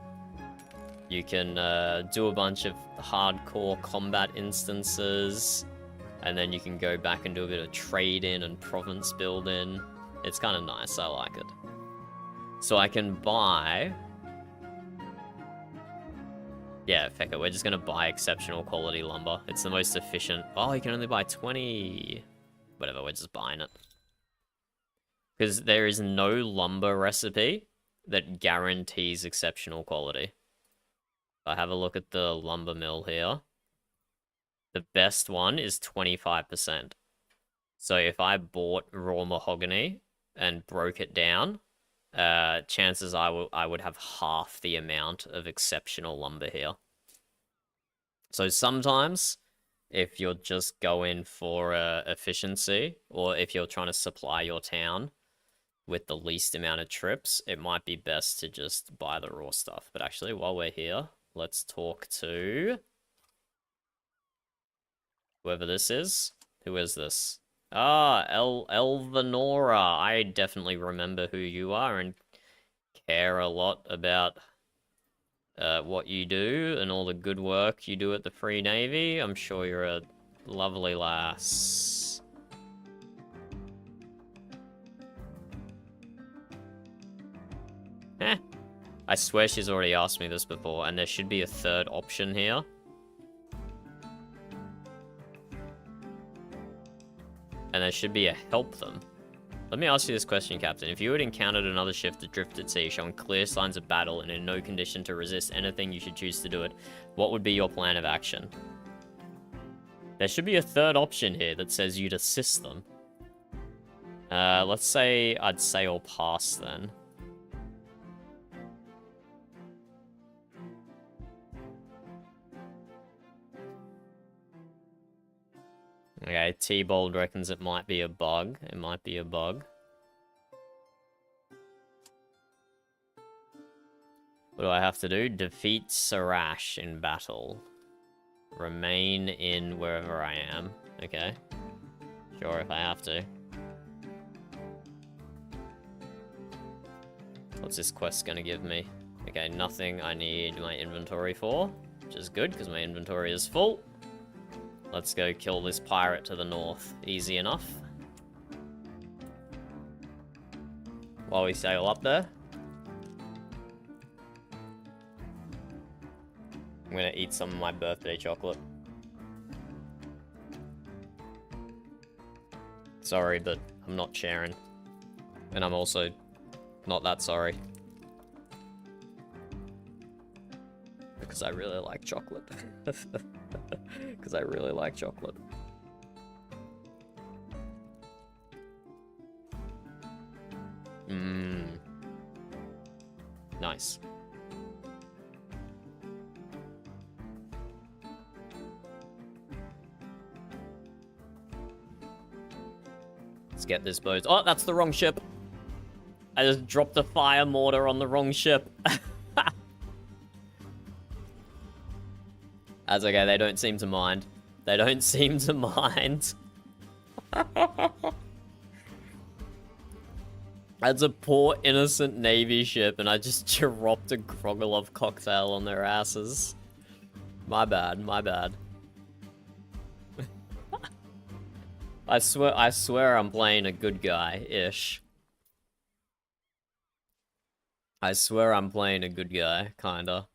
You can do a bunch of hardcore combat instances. And then you can go back and do a bit of trading and province building. It's kind of nice, I like it. So I can buy... Yeah, feck it. We're just going to buy exceptional quality lumber. It's the most efficient. Oh, you can only buy 20. Whatever, we're just buying it. Because there is no lumber recipe that guarantees exceptional quality. If I have a look at the lumber mill here, the best one is 25%. So if I bought raw mahogany and broke it down, chances I would have half the amount of exceptional lumber here. So sometimes, if you're just going for efficiency, or if you're trying to supply your town with the least amount of trips, it might be best to just buy the raw stuff. But actually, while we're here, let's talk to whoever this is. Who is this? Ah, Elvanora. I definitely remember who you are and care a lot about what you do and all the good work you do at the Free Navy. I'm sure you're a lovely lass. I swear she's already asked me this before, and there should be a third option here. And there should be a help them. Let me ask you this question, Captain. If you had encountered another ship adrift at sea, showing clear signs of battle and in no condition to resist anything you should choose to do it, what would be your plan of action? There should be a third option here that says you'd assist them. Let's say I'd sail past then. Okay, T-Bold reckons it might be a bug. It might be a bug. What do I have to do? Defeat Sarash in battle. Remain in wherever I am. Okay. Sure, if I have to. What's this quest gonna give me? Okay, nothing I need my inventory for, which is good, because my inventory is full. Let's go kill this pirate to the north. Easy enough. While we sail up there. I'm gonna eat some of my birthday chocolate. Sorry, but I'm not sharing. And I'm also not that sorry. Because I really like chocolate. Because I really like chocolate. Nice. Let's get this boat. Oh, that's the wrong ship. I just dropped a fire mortar on the wrong ship. That's okay, they don't seem to mind. They don't seem to mind. That's a poor innocent Navy ship, and I just dropped a Krogolov cocktail on their asses. My bad, my bad. I swear I'm playing a good guy-ish. I swear I'm playing a good guy, kinda.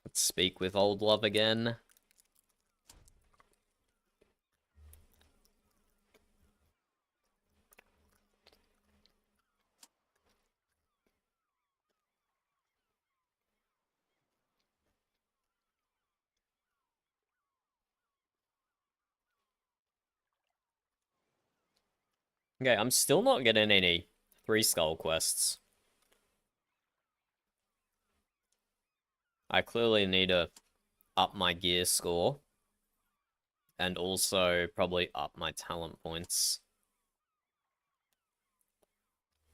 Let's speak with old love again. Okay, I'm still not getting any 3 skull quests. I clearly need to up my gear score. And also probably up my talent points.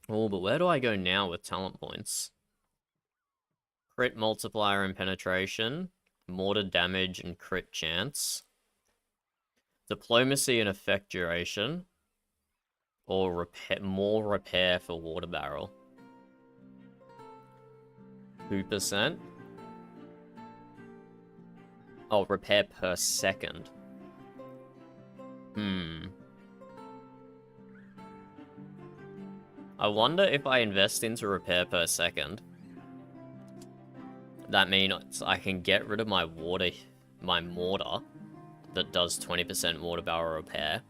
Oh, but where do I go now with talent points? Crit multiplier and penetration. Mortar damage and crit chance. Diplomacy and effect duration. Or repair, more repair for water barrel. 2%. Oh, repair per second. I wonder if I invest into repair per second. That means I can get rid of my mortar, that does 20% mortar barrel repair,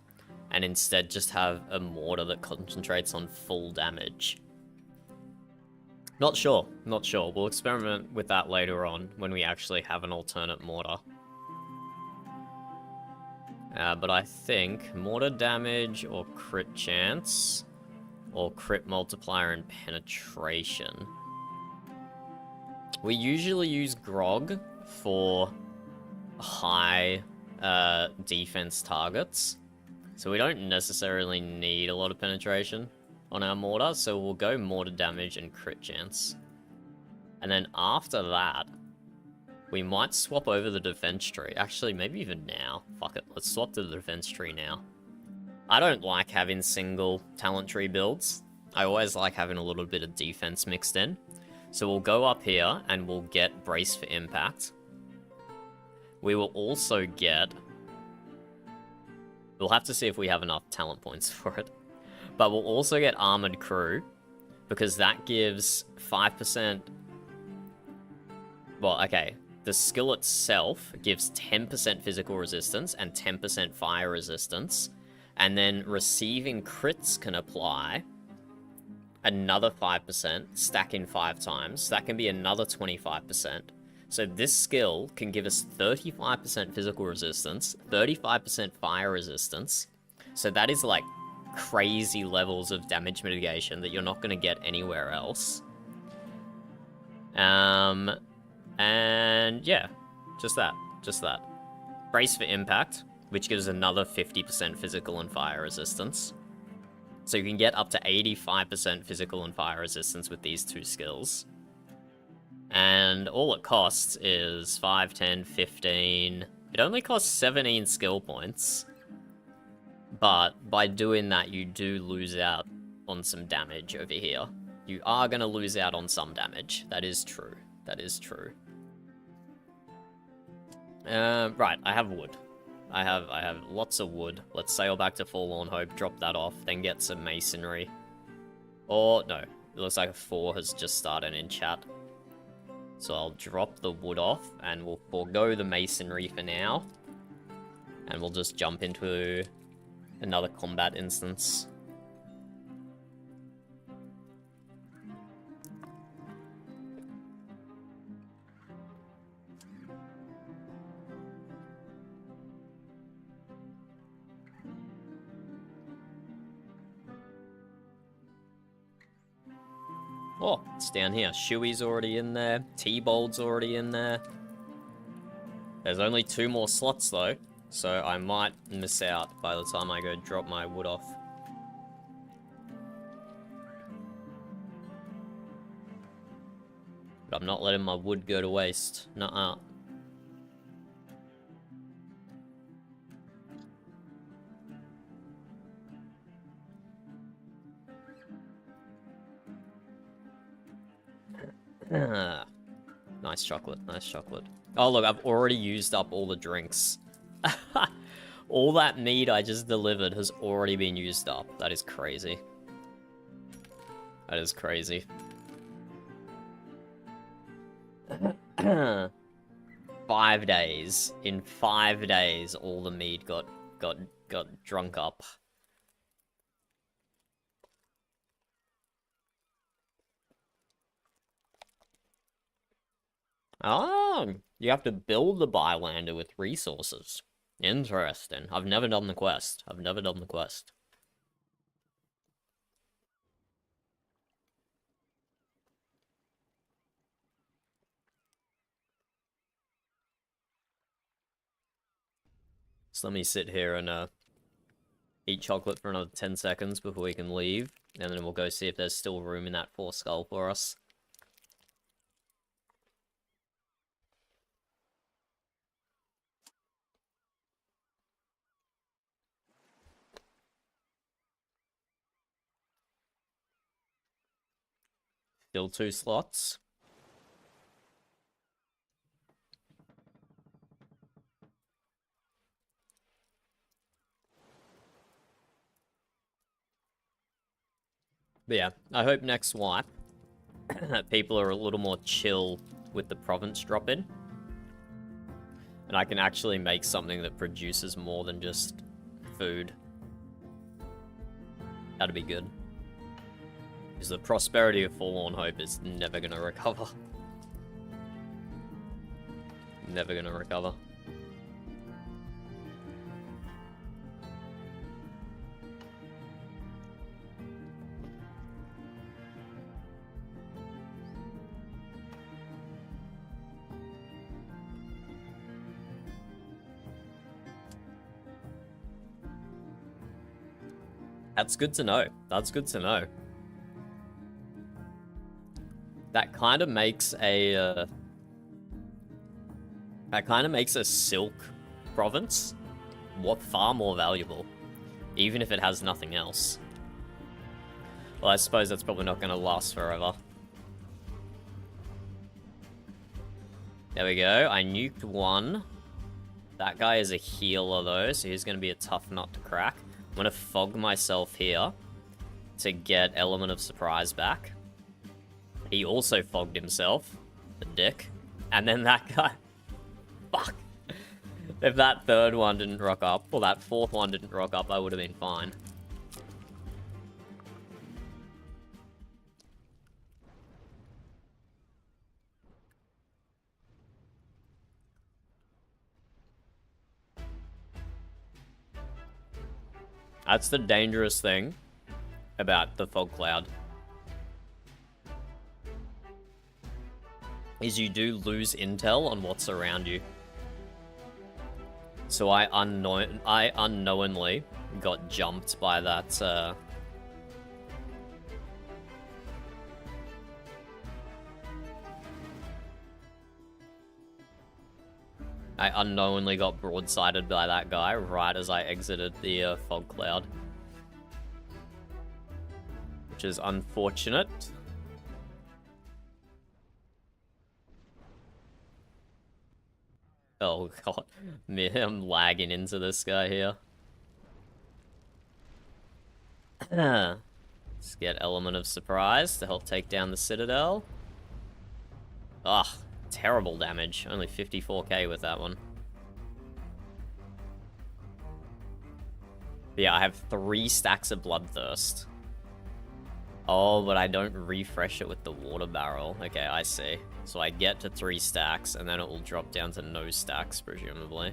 and instead just have a mortar that concentrates on full damage. Not sure. We'll experiment with that later on when we actually have an alternate mortar. But I think mortar damage or crit chance or crit multiplier and penetration. We usually use Grog for high defense targets, so we don't necessarily need a lot of penetration on our mortar, so we'll go mortar damage and crit chance. And then after that, we might swap over the defense tree. Actually, maybe even now. Fuck it, let's swap to the defense tree now. I don't like having single talent tree builds. I always like having a little bit of defense mixed in. So we'll go up here and we'll get Brace for Impact. We will also get... We'll have to see if we have enough talent points for it. But we'll also get Armored Crew, because that gives 5%... Well, okay. The skill itself gives 10% physical resistance and 10% fire resistance. And then receiving crits can apply another 5%, stacking 5 times. That can be another 25%. So this skill can give us 35% physical resistance, 35% fire resistance. So that is like crazy levels of damage mitigation that you're not going to get anywhere else. And yeah, just that. Brace for Impact, which gives another 50% physical and fire resistance. So you can get up to 85% physical and fire resistance with these two skills. And all it costs is 5, 10, 15. It only costs 17 skill points. But by doing that, you do lose out on some damage over here. You are going to lose out on some damage. That is true. Right, I have wood. I have lots of wood. Let's sail back to Forlorn Hope, drop that off, then get some masonry. Or, no, it looks like a 4 has just started in chat. So I'll drop the wood off, and we'll forego the masonry for now. And we'll just jump into another combat instance. Oh, it's down here. Shuey's already in there. T-Bold's already in there. There's only 2 more slots, though, so I might miss out by the time I go drop my wood off. But I'm not letting my wood go to waste. Nuh-uh. Nice chocolate, nice chocolate. Oh, look, I've already used up all the drinks. All that meat I just delivered has already been used up. That is crazy. That is crazy. 5 days. In 5 days, all the meat got drunk up. Oh, you have to build the Bylander with resources. Interesting. I've never done the quest. So let me sit here and eat chocolate for another 10 seconds before we can leave. And then we'll go see if there's still room in that 4 skull for us. Still 2 slots. But yeah, I hope next wipe people are a little more chill with the province drop-in. And I can actually make something that produces more than just food. That'd be good. Because the prosperity of Forlorn Hope is never gonna recover. Never gonna recover. That's good to know. That's good to know. That kind of makes a silk province far more valuable, even if it has nothing else. Well, I suppose that's probably not going to last forever. There we go. I nuked one. That guy is a healer though, so he's going to be a tough nut to crack. I'm gonna fog myself here to get Element of Surprise back. He also fogged himself, the dick. And then that guy... Fuck. If that third one didn't rock up, or that fourth one didn't rock up, I would have been fine. That's the dangerous thing about the fog cloud. Is you do lose intel on what's around you. So I unknowingly got jumped by that, I unknowingly got broadsided by that guy right as I exited the fog cloud. Which is unfortunate. Oh god, I'm lagging into this guy here. Let's get Element of Surprise to help take down the Citadel. Ugh. Terrible damage. Only 54k with that one. But yeah, I have 3 stacks of Bloodthirst. Oh, but I don't refresh it with the water barrel. Okay, I see. So I get to 3 stacks, and then it will drop down to no stacks, presumably.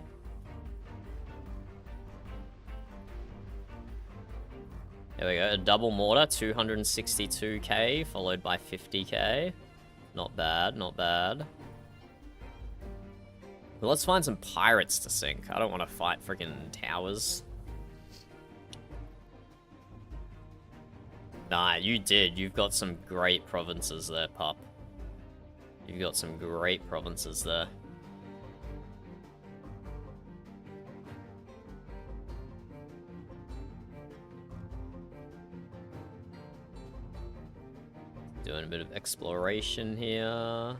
There we go. A double mortar, 262k, followed by 50k. Not bad, not bad. Well, let's find some pirates to sink. I don't want to fight freaking towers. Nah, you did. You've got some great provinces there, pup. You've got some great provinces there. Doing a bit of exploration here.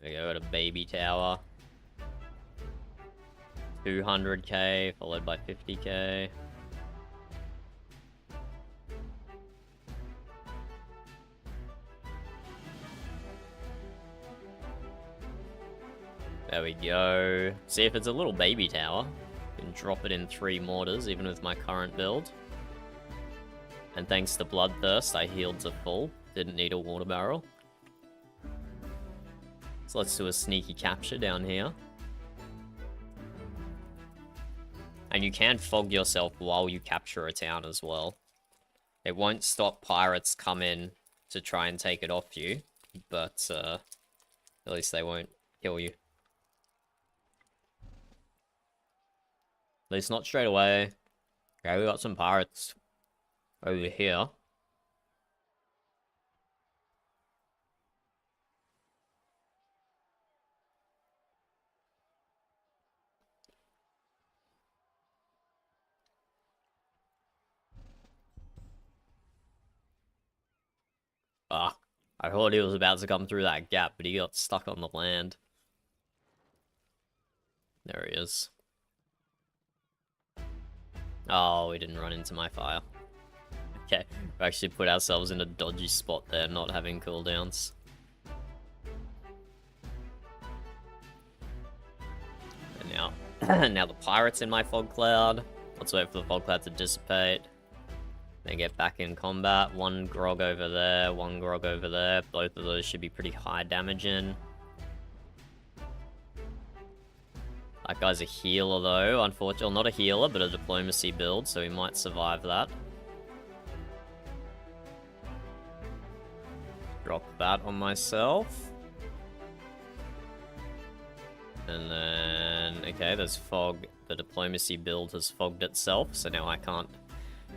There we go, at a baby tower. 200k, followed by 50k. There we go. See, if it's a little baby tower, I can drop it in 3 mortars, even with my current build. And thanks to Bloodthirst, I healed to full. Didn't need a water barrel. So let's do a sneaky capture down here. And you can fog yourself while you capture a town as well. It won't stop pirates come in to try and take it off you, but at least they won't kill you. At least not straight away. Okay, we got some pirates over here. Ah, I thought he was about to come through that gap, but he got stuck on the land. There he is. Oh, we didn't run into my fire. Okay, we actually put ourselves in a dodgy spot there, not having cooldowns. Now, now the pirate's in my fog cloud. Let's wait for the fog cloud to dissipate. Then get back in combat. One grog over there, one grog over there. Both of those should be pretty high damaging. That guy's a healer though, unfortunately. Well, not a healer, but a diplomacy build, so he might survive that. Drop that on myself. And then, okay, there's fog. The diplomacy build has fogged itself, so now I can't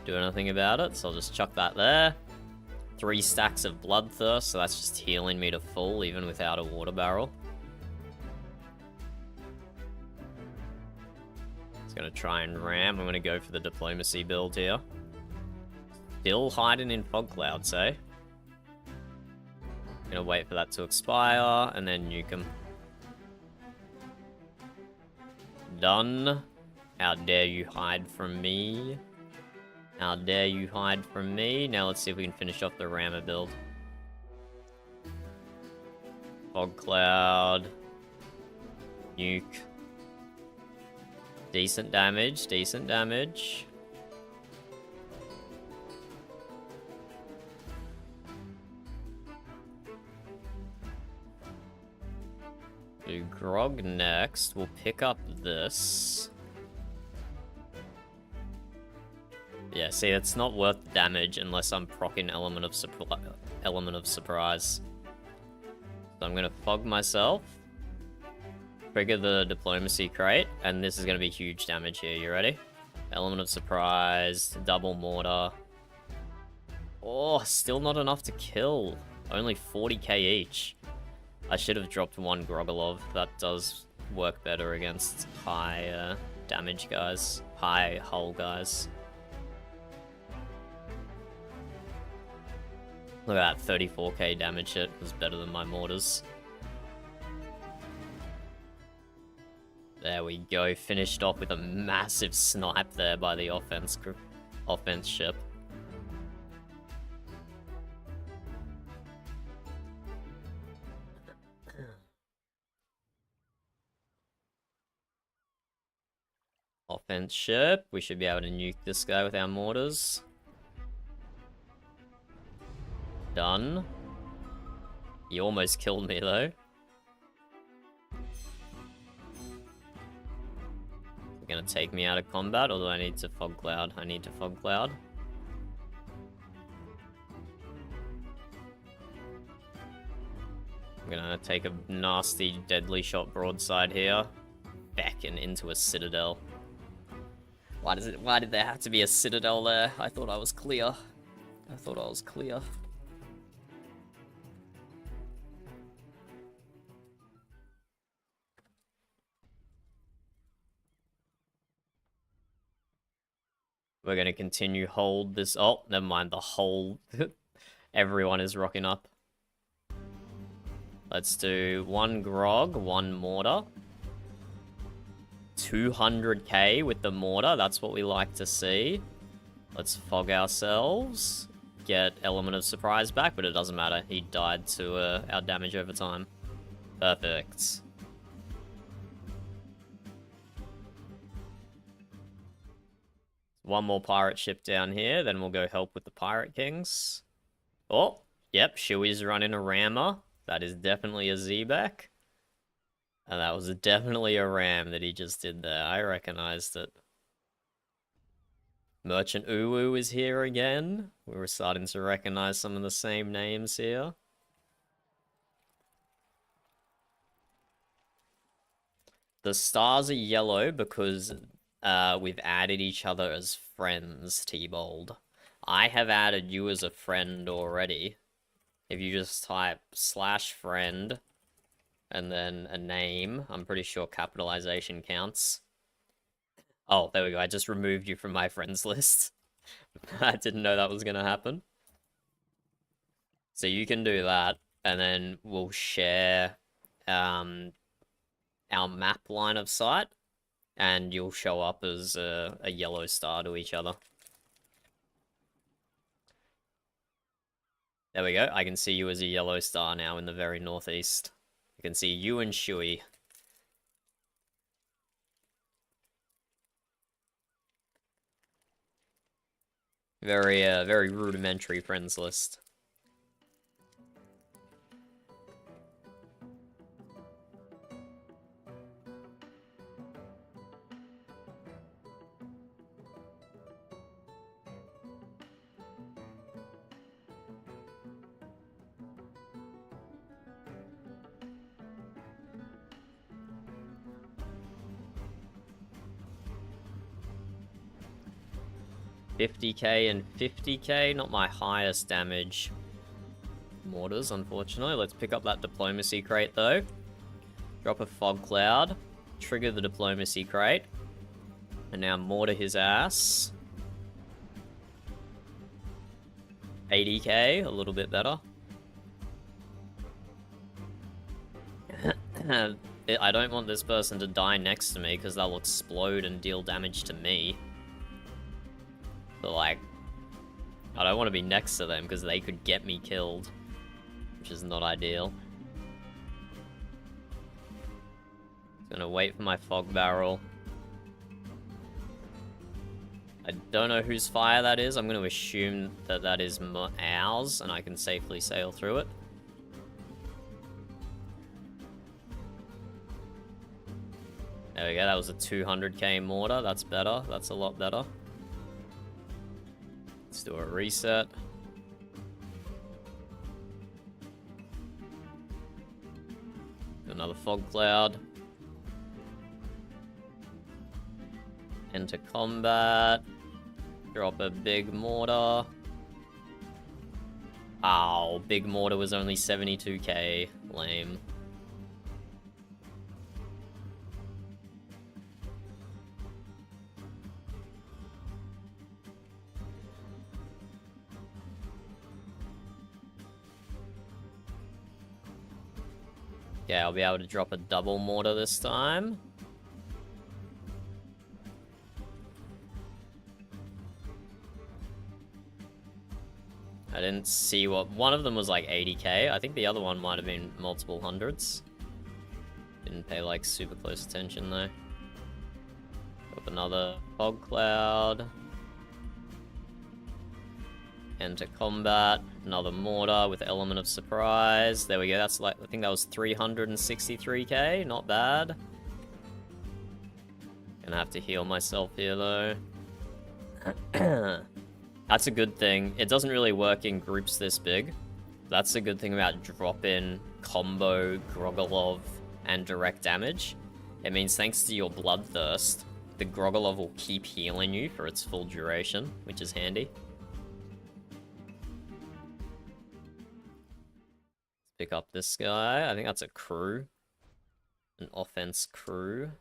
do anything about it. So I'll just chuck that there. 3 stacks of bloodthirst, so that's just healing me to full, even without a water barrel. It's gonna try and ram. I'm gonna go for the diplomacy build here. Still hiding in fog clouds, eh? Gonna wait for that to expire, and then nuke him. Done. How dare you hide from me? How dare you hide from me? Now let's see if we can finish off the rammer build. Fog cloud. Nuke. Decent damage, decent damage. Do grog next. We'll pick up this. Yeah, see, it's not worth damage unless I'm proccing element of surprise. So I'm gonna fog myself. Trigger the diplomacy crate, and this is gonna be huge damage here. You ready? Element of surprise, double mortar. Oh, still not enough to kill. Only 40k each. I should have dropped one Grogolov. That does work better against high damage guys. High hull guys. Look at that, 34k damage hit was better than my mortars. There we go, finished off with a massive snipe there by the offense ship. Offense ship, we should be able to nuke this guy with our mortars. Done. He almost killed me though. Gonna take me out of combat, although I need to fog cloud. I need to fog cloud. I'm gonna take a nasty deadly shot broadside here. Back and into a citadel. Why did there have to be a citadel there? I thought I was clear. I thought I was clear. We're gonna continue hold this. Oh, never mind. The whole everyone is rocking up. Let's do 1 grog, 1 mortar. 200k with the mortar. That's what we like to see. Let's fog ourselves. Get element of surprise back, but it doesn't matter. He died to our damage over time. Perfect. One more pirate ship down here, then we'll go help with the pirate kings. Oh, yep, Shui's running a rammer. That is definitely a Z-back. And that was definitely a ram that he just did there. I recognized it. Merchant Uwu is here again. We were starting to recognize some of the same names here. The stars are yellow because we've added each other as friends, T-Bold. I have added you as a friend already. If you just type /friend and then a name, I'm pretty sure capitalization counts. Oh, there we go. I just removed you from my friends list. I didn't know that was going to happen. So you can do that, and then we'll share our map line of sight. And you'll show up as a yellow star to each other. There we go. I can see you as a yellow star now in the very northeast. I can see you and Shui. Very rudimentary friends list. $50k and $50k, not my highest damage mortars, unfortunately. Let's pick up that diplomacy crate, though. Drop a fog cloud. Trigger the diplomacy crate. And now mortar his ass. 80k, a little bit better. I don't want this person to die next to me, because they'll explode and deal damage to me. But, like, I don't want to be next to them, because they could get me killed. Which is not ideal. Gonna wait for my fog barrel. I don't know whose fire that is. I'm gonna assume that that is ours, and I can safely sail through it. There we go, that was a 200k mortar. That's better. That's a lot better. Let's do a reset. Another fog cloud. Enter combat. Drop a big mortar. Ow, big mortar was only 72k. Lame. Yeah, I'll be able to drop a double mortar this time. I didn't see what... One of them was like 80k. I think the other one might have been multiple hundreds. Didn't pay like super close attention though. Drop another fog cloud. Enter combat. Another mortar with element of surprise. There we go. That's like... I think that was 363k. Not bad. Gonna have to heal myself here though. That's a good thing. It doesn't really work in groups this big. That's a good thing about drop-in, combo, Grogolov, and direct damage. It means thanks to your Bloodthirst, the Grogolov will keep healing you for its full duration, which is handy. Pick up this guy. I think that's a crew. An offense crew.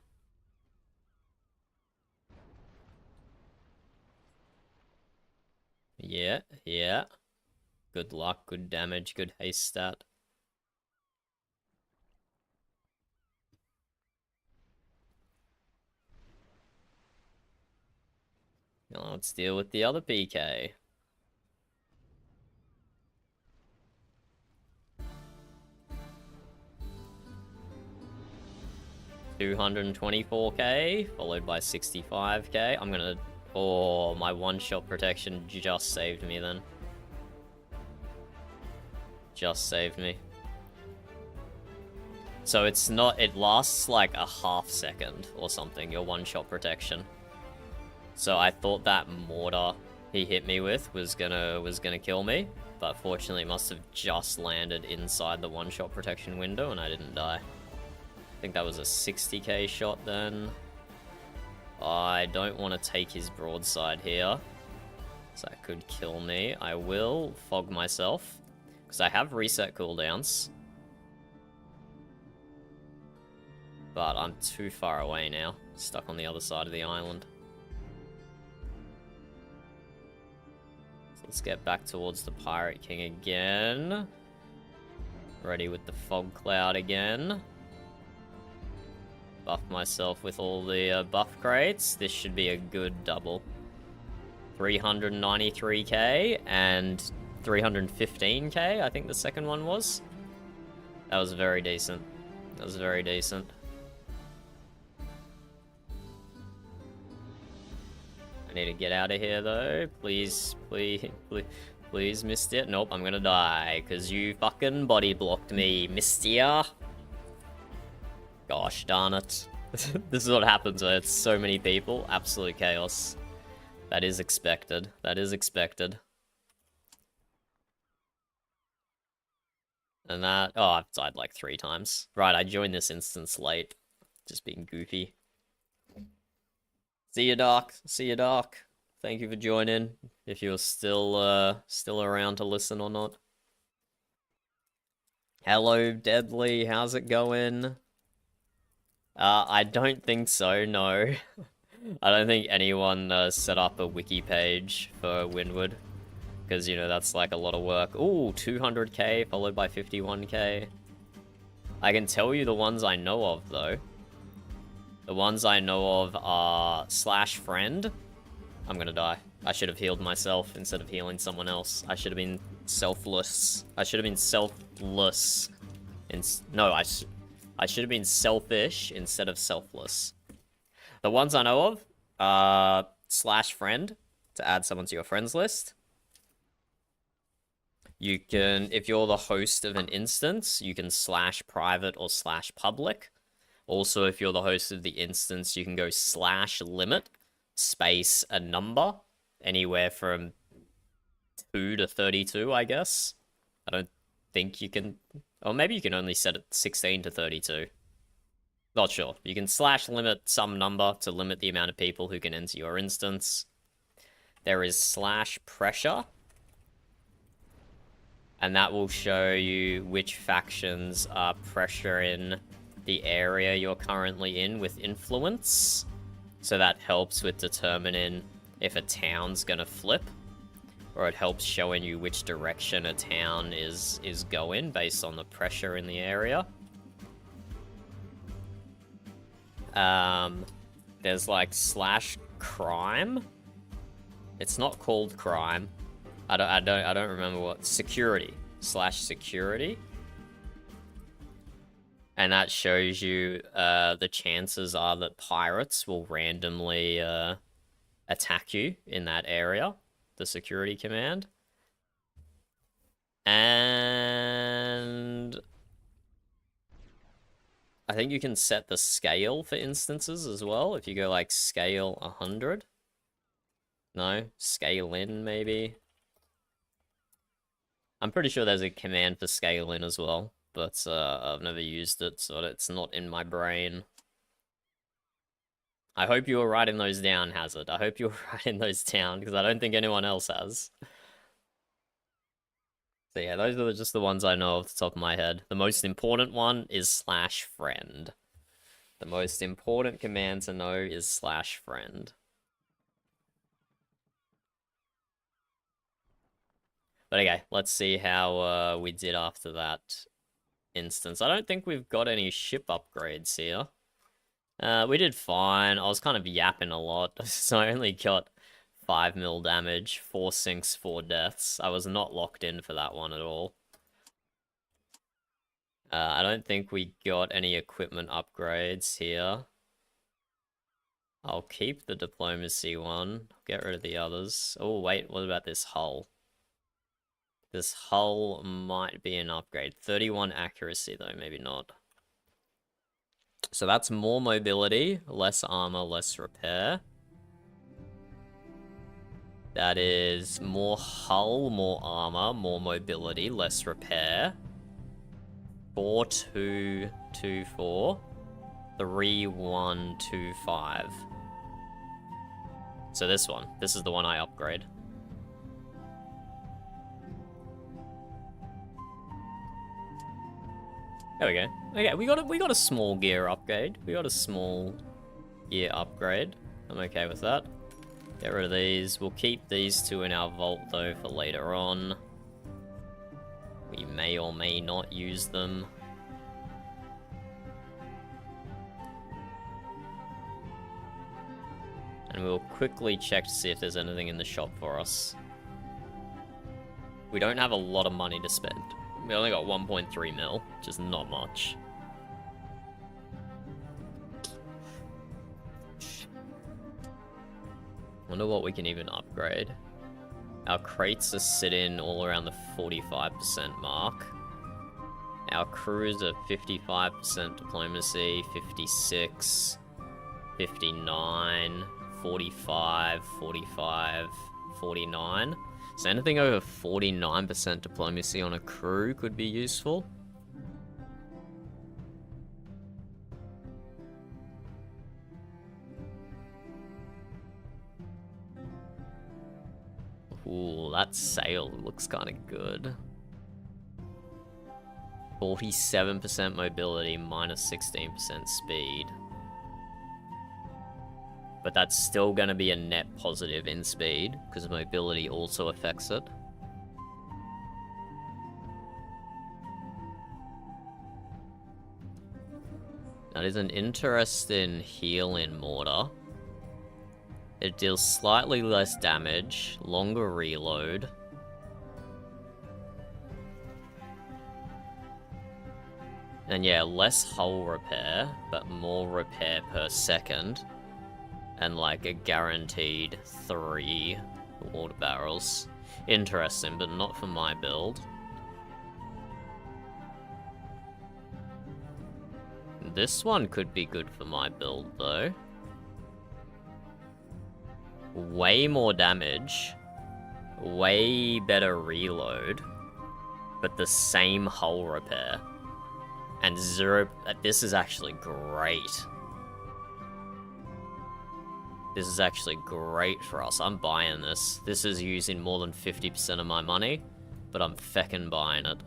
Yeah. Good luck, good damage, good haste stat. Now let's deal with the other PK. $224k, followed by 65k. I'm gonna... Oh, my one-shot protection just saved me then. Just saved me. So it's not... It lasts like a half second or something, your one-shot protection. So I thought that mortar he hit me with was gonna kill me. But fortunately it must have just landed inside the one-shot protection window and I didn't die. I think that was a 60k shot then. I don't want to take his broadside here, so that could kill me. I will fog myself, because I have reset cooldowns. But I'm too far away now, stuck on the other side of the island. So let's get back towards the Pirate King again. Ready with the fog cloud again. Buff myself with all the buff crates. This should be a good double. 393k and 315k, I think the second one was. That was very decent. That was very decent. I need to get out of here, though. Please, please, please, please, missed it. Nope, I'm gonna die, because you fucking body blocked me, mister. Gosh darn it. This is what happens when it's so many people. Absolute chaos. That is expected. That is expected. And that... Oh, I've died like 3 times. Right, I joined this instance late. Just being goofy. See you, Doc. See you, Doc. Thank you for joining. If you're still around to listen or not. Hello, Deadly. How's it going? I don't think so, no. I don't think anyone set up a wiki page for Windward. Because, you know, that's like a lot of work. Ooh, 200k followed by 51k. I can tell you the ones I know of, though. The ones I know of are /friend. I'm gonna die. I should have healed myself instead of healing someone else. I should have been selfless. I should have been selfless. No, I should have been selfish instead of selfless. The ones I know of are /friend, to add someone to your friends list. You can, if you're the host of an instance, you can /private or /public. Also, if you're the host of the instance, you can go /limit, space a number, anywhere from 2 to 32, I guess. I don't think you can... Or maybe you can only set it 16 to 32. Not sure. You can /limit some number to limit the amount of people who can enter your instance. There is /pressure. And that will show you which factions are pressuring the area you're currently in with influence. So that helps with determining if a town's gonna flip. Or it helps showing you which direction a town is going based on the pressure in the area. There's like /crime. It's not called crime. I don't remember what. Security. /security. And that shows you the chances are that pirates will randomly attack you in that area. The security command. And I think you can set the scale for instances as well. If you go like scale 100. No, scale in maybe. I'm pretty sure there's a command for scale in as well, but I've never used it, so it's not in my brain. I hope you were writing those down, Hazard. I hope you were writing those down, because I don't think anyone else has. So yeah, those are just the ones I know off the top of my head. The most important one is /friend. The most important command to know is /friend. But okay, let's see how we did after that instance. I don't think we've got any ship upgrades here. We did fine. I was kind of yapping a lot, so I only got 5 mil damage, 4 sinks, 4 deaths. I was not locked in for that one at all. I don't think we got any equipment upgrades here. I'll keep the diplomacy one. Get rid of the others. Oh, wait, what about this hull? This hull might be an upgrade. 31 accuracy, though, maybe not. So that's more mobility, less armor, less repair. That is more hull, more armor, more mobility, less repair. 4224. 3125. So this one. This is the one I upgrade. There we go. Okay, we got a small gear upgrade. We got a small gear upgrade. I'm okay with that. Get rid of these. We'll keep these 2 in our vault though for later on. We may or may not use them. And we'll quickly check to see if there's anything in the shop for us. We don't have a lot of money to spend. We only got 1.3 mil, which is not much. Wonder what we can even upgrade. Our crates are sitting all around the 45% mark. Our crews are 55% diplomacy, 56, 59, 45, 45, 49. So anything over 49% diplomacy on a crew could be useful. Ooh, that sail looks kind of good. 47% mobility, minus 16% speed. But that's still going to be a net positive in speed, because mobility also affects it. That is an interesting heal-in mortar. It deals slightly less damage, longer reload. And yeah, less hull repair, but more repair per second. And like a guaranteed 3 water barrels. Interesting, but not for my build. This one could be good for my build, though. Way more damage. Way better reload. But the same hull repair. And 0... This is actually great. This is actually great for us. I'm buying this. This is using more than 50% of my money, but I'm feckin' buying it.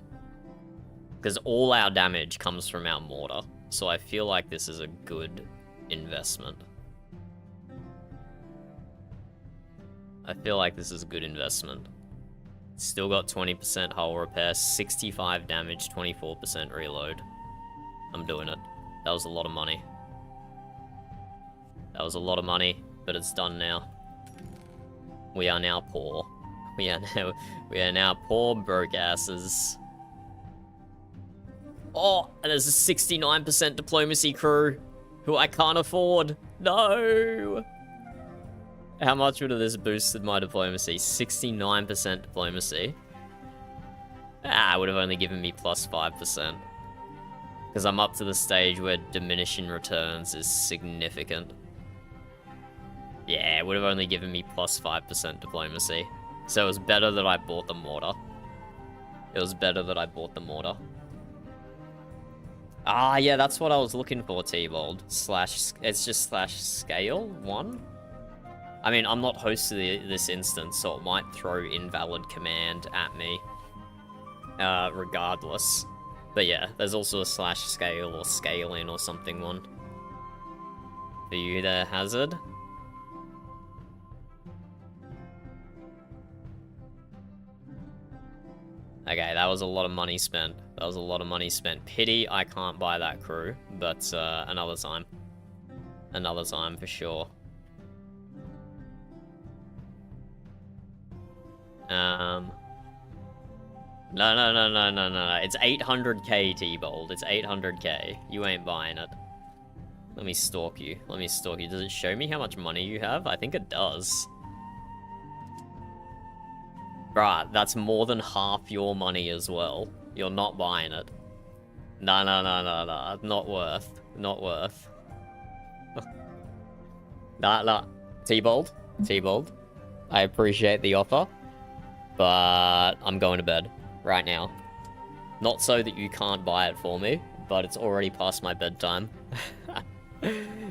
Because all our damage comes from our mortar, so I feel like this is a good investment. I feel like this is a good investment. Still got 20% hull repair, 65 damage, 24% reload. I'm doing it. That was a lot of money. That was a lot of money, but it's done now. We are now poor. We are now poor broke asses. Oh, and there's a 69% diplomacy crew who I can't afford. No! How much would have this boosted my diplomacy? 69% diplomacy. Ah, it would have only given me plus 5%. Because I'm up to the stage where diminishing returns is significant. Yeah, it would have only given me plus 5% diplomacy. So it was better that I bought the mortar. It was better that I bought the mortar. Ah, yeah, that's what I was looking for, T-Bold. It's just slash scale 1? I mean, I'm not host to this instance, so it might throw invalid command at me. Regardless. But yeah, there's also a slash scale or scale in or something one. For you there, Hazard. Okay, that was a lot of money spent. That was a lot of money spent. Pity I can't buy that crew, but another time. Another time for sure. No. It's 800k, T-Bold. It's 800k. You ain't buying it. Let me stalk you. Let me stalk you. Does it show me how much money you have? I think it does. Bruh, that's more than half your money as well. You're not buying it. No. Not worth. Not worth. Nah. T-Bold. T-Bold. I appreciate the offer. But I'm going to bed right now. Not so that you can't buy it for me, but it's already past my bedtime.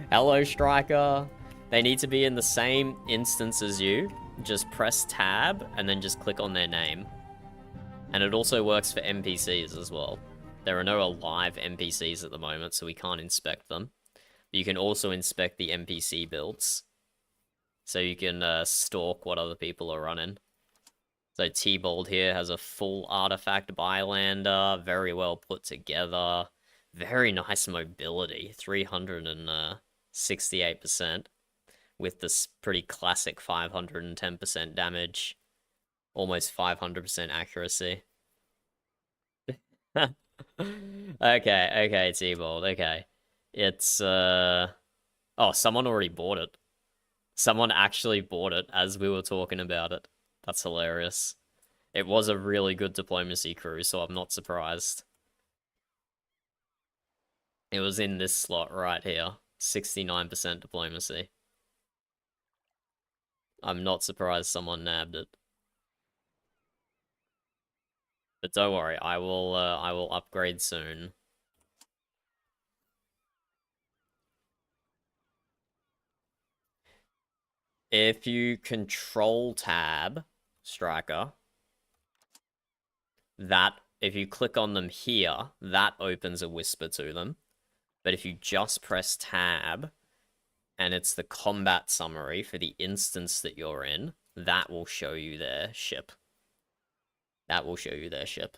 Hello, Striker. They need to be in the same instance as you. Just press tab and then just click on their name. And it also works for NPCs as well. There are no live NPCs at the moment, so we can't inspect them. But you can also inspect the NPC builds. So you can stalk what other people are running. So T-Bold here has a full artifact bylander, very well put together. Very nice mobility, 368%. With this pretty classic 510% damage. Almost 500% accuracy. Okay, T-Bold, okay. It's, oh, someone already bought it. Someone actually bought it as we were talking about it. That's hilarious. It was a really good diplomacy crew, so I'm not surprised. It was in this slot right here. 69% diplomacy. I'm not surprised someone nabbed it. But don't worry, I will upgrade soon. If you control tab, Striker, that, if you click on them here, that opens a whisper to them. But if you just press tab, and it's the combat summary for the instance that you're in, that will show you their ship. That will show you their ship.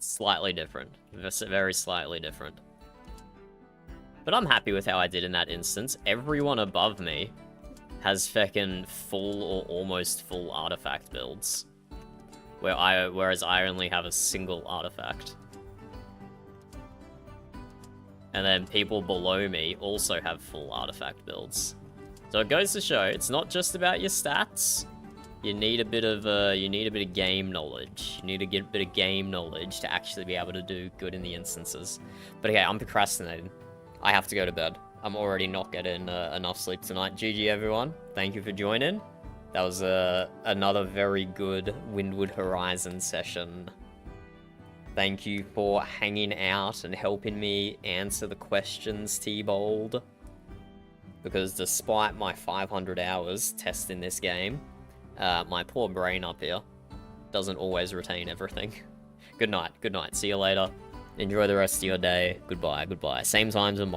Slightly different. Very slightly different. But I'm happy with how I did in that instance. Everyone above me has feckin' full or almost full artifact builds. Whereas I only have a single artifact. And then people below me also have full artifact builds. So it goes to show, it's not just about your stats. You need a bit of game knowledge. You need a bit of game knowledge to actually be able to do good in the instances. But okay, I'm procrastinating. I have to go to bed. I'm already not getting enough sleep tonight. GG everyone. Thank you for joining. That was another very good Windward Horizon session. Thank you for hanging out and helping me answer the questions, T-Bold. Because despite my 500 hours testing this game, my poor brain up here doesn't always retain everything. Good night. See you later. Enjoy the rest of your day. Goodbye. Same time tomorrow.